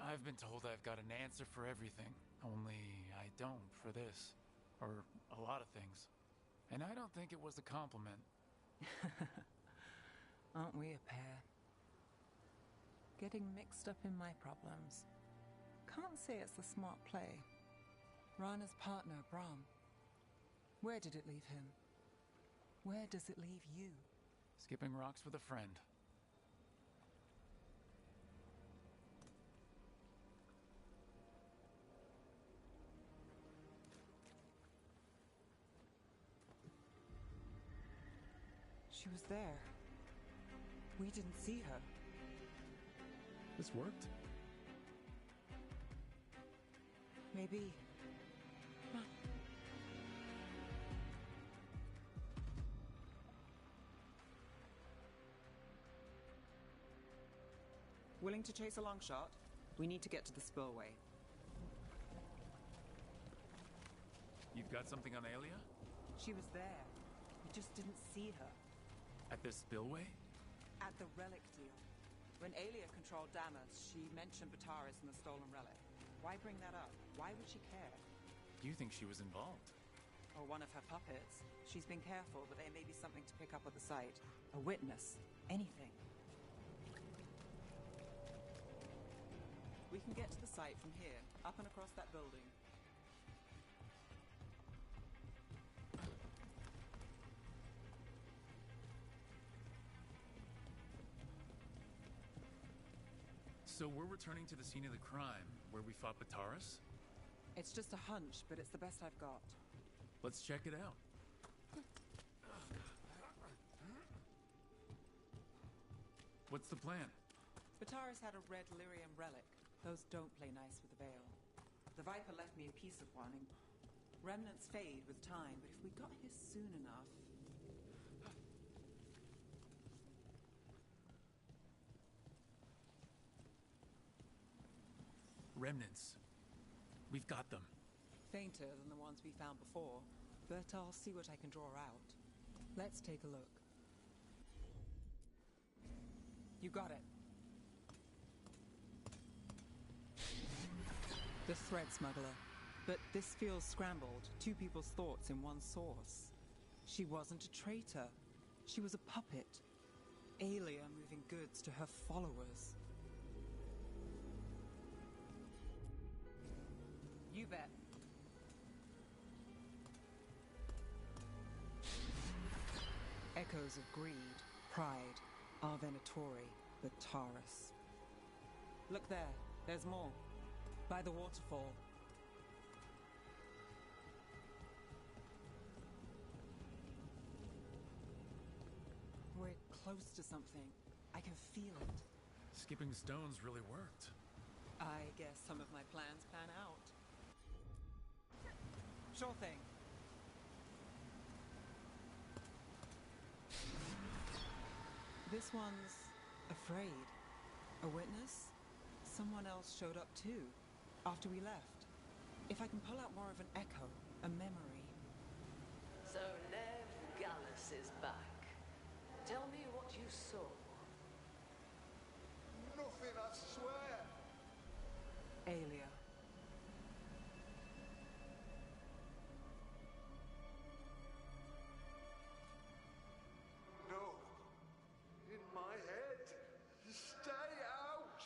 I've been told I've got an answer for everything, only I don't for this. Or a lot of things. And I don't think it was a compliment. Aren't we a pair? Getting mixed up in my problems. Can't say it's a smart play. Rana's partner, Brahm. Where did it leave him? Where does it leave you? Skipping rocks with a friend. She was there. We didn't see her. This worked? Maybe. Huh. Willing to chase a long shot? We need to get to the spillway. You've got something on Aelia? She was there. We just didn't see her. At this spillway? At the relic deal. When Aelia controlled Damas, she mentioned Bataris and the stolen relic. Why bring that up? Why would she care? You think she was involved? Or one of her puppets. She's been careful, but there may be something to pick up at the site. A witness. Anything. We can get to the site from here, up and across that building. So we're returning to the scene of the crime, where we fought Bataris? It's just a hunch, but it's the best I've got. Let's check it out. What's the plan? Bataris had a red lyrium relic. Those don't play nice with the Veil. The Viper left me a piece of one, and remnants fade with time, but if we got here soon enough... Remnants. We've got them. Fainter than the ones we found before, but I'll see what I can draw out. Let's take a look. You got it. The thread smuggler. But this feels scrambled. Two people's thoughts in one source. She wasn't a traitor. She was a puppet. Aelia moving goods to her followers. You bet. Echoes of greed, pride, our Venatori, the Taurus. Look there, there's more. By the waterfall. We're close to something. I can feel it. Skipping stones really worked. I guess some of my plans pan out. Sure thing. This one's afraid. A witness? Someone else showed up too, after we left. If I can pull out more of an echo, a memory. So Nev Gallus is back. Tell me what you saw. Nothing, I swear. Aelia. No. In my head. Stay out.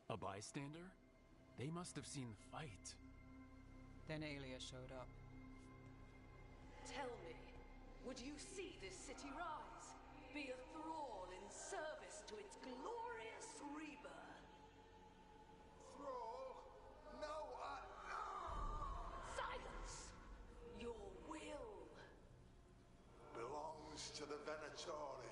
A bystander? They must have seen the fight. Then Aelia showed up. Tell me, would you see this city rise? Be a thrall in service to its glorious rebirth? Thrall? No, Silence! Your will belongs to the Venatori.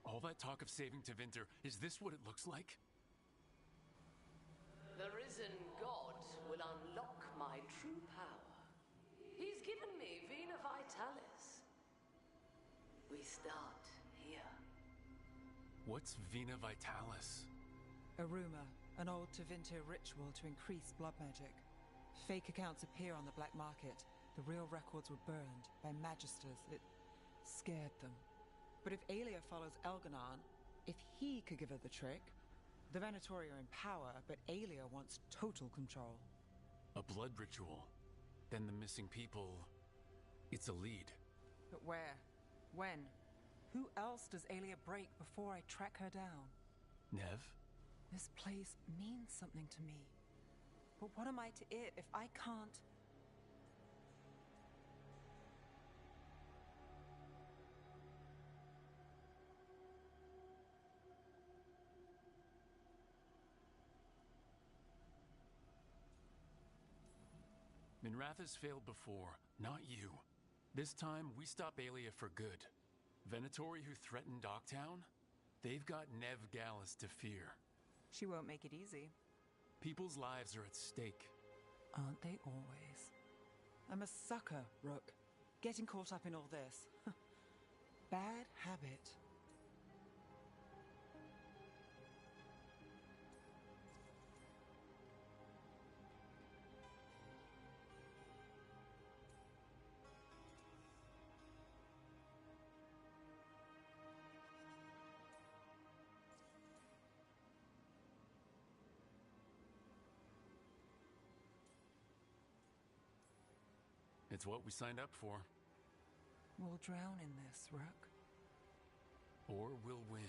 All that talk of saving Tevinter, is this what it looks like? The risen god will unlock my true power. He's given me Vena Vitalis. We start here. What's Vena Vitalis? A rumor, an old Tevinter ritual to increase blood magic. Fake accounts appear on the black market. The real records were burned by magisters. It scared them. But if Aelia follows Elganon, if he could give her the trick, the Venatori are in power, but Aelia wants total control. A blood ritual. Then the missing people... It's a lead. But where? When? Who else does Aelia break before I track her down? Nev? This place means something to me. But what am I to it if I can't... Minrath has failed before, not you. This time, we stop Aelia for good. Venatori who threatened Docktown? They've got Nev Gallus to fear. She won't make it easy. People's lives are at stake. Aren't they always? I'm a sucker, Rook. Getting caught up in all this. Bad habit. It's what we signed up for. We'll drown in this, Rook. Or we'll win.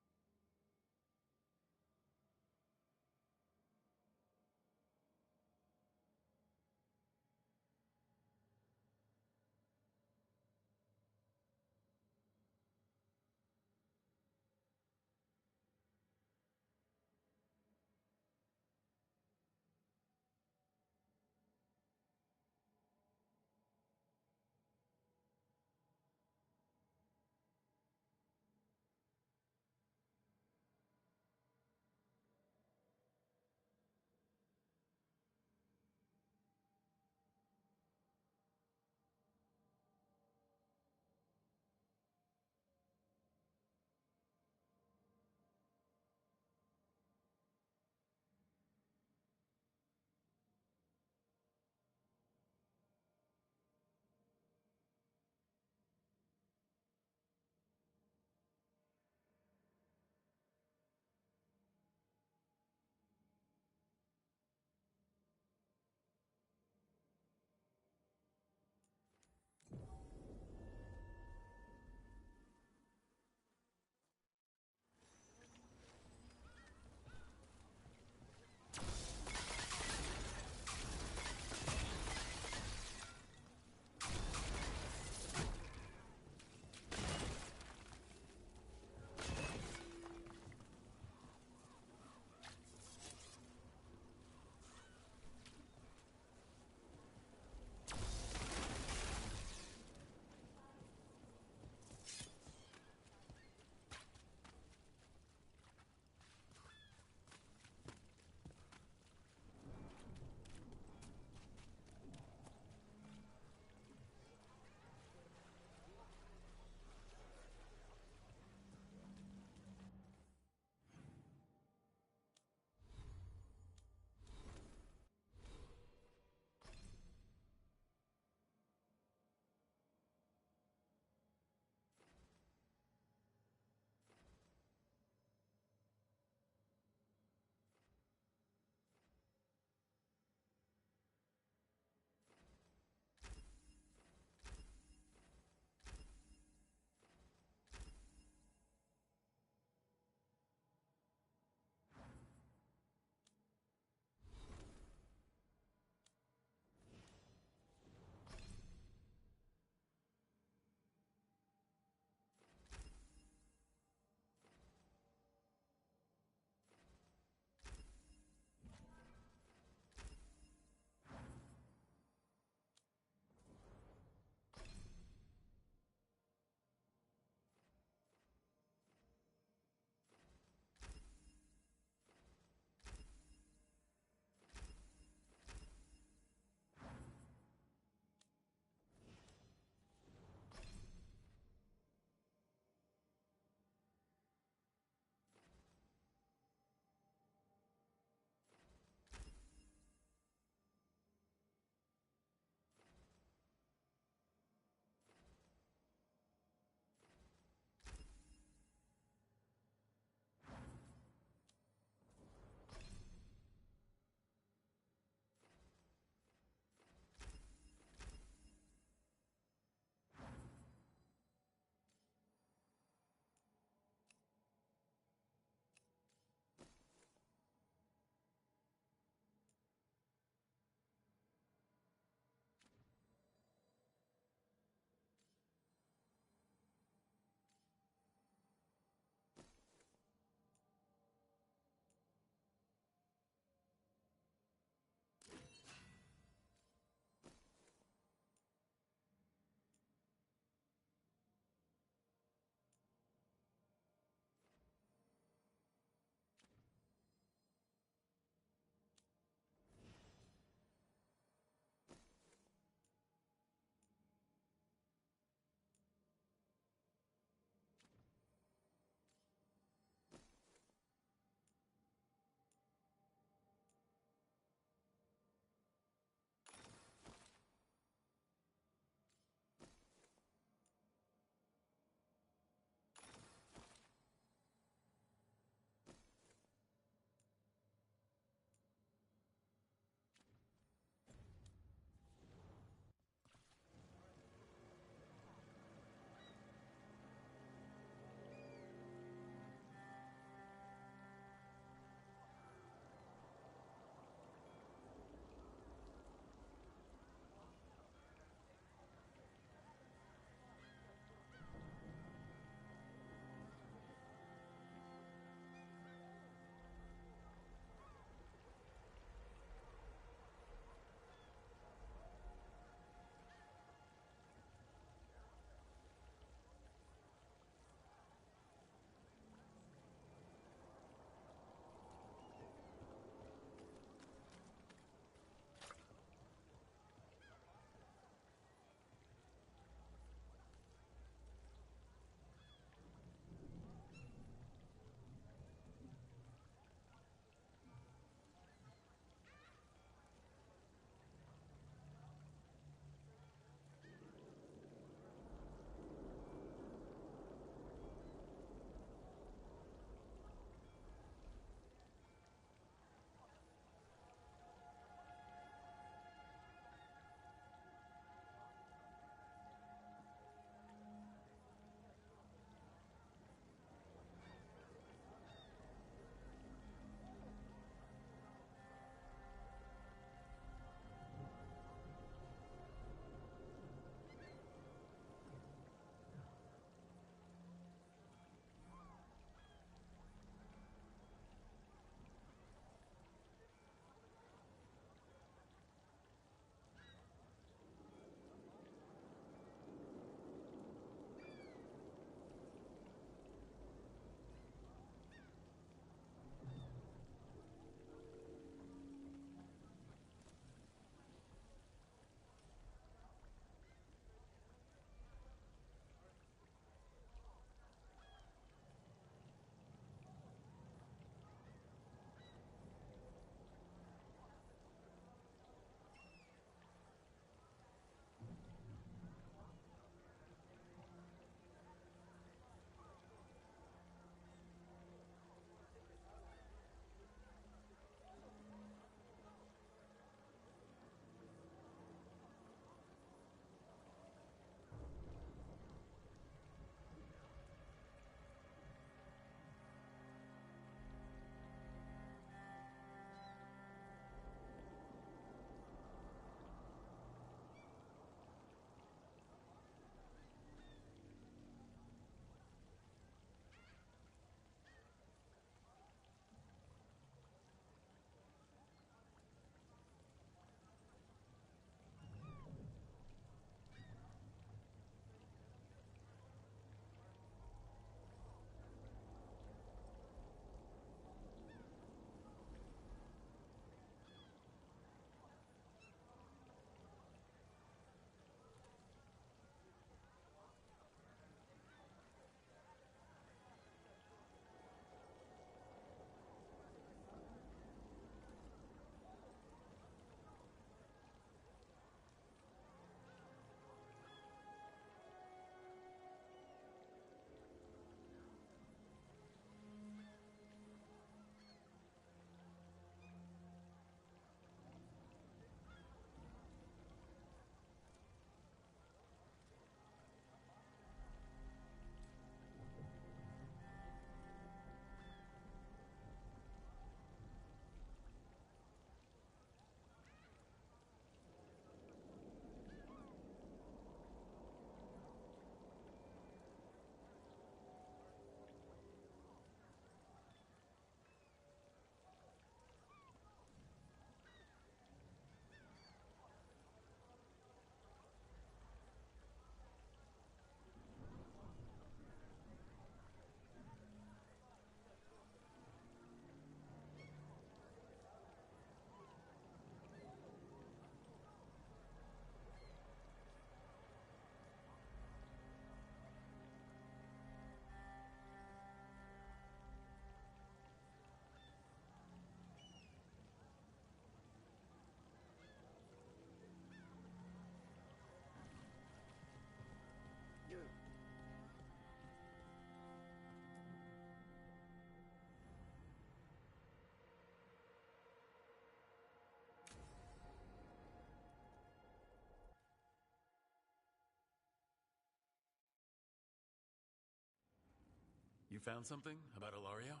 You found something about Ilario?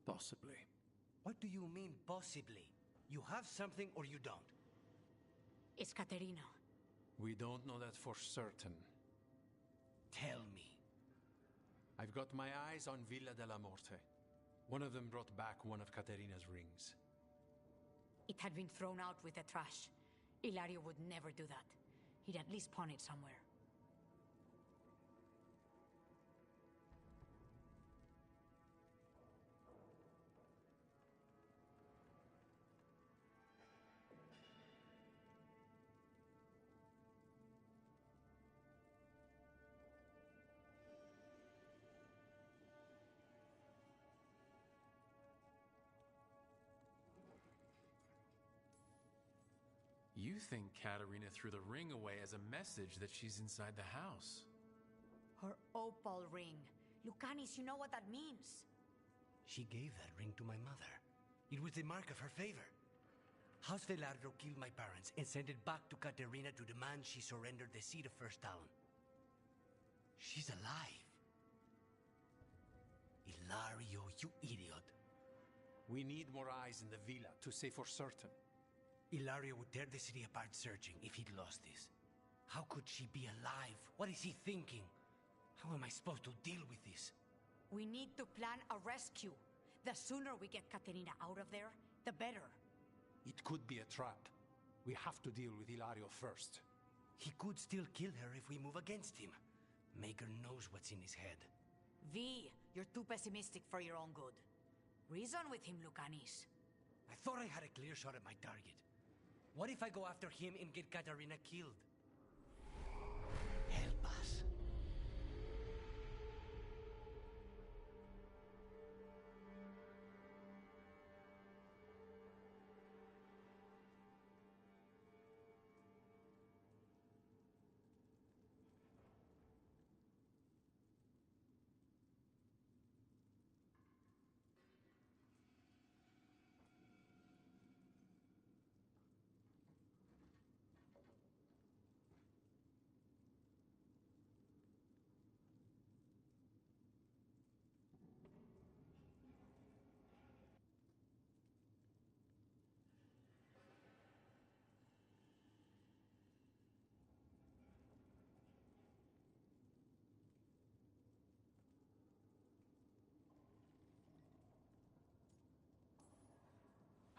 Possibly. What do you mean, possibly? You have something or you don't? It's Caterina. We don't know that for certain. Tell me. I've got my eyes on Villa della Morte. One of them brought back one of Caterina's rings. It had been thrown out with the trash. Ilario would never do that. He'd at least pawn it somewhere. You think Katerina threw the ring away as a message that she's inside the house. Her opal ring. Lucanis, you know what that means. She gave that ring to my mother. It was the mark of her favor. House Veilguard killed my parents and sent it back to Caterina to demand she surrender the seat of First Talon. She's alive. Ilario, you idiot. We need more eyes in the villa to say for certain. Ilario would tear the city apart searching if he'd lost this. How could she be alive? What is he thinking? How am I supposed to deal with this? We need to plan a rescue. The sooner we get Caterina out of there, the better. It could be a trap. We have to deal with Ilario first. He could still kill her if we move against him. Maker knows what's in his head. V, you're too pessimistic for your own good. Reason with him, Lucanis. I thought I had a clear shot at my target. What if I go after him and get Caterina killed? Help us.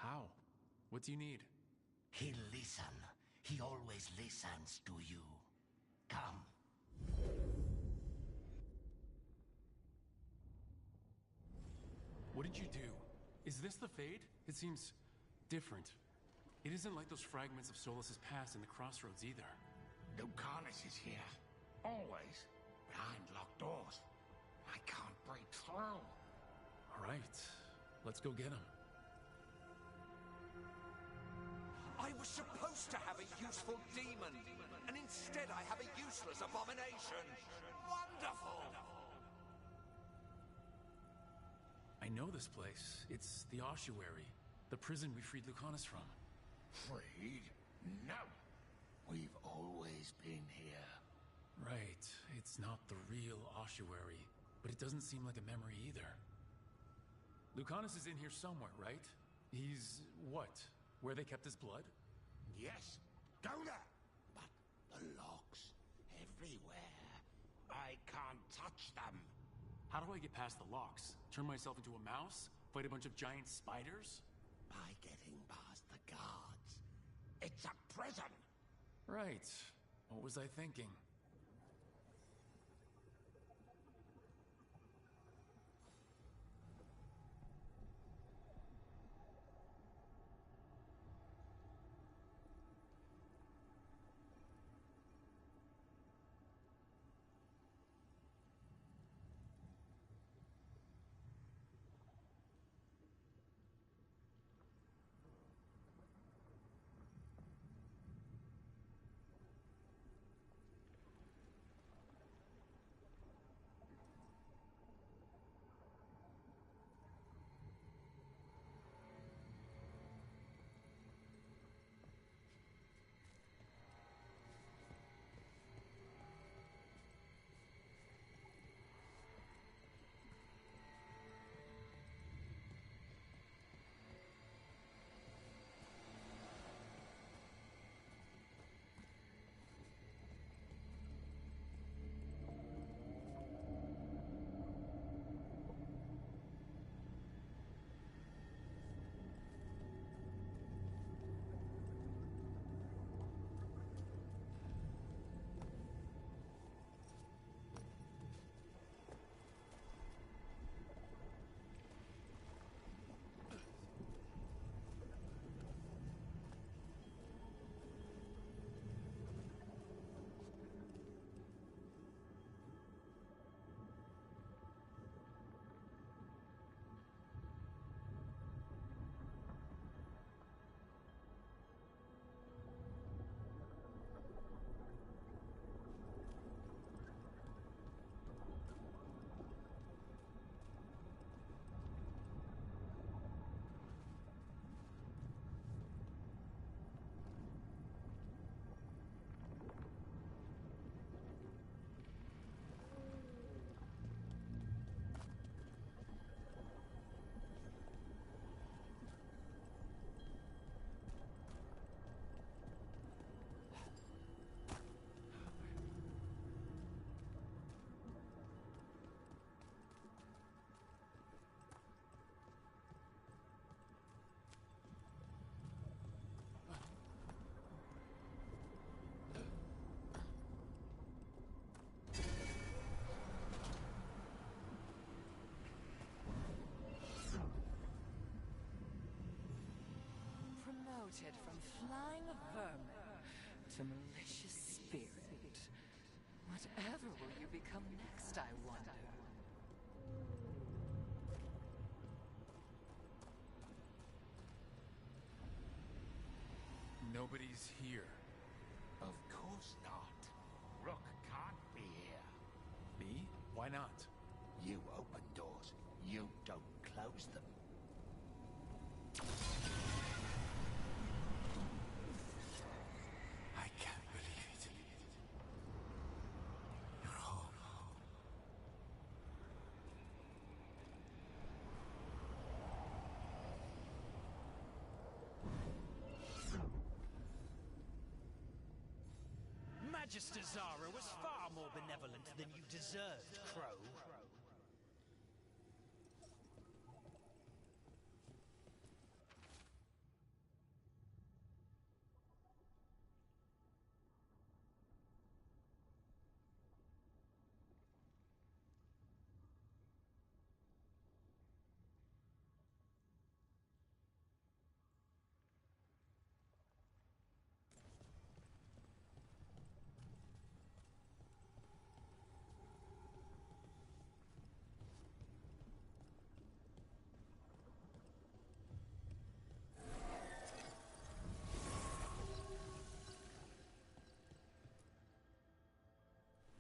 How? What do you need? He'll listen. He always listens to you. Come. What did you do? Is this the Fade? It seems different. It isn't like those fragments of Solas's past in the crossroads either. Lucanis is here. Always. Behind locked doors. I can't break through. All right. Let's go get him. I was supposed to have a useful demon, and instead I have a useless abomination. Wonderful! I know this place. It's the ossuary. The prison we freed Lucanis from. Freed? No! We've always been here. Right. It's not the real ossuary, but it doesn't seem like a memory either. Lucanis is in here somewhere, right? He's what? Where they kept his blood? Yes. Go there! But the locks everywhere. I can't touch them. How do I get past the locks? Turn myself into a mouse? Fight a bunch of giant spiders? By getting past the guards. It's a prison! Right. What was I thinking? promoted from flying vermin to malicious spirit. Whatever will you become next, I wonder? Nobody's here. Of course not. Rook can't be here. Me? Why not? You open doors. You don't close them. I can't believe it. You're home. Magister Zara was far more benevolent than you deserved, Crow.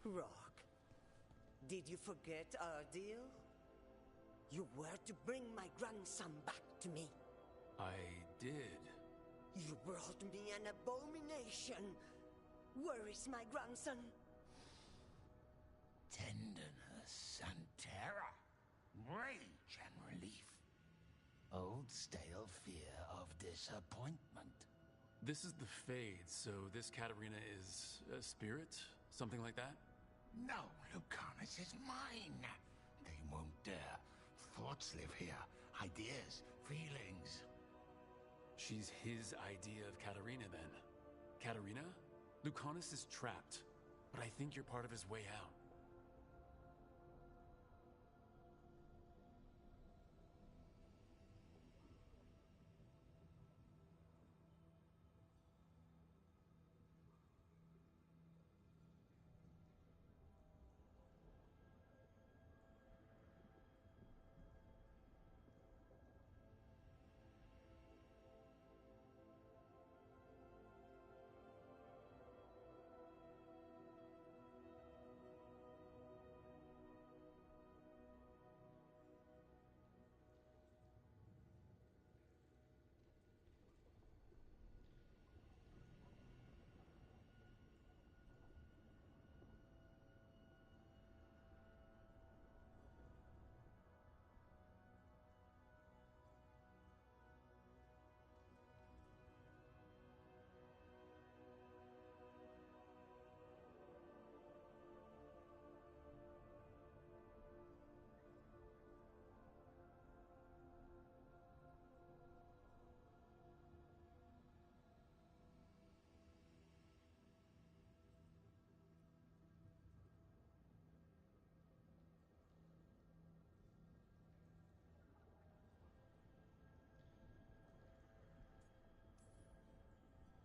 Rock, did you forget our deal? You were to bring my grandson back to me. I did. You brought me an abomination. Where is my grandson? Tenderness and terror, rage and relief. Old stale fear of disappointment. This is the Fade, so this Katarina is a spirit? Something like that? No, Lucanus is mine. They won't dare. Thoughts live here. Ideas, feelings. She's his idea of Katarina, then. Katarina? Lucanus is trapped, but I think you're part of his way out.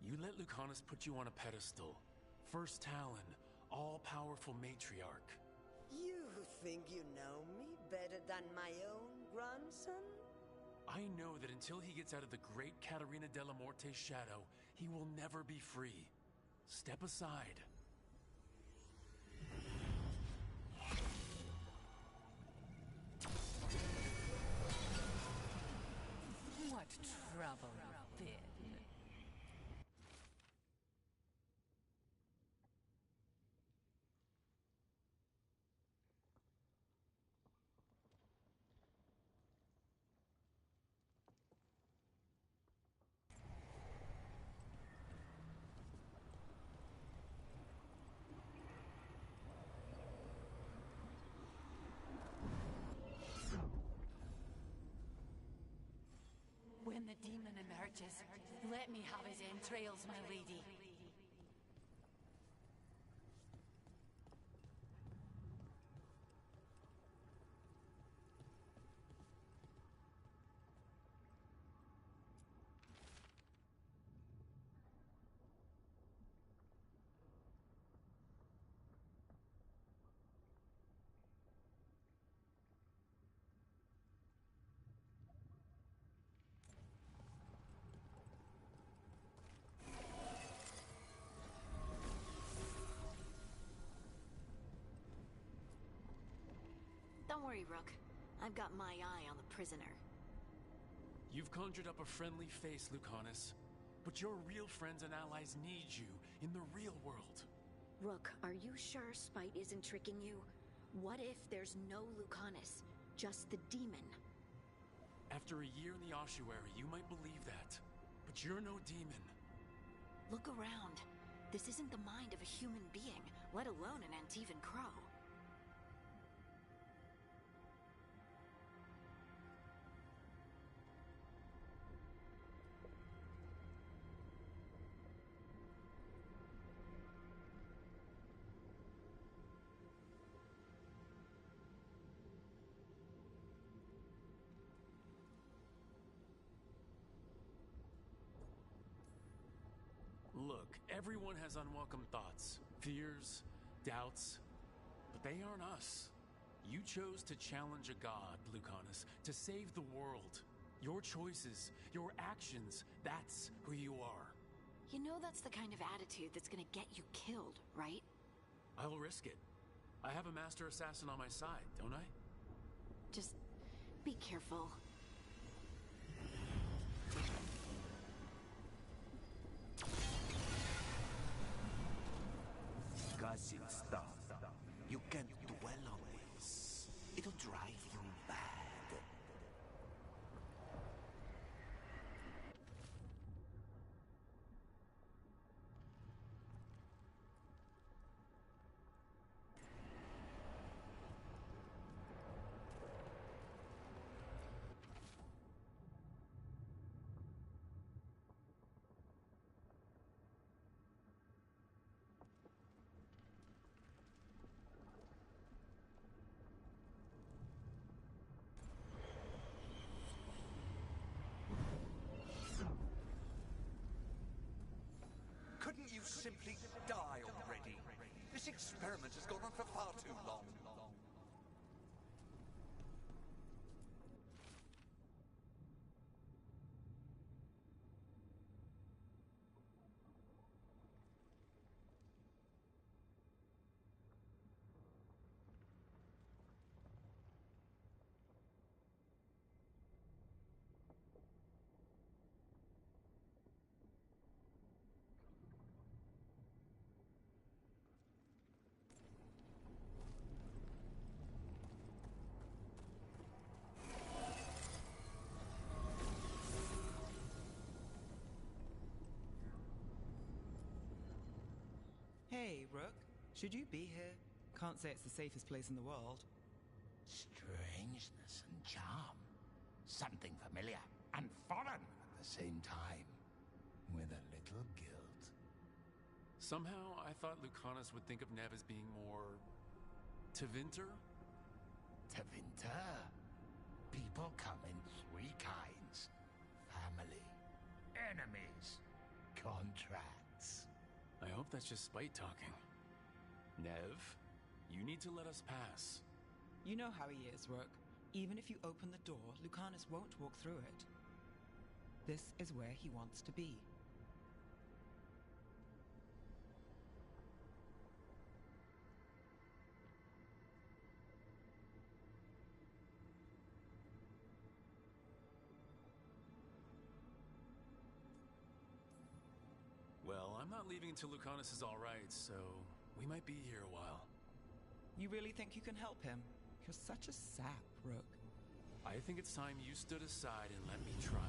You let Lucanus put you on a pedestal. First Talon, all-powerful matriarch. You think you know me better than my own grandson? I know that until he gets out of the great Caterina della Morte's shadow, he will never be free. Step aside. What trouble you've been. When the demon emerges, let me have his entrails, my lady. Don't worry, Rook. I've got my eye on the prisoner. You've conjured up a friendly face, Lucanus. But your real friends and allies need you in the real world. Rook, are you sure Spite isn't tricking you? What if there's no Lucanus, just the demon? After a year in the ossuary, you might believe that. But you're no demon. Look around. This isn't the mind of a human being, let alone an Antivan crow. Look, everyone has unwelcome thoughts, fears, doubts, but they aren't us. You chose to challenge a god, Lucanus, to save the world. Your choices, your actions, that's who you are. You know that's the kind of attitude that's gonna get you killed, right? I'll risk it. I have a master assassin on my side, don't I? Just be careful. Guzzing stuff. You can't dwell on this. It'll drive you mad. Couldn't you simply die already? This experiment has gone on for far too long. Hey, Rook. Should you be here? Can't say it's the safest place in the world. Strangeness and charm. Something familiar and foreign at the same time. With a little guilt. Somehow, I thought Lucanus would think of Nev as being more... Tevinter? Tevinter. People come in three kinds. Family. Enemies. Contracts. I hope that's just Spite talking. Nev, you need to let us pass. You know how he is, Rook. Even if you open the door, Lucanus won't walk through it. This is where he wants to be. Well, I'm not leaving until Lucanus is all right, so we might be here a while. You really think you can help him? You're such a sap, Rook. I think it's time you stood aside and let me try.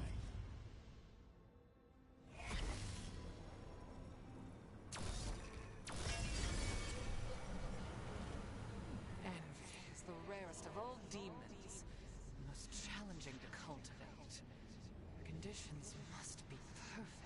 Envy is the rarest of all demons, most challenging to cultivate. The conditions must be perfect.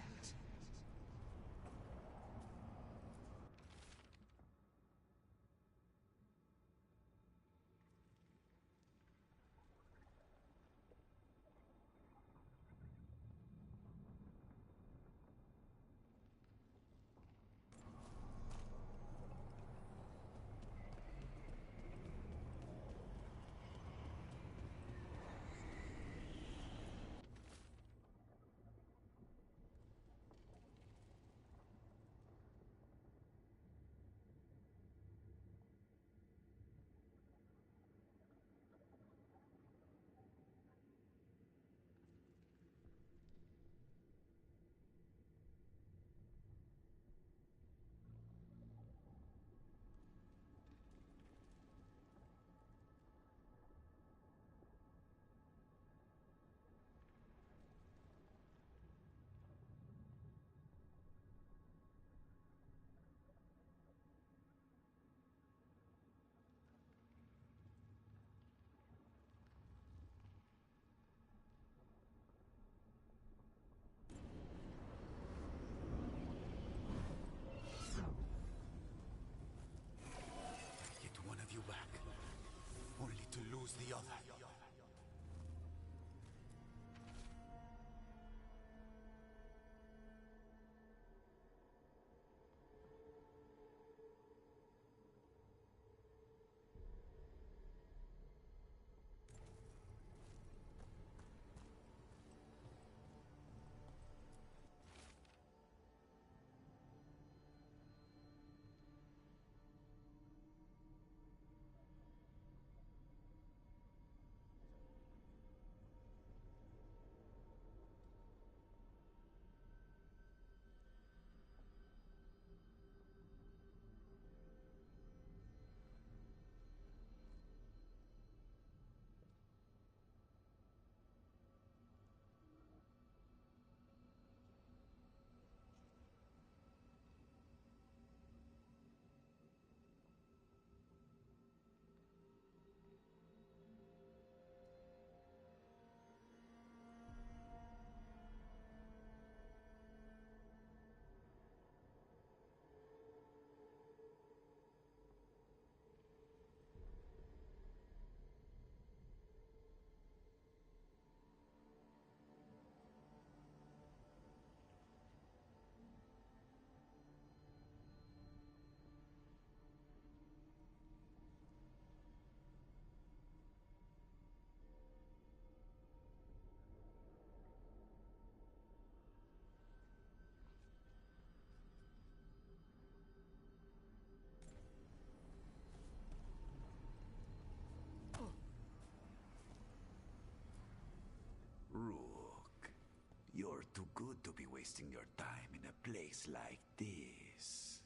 wasting your time in a place like this.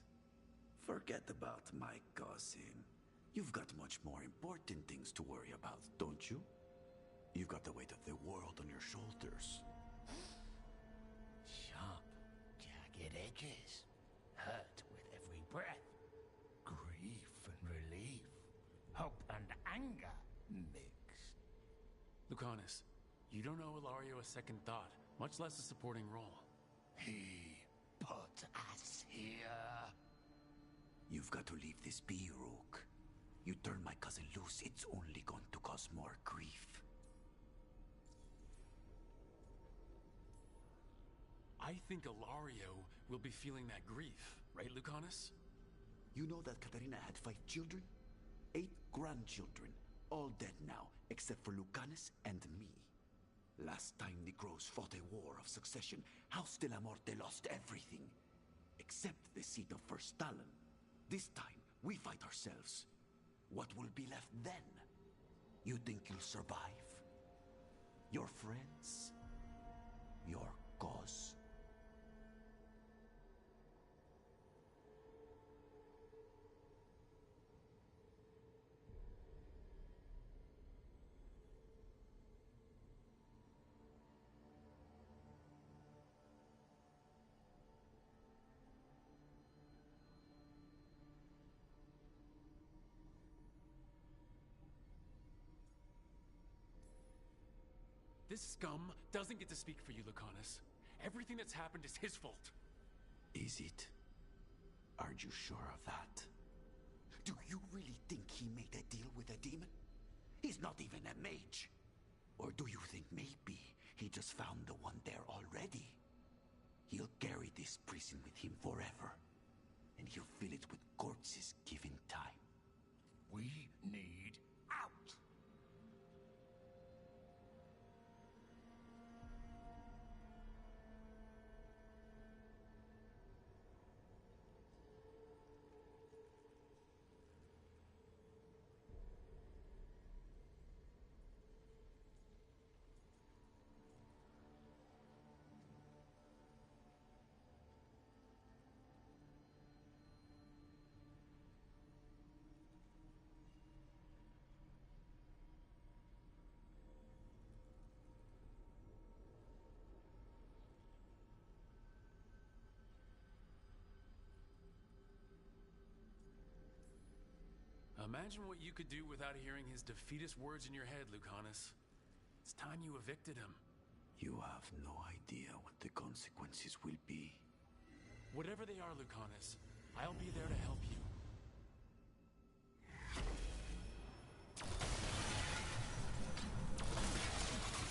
Forget about my cousin. You've got much more important things to worry about, don't you? You've got the weight of the world on your shoulders. Sharp, jagged edges. Hurt with every breath. Grief and relief. Hope and anger mixed. Lucanus, you don't owe Ilario a second thought, much less a supporting role. He put us here. You've got to leave this be, Rook. You turn my cousin loose, it's only going to cause more grief. I think Ilario will be feeling that grief, right, Lucanus? You know that Katarina had 5 children? 8 grandchildren, all dead now, except for Lucanus and me. Last time the Grows fought a war of succession, House de la Morte lost everything. Except the seat of First Talon. This time, we fight ourselves. What will be left then? You think you'll survive? Your friends? Your cause? This scum doesn't get to speak for you, Lucanus. Everything that's happened is his fault. Is it? Are you sure of that? Do you really think he made a deal with a demon? He's not even a mage. Or do you think maybe he just found the one there already? He'll carry this prison with him forever. And he'll fill it with corpses given time. We need out. Imagine what you could do without hearing his defeatist words in your head, Lucanus. It's time you evicted him. You have no idea what the consequences will be. Whatever they are, Lucanus, I'll be there to help you.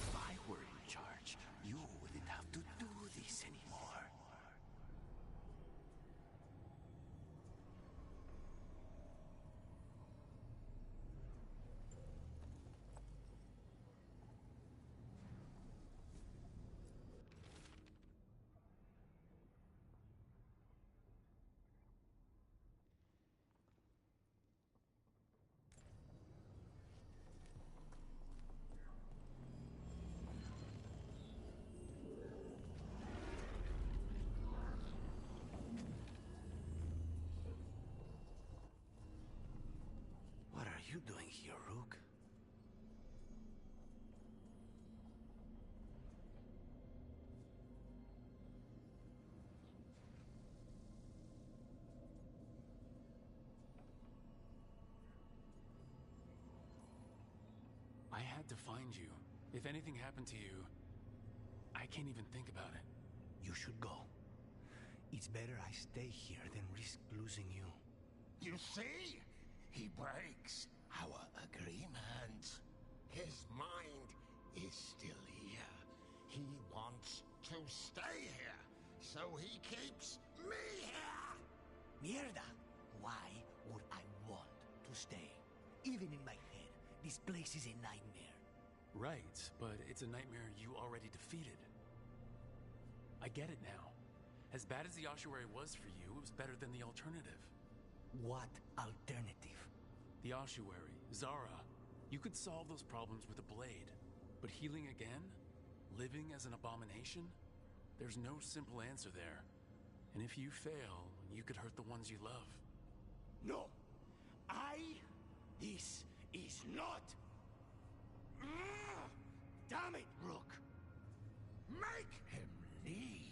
If I were in charge, you wouldn't have to do this anymore. What are you doing here, Rook? I had to find you. If anything happened to you, I can't even think about it. You should go. It's better I stay here than risk losing you. You see? He breaks our agreement. His mind is still here. He wants to stay here, so he keeps me here. Mierda! Why would I want to stay? Even in my head, this place is a nightmare. Right, but it's a nightmare you already defeated. I get it now. As bad as the ossuary was for you, it was better than the alternative. What alternative? The ossuary, Zara. You could solve those problems with a blade. But healing again? Living as an abomination? There's no simple answer there. And if you fail, you could hurt the ones you love. No! This is not... Damn it, Rook! Make him leave!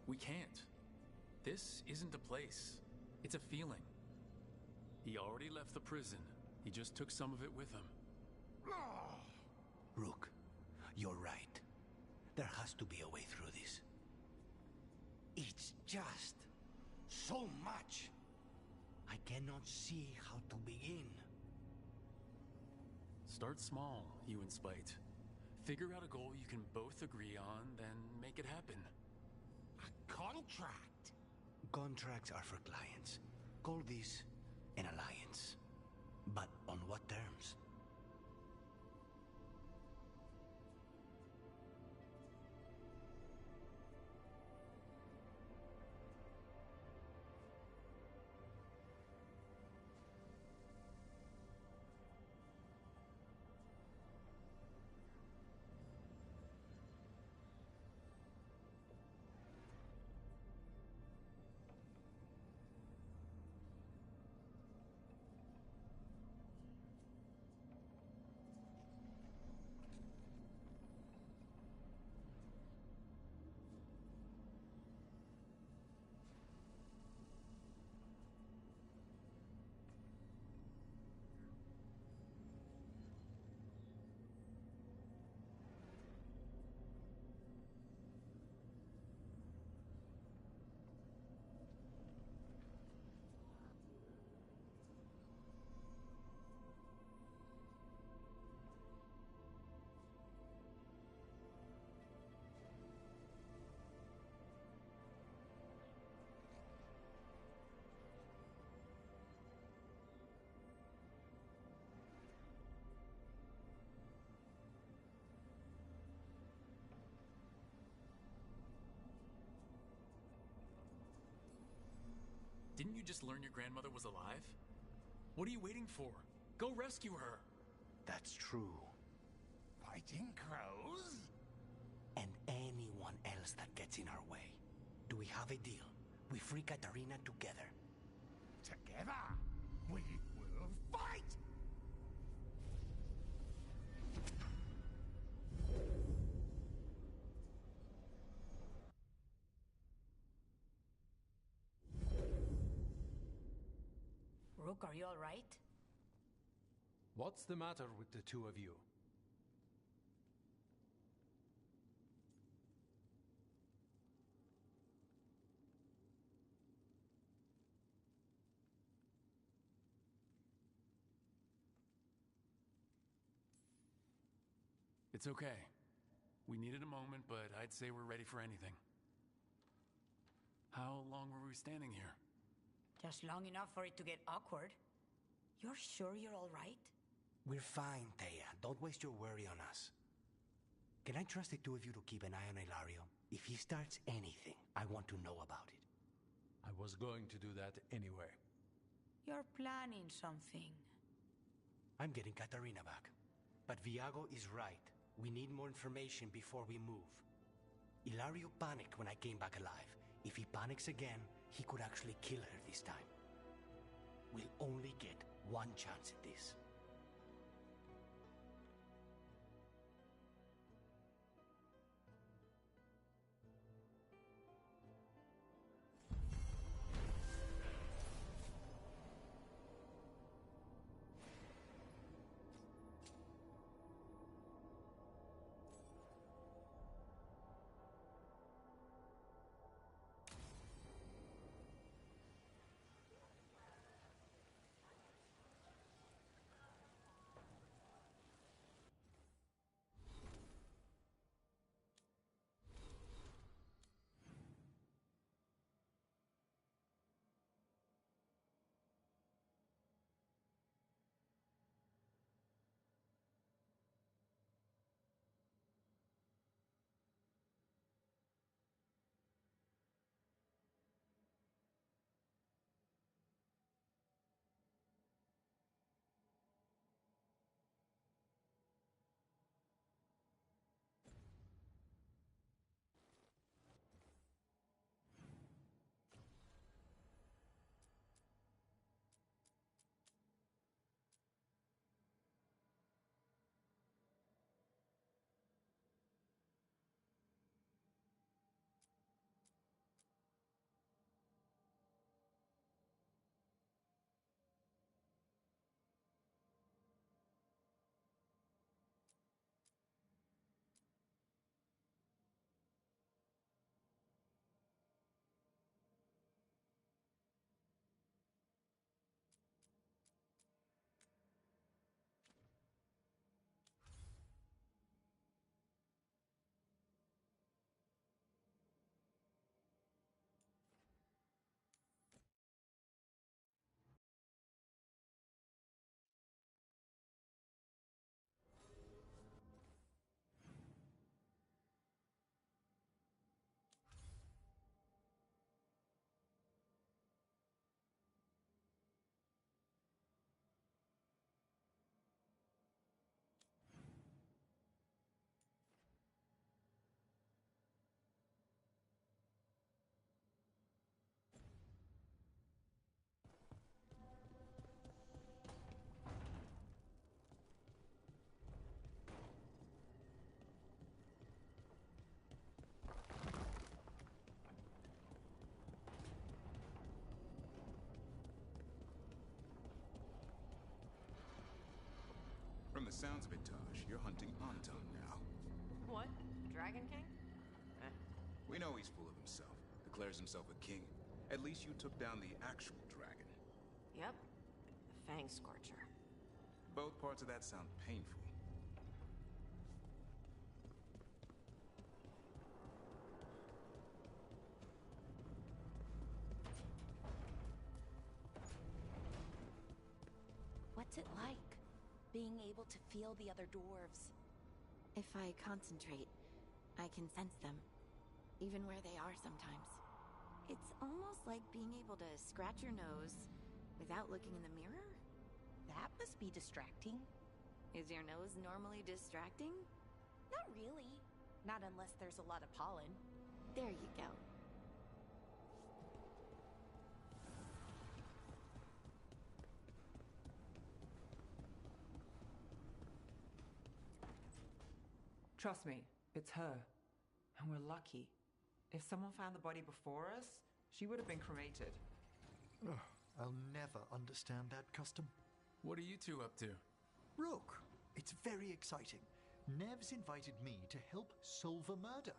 We can't. This isn't a place. It's a feeling. He already left the prison. He just took some of it with him. Rook, you're right. There has to be a way through this. It's just so much. I cannot see how to begin. Start small, you and Spite. Figure out a goal you can both agree on, then make it happen. Contract? Contracts are for clients. Call this an alliance. But on what terms? Didn't you just learn your grandmother was alive? What are you waiting for? Go rescue her! That's true. Fighting crows? And anyone else that gets in our way. Do we have a deal? We free Katarina together. Together, we will fight! Rook, are you all right? What's the matter with the two of you? It's okay. We needed a moment, but I'd say we're ready for anything. How long were we standing here? Just long enough for it to get awkward. You're sure you're all right? We're fine, Thea. Don't waste your worry on us. Can I trust the two of you to keep an eye on Ilario? If he starts anything, I want to know about it. I was going to do that anyway. You're planning something. I'm getting Katarina back. But Viago is right. We need more information before we move. Ilario panicked when I came back alive. If he panics again, he could actually kill her this time. We'll only get one chance at this. the sounds of it, Tosh, you're hunting Anton now. What? Dragon King? We know he's full of himself, declares himself a king. At least you took down the actual dragon. Yep. The Fang Scorcher. Both parts of that sound painful. What's it like, being able to feel the other dwarves? If I concentrate, I can sense them, even where they are sometimes. It's almost like being able to scratch your nose without looking in the mirror. That must be distracting. Is your nose normally distracting? Not really. Not unless there's a lot of pollen. There you go. Trust me, it's her. And we're lucky. If someone found the body before us, she would have been cremated. Ugh, I'll never understand that custom. What are you two up to? Rook, it's very exciting. Nev's invited me to help solve a murder.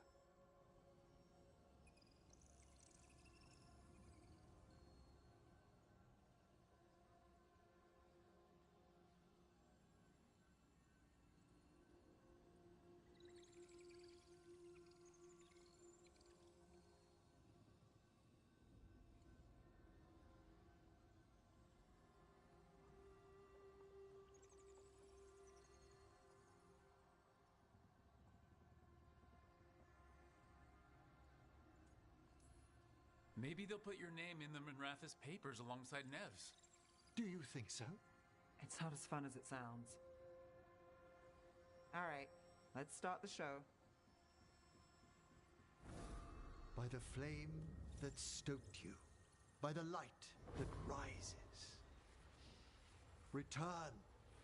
Maybe they'll put your name in the Minrathous papers alongside Nev's. Do you think so? It's not as fun as it sounds. All right, let's start the show. By the flame that stoked you, by the light that rises. Return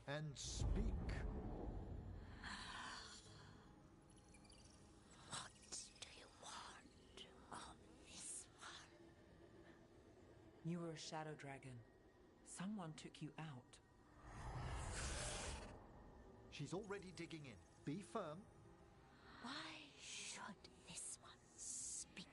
and speak. You were a shadow dragon. Someone took you out. She's already digging in. Be firm. Why should this one speak?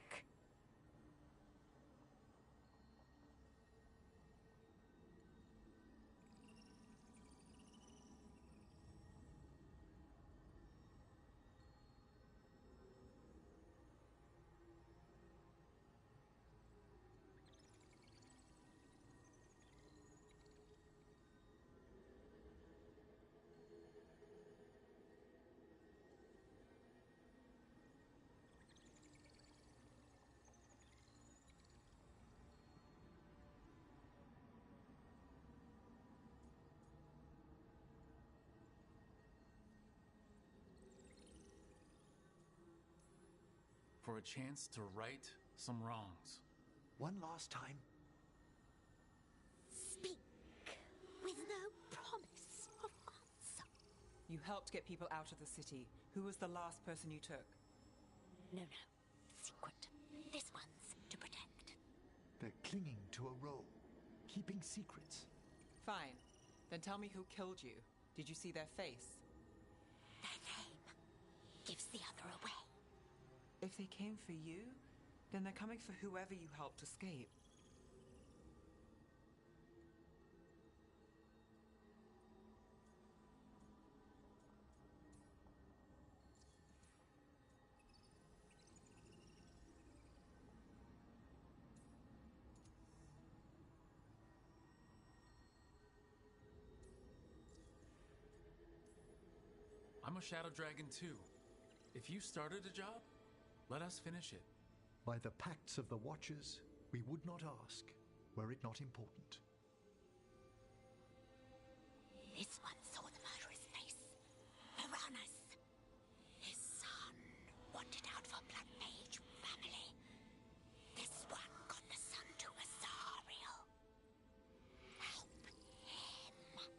For a chance to right some wrongs. One last time. Speak with no promise of answer. You helped get people out of the city. Who was the last person you took? No. Secret. This one's to protect. They're clinging to a role, keeping secrets. Fine. Then tell me who killed you. Did you see their face? Their name gives the other away. If they came for you, then they're coming for whoever you helped escape. I'm a shadow dragon too. If you started a job, let us finish it. By the pacts of the Watchers, we would not ask, were it not important. This one saw the murderer's face. Piranhas. His son wanted out for blood Mage family. This one got the son to Azariel. Help him.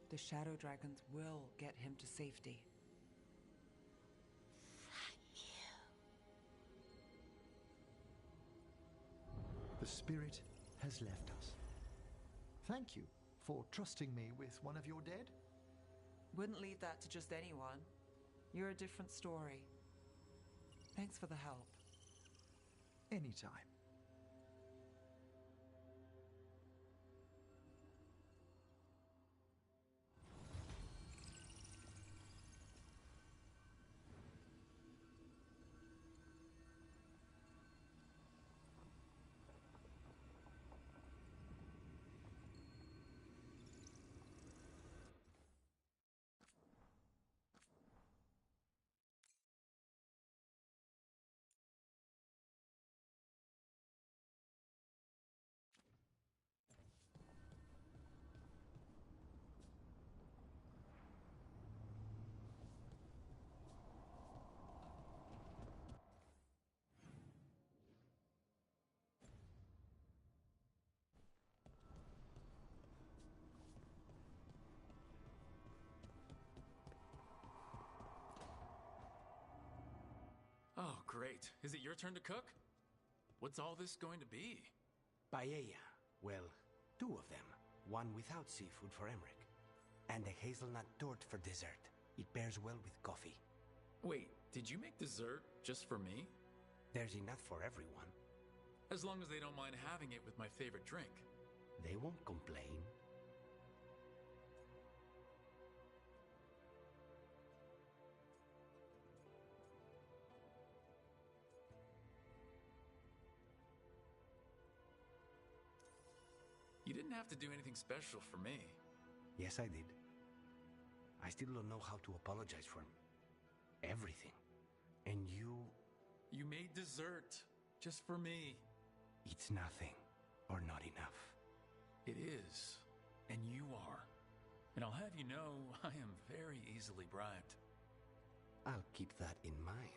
The shadow dragons will get him to safety. The spirit has left us. Thank you for trusting me with one of your dead. Wouldn't leave that to just anyone. You're a different story. Thanks for the help. Anytime. Oh, great. Is it your turn to cook? What's all this going to be? Paella. Well, 2 of them. One without seafood for Emmerich. And a hazelnut torte for dessert. It pairs well with coffee. Wait, did you make dessert just for me? There's enough for everyone. As long as they don't mind having it with my favorite drink. They won't complain. You didn't have to do anything special for me. Yes, I did. I still don't know how to apologize for everything. And you... You made dessert just for me. It's nothing, or not enough. It is, and you are. And I'll have you know, I am very easily bribed. I'll keep that in mind.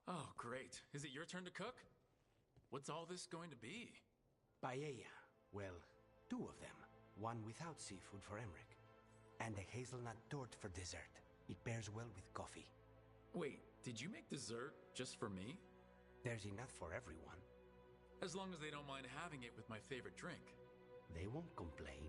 Oh, great. Is it your turn to cook? What's all this going to be? Paella. Well, 2 of them. One without seafood for Emmerich. And a hazelnut torte for dessert. It pairs well with coffee. Wait, did you make dessert just for me? There's enough for everyone. As long as they don't mind having it with my favorite drink. They won't complain.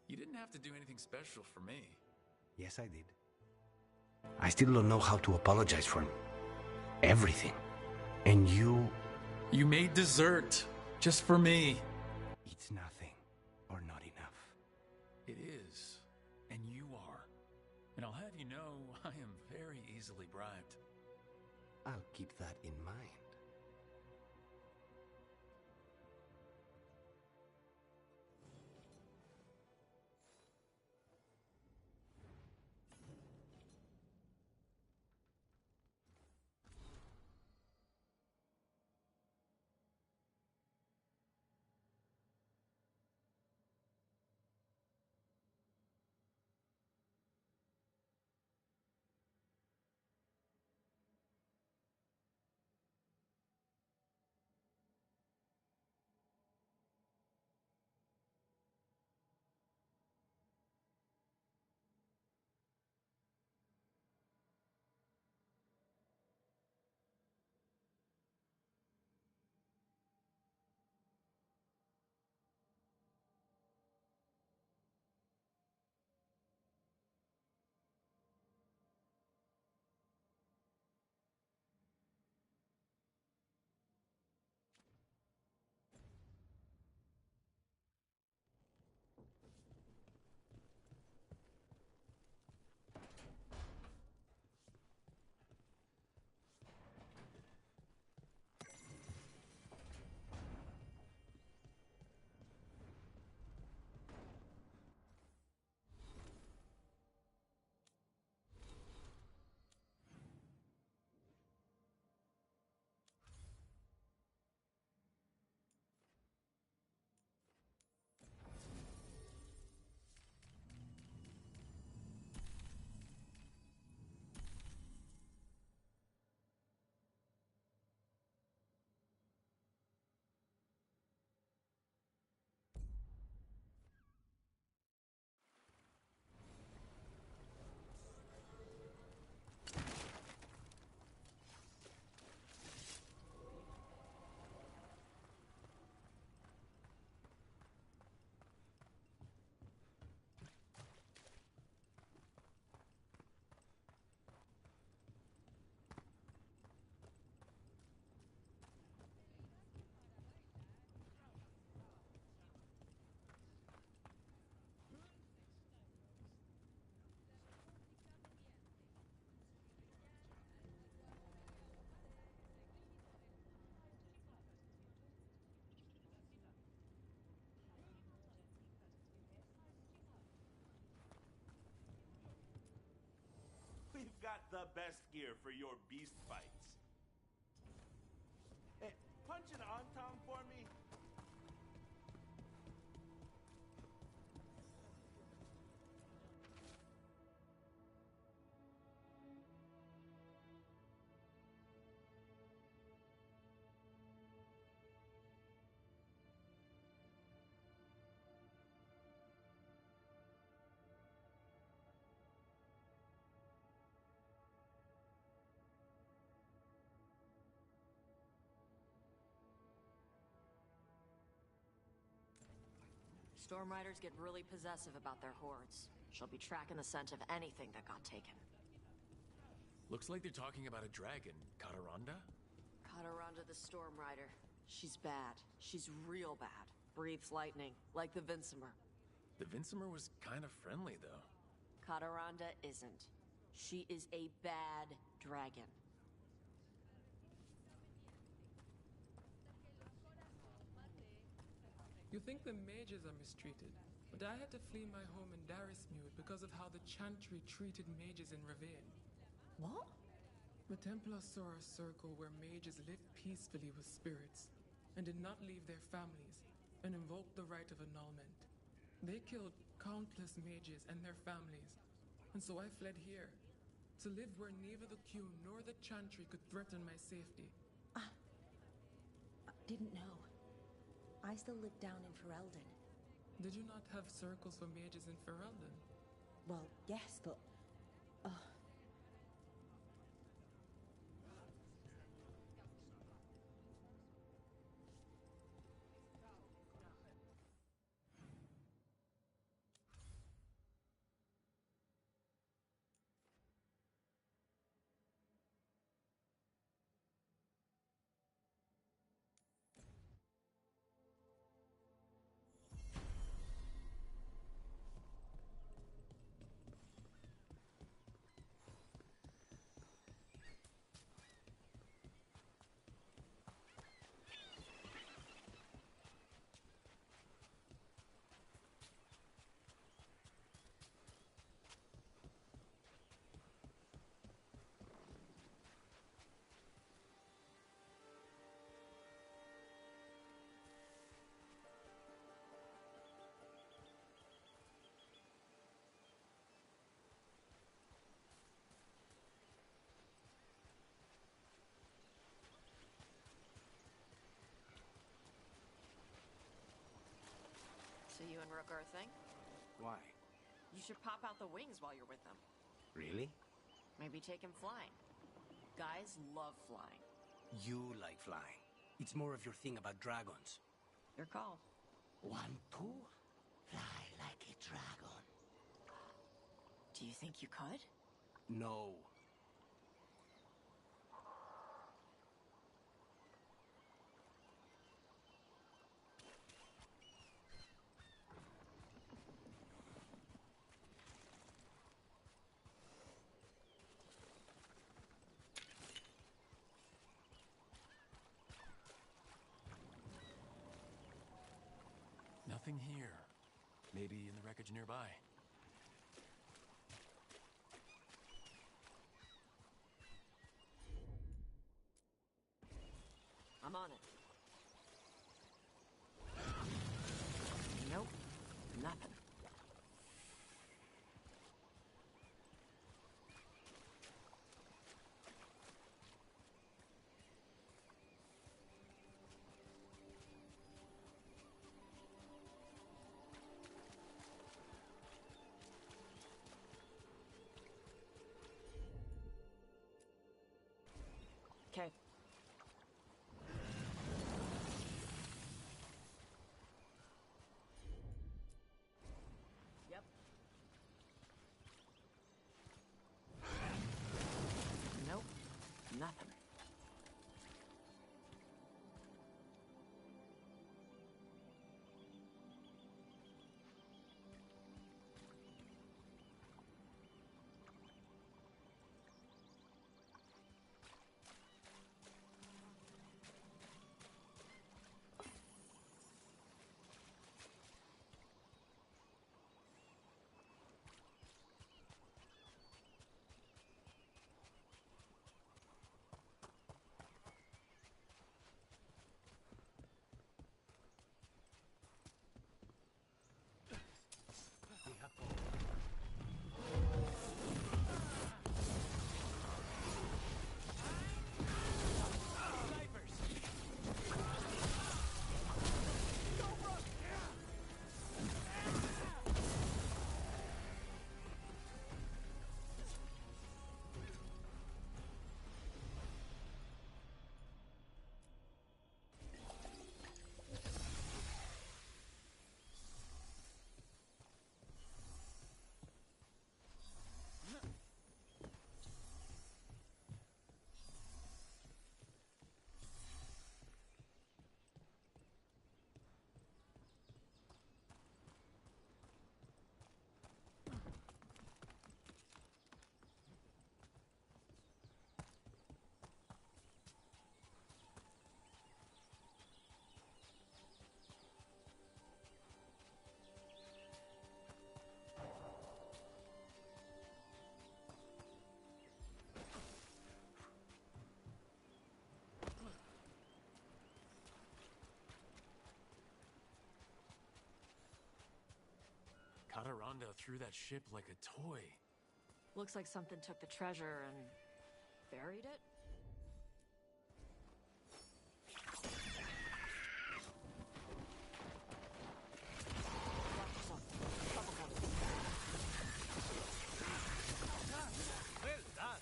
You didn't have to do anything special for me. Yes, I did. I still don't know how to apologize for everything. And you... You made dessert, just for me. It's nothing, or not enough. It is, and you are. And I'll have you know, I am very easily bribed. I'll keep that in mind. We've got the best gear for your beast fights. Hey, punch an on-tom for me. Storm Riders get really possessive about their hordes. She'll be tracking the scent of anything that got taken. Looks like they're talking about a dragon, Cataranda? Cataranda the Storm Rider. She's bad. She's real bad. Breathes lightning, like the Vincimer. The Vincimer was kind of friendly, though. Cataranda isn't. She is a bad dragon. You think the mages are mistreated, but I had to flee my home in Darismude because of how the Chantry treated mages in Ravane. What? The Templar saw a circle where mages lived peacefully with spirits, and did not leave their families, and invoked the right of annulment. They killed countless mages and their families, and so I fled here, to live where neither the Q nor the Chantry could threaten my safety. I didn't know. I still live down in Ferelden. Did you not have circles for mages in Ferelden? Well, yes, but... you and Rook are a thing. Why? You should pop out the wings while you're with them. Really? Maybe take him flying. Guys love flying. You like flying. It's more of your thing about dragons. Your call. Want to? Fly like a dragon. Do you think you could? No. Nothing here. Maybe in the wreckage nearby. I'm on it. Nope. Nothing. Okay. Yep. Nope. Nothing. Cataranda threw that ship like a toy. Looks like something took the treasure and buried it. Well done.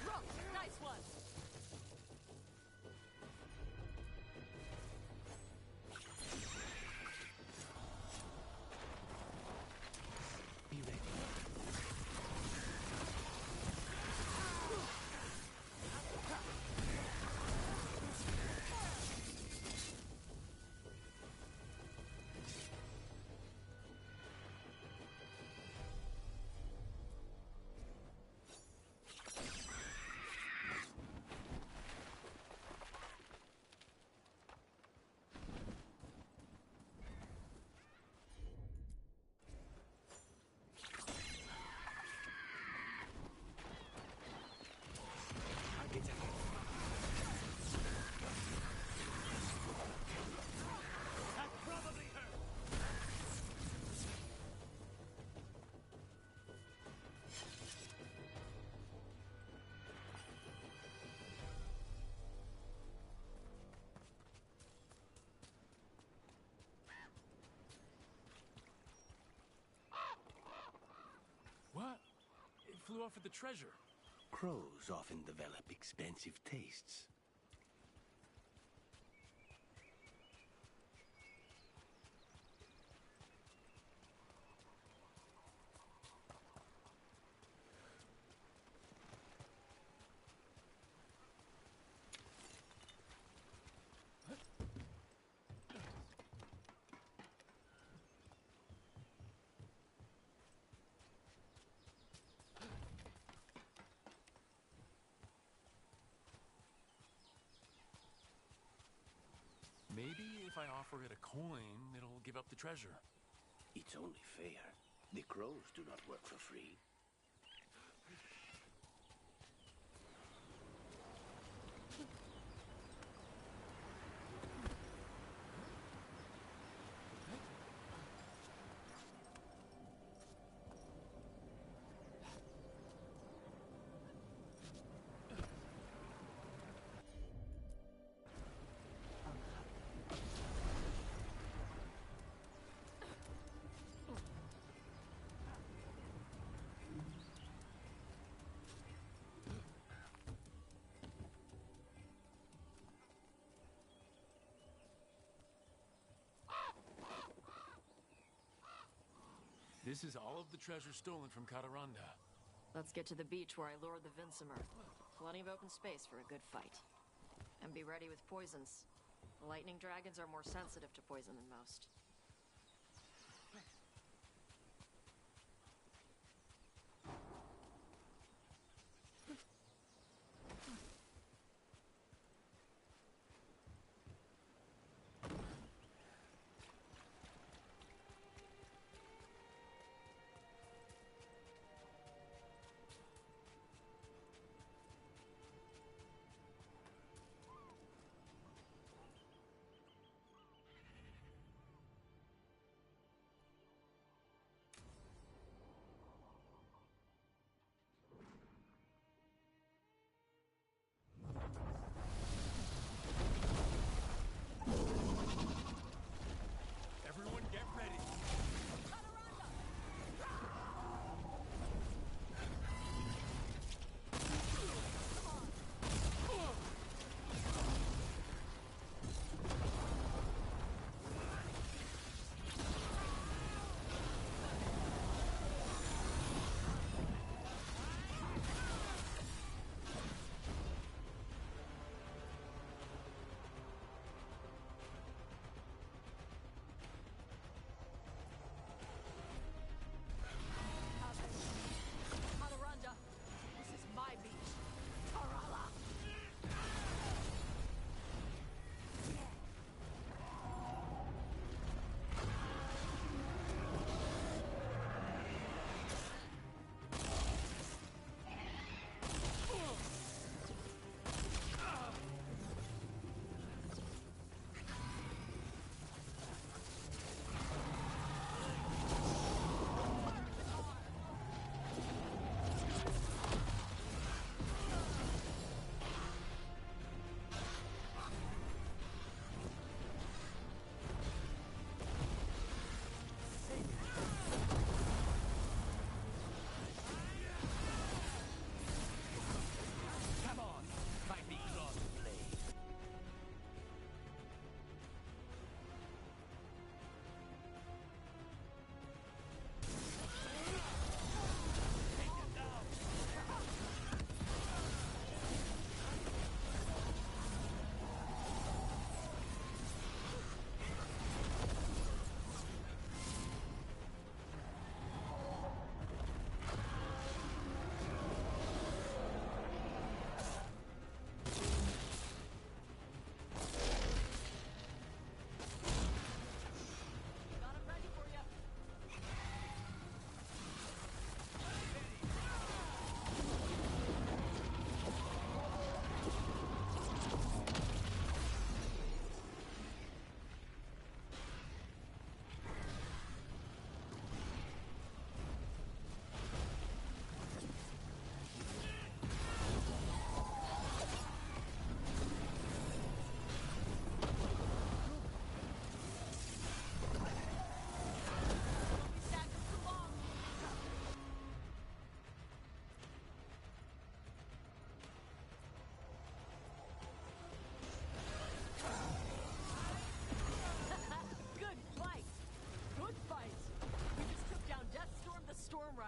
Rook, nice one. Be ready. you offered the treasure. Crows often develop expensive tastes. Maybe if I offer it a coin, it'll give up the treasure. It's only fair. The crows do not work for free. This is all of the treasure stolen from Cataranda. Let's get to the beach where I lured the Vinsimer. Plenty of open space for a good fight. And be ready with poisons. Lightning dragons are more sensitive to poison than most.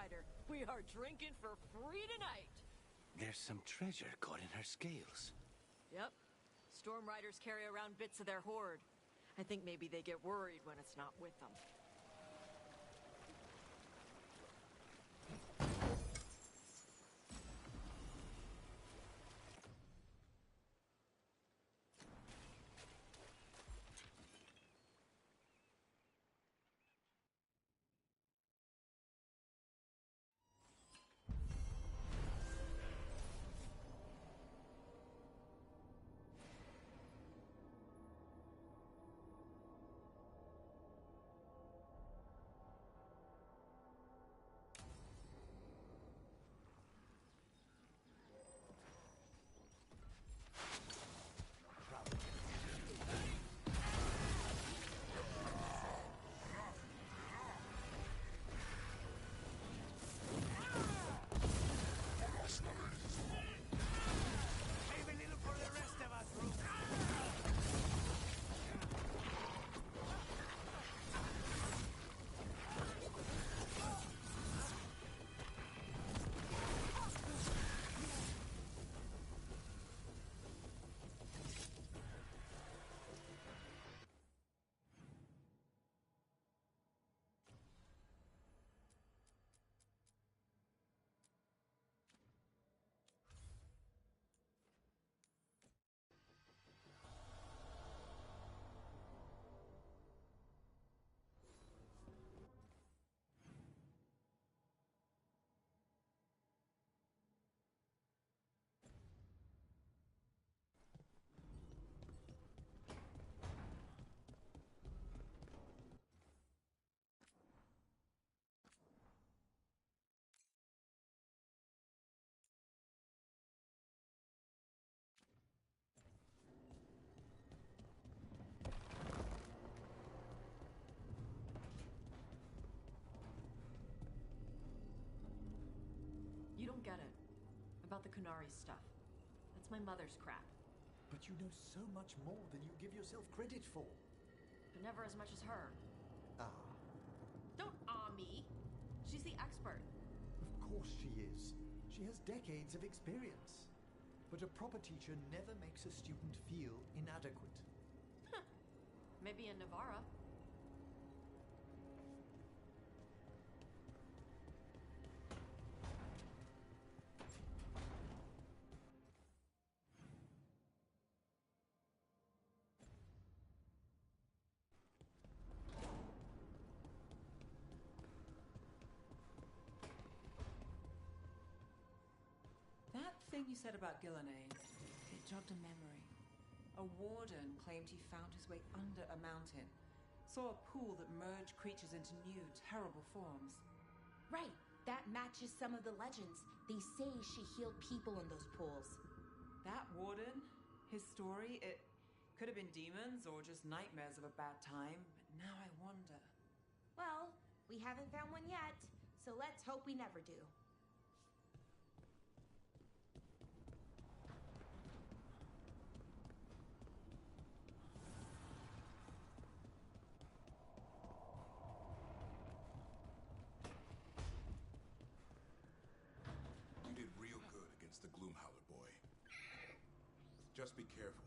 Rider. We are drinking for free tonight. There's some treasure caught in her scales. Yep. Storm Riders carry around bits of their hoard. I think maybe they get worried when it's not with them. You don't get it. About the Kunari stuff. That's my mother's crap. But you know so much more than you give yourself credit for. But never as much as her. Ah. Don't me. She's the expert. Of course she is. She has decades of experience. But a proper teacher never makes a student feel inadequate. Maybe in Navarra. That thing you said about Gillenay, it jogged a memory. A warden claimed he found his way under a mountain, saw a pool that merged creatures into new, terrible forms. Right, that matches some of the legends. They say she healed people in those pools. That warden, his story, it could have been demons or just nightmares of a bad time, but now I wonder. Well, we haven't found one yet, so let's hope we never do. The Gloomhowler boy. Just be careful.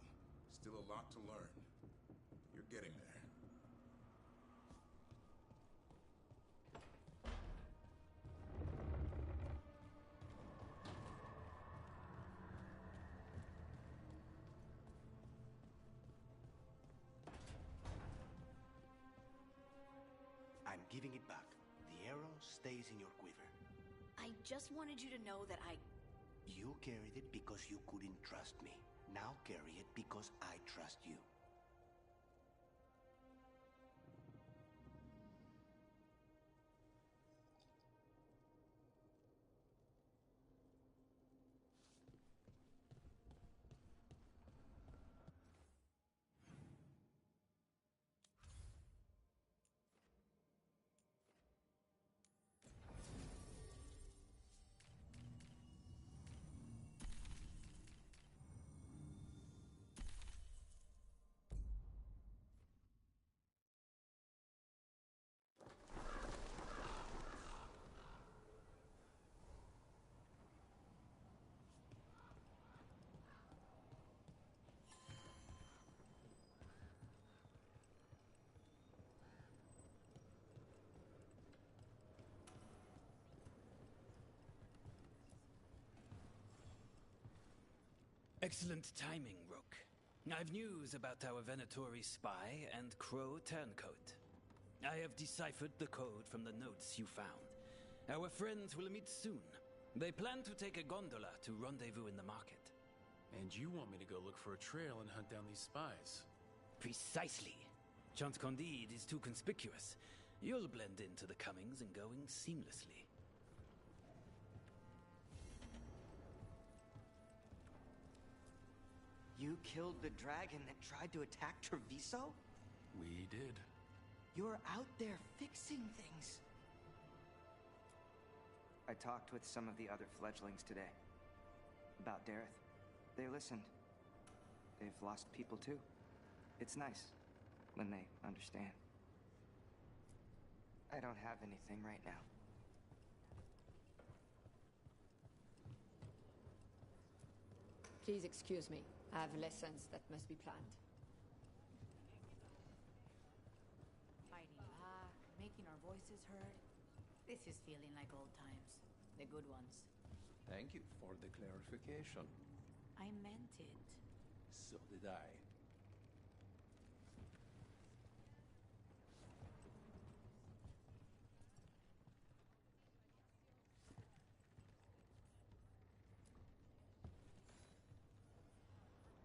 Still a lot to learn. You're getting there. I'm giving it back. The arrow stays in your quiver. I just wanted you to know that You carried it because you couldn't trust me. Now carry it because I trust you. Excellent timing, Rook. I've news about our Venatori spy and Crow turncoat. I have deciphered the code from the notes you found. Our friends will meet soon. They plan to take a gondola to rendezvous in the market. And you want me to go look for a trail and hunt down these spies? Precisely. Chance Candide is too conspicuous. You'll blend into the comings and goings seamlessly. You killed the dragon that tried to attack Treviso? We did. You're out there fixing things. I talked with some of the other fledglings today. About Dareth. They listened. They've lost people too. It's nice when they understand. I don't have anything right now. Please excuse me. I have lessons that must be planned. Fighting back, making our voices heard. This is feeling like old times. The good ones. Thank you for the clarification. I meant it. So did I.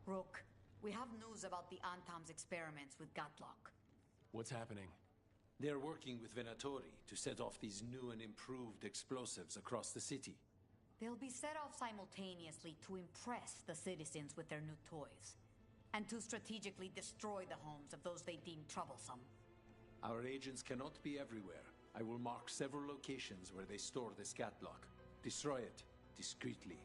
Rook, we have news about the Antam's experiments with Gatlock. What's happening? They're working with Venatori to set off these new and improved explosives across the city. They'll be set off simultaneously to impress the citizens with their new toys, and to strategically destroy the homes of those they deem troublesome. Our agents cannot be everywhere. I will mark several locations where they store this Gatlock. Destroy it discreetly.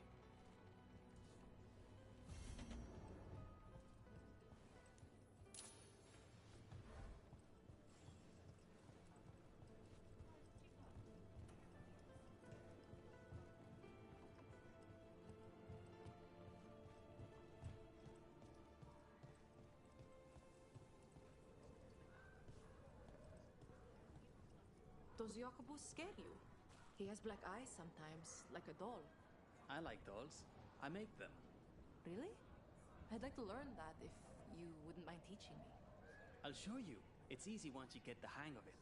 Does Jakobus scare you? He has black eyes sometimes, like a doll. I like dolls. I make them. Really? I'd like to learn that if you wouldn't mind teaching me. I'll show you. It's easy once you get the hang of it.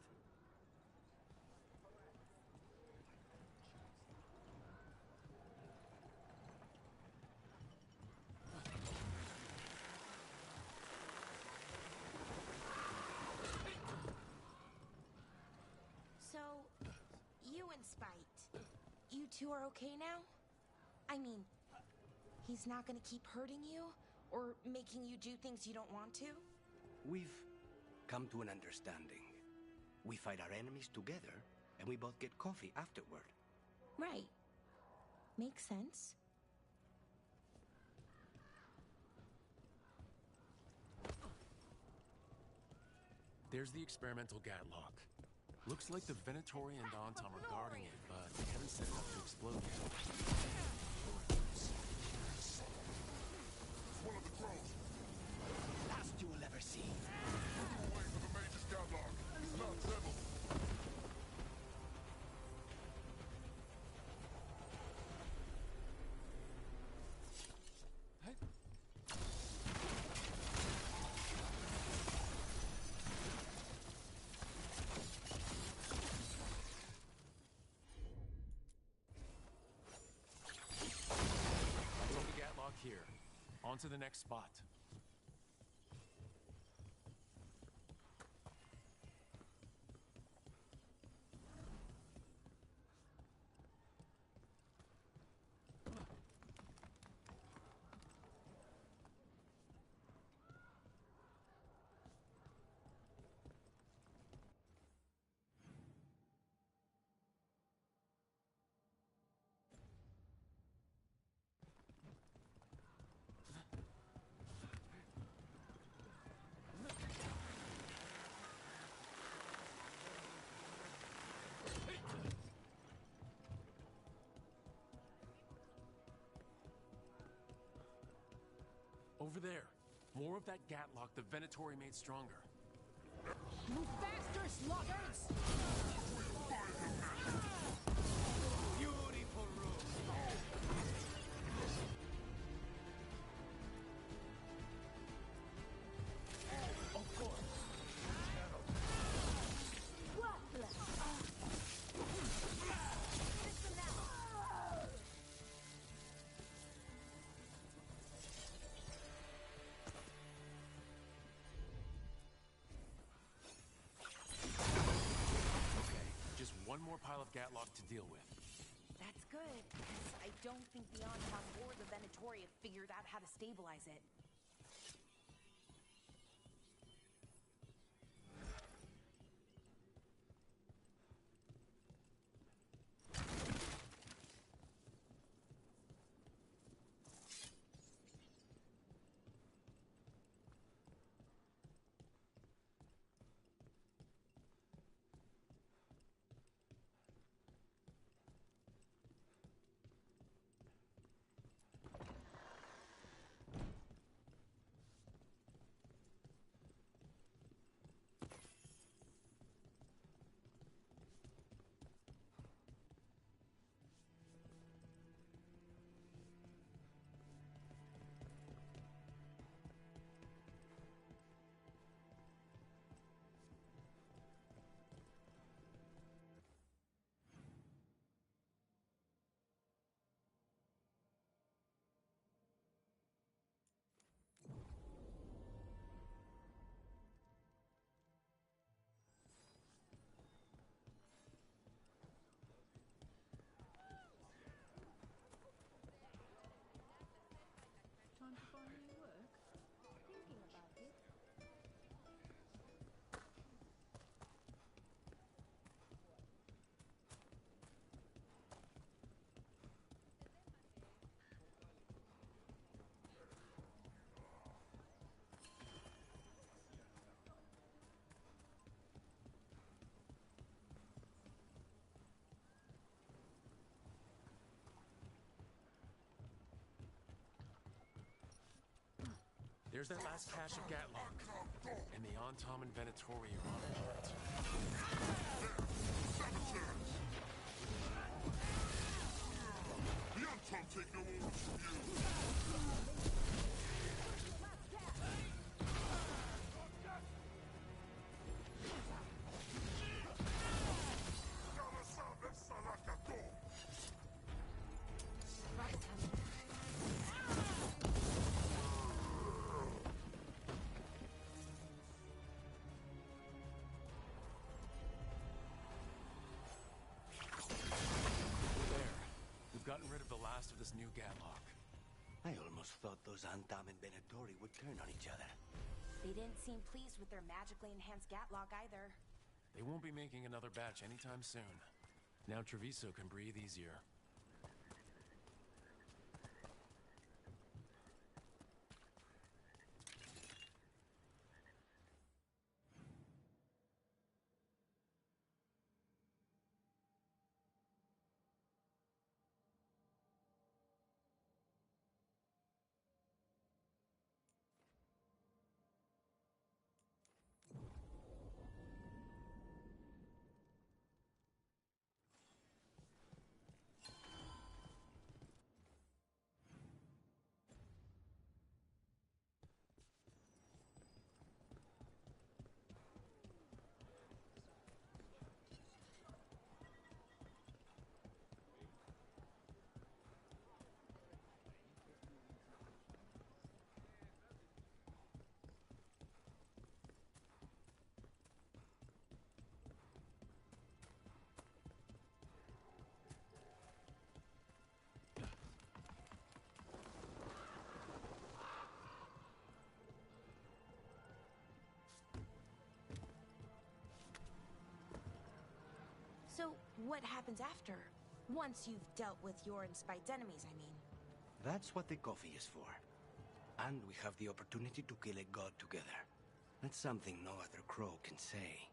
So, you and Spite, you two are okay now? I mean, he's not gonna keep hurting you? Or making you do things you don't want to? We've come to an understanding. We fight our enemies together, and we both get coffee afterward. Right. Makes sense. There's the experimental Gatlock. Looks like the Venatori and Antam are guarding it, but they haven't set it up to explode yet. One of the crows. Last you will ever see. Looking away for the Mage's Gatlock. It's not settled. Here. On to the next spot. Over there. More of that Gatlock the Venatori made stronger. Move faster, sluggards! Beautiful room. one more pile of Gatlock to deal with. That's good, because I don't think the Anton or the Venatori have figured out how to stabilize it. Time to find new work? Thinking about it. There's that last cache of Gatlock. And the Antom and Venatori are on alert. The Anton take no orders from you! Gotten rid of the last of this new Gatlock. I almost thought those Antam and Venatori would turn on each other. They didn't seem pleased with their magically enhanced Gatlock either. They won't be making another batch anytime soon. Now Treviso can breathe easier. So, what happens after? Once you've dealt with your and Spite's enemies, I mean. That's what the coffee is for. And we have the opportunity to kill a god together. That's something no other crow can say.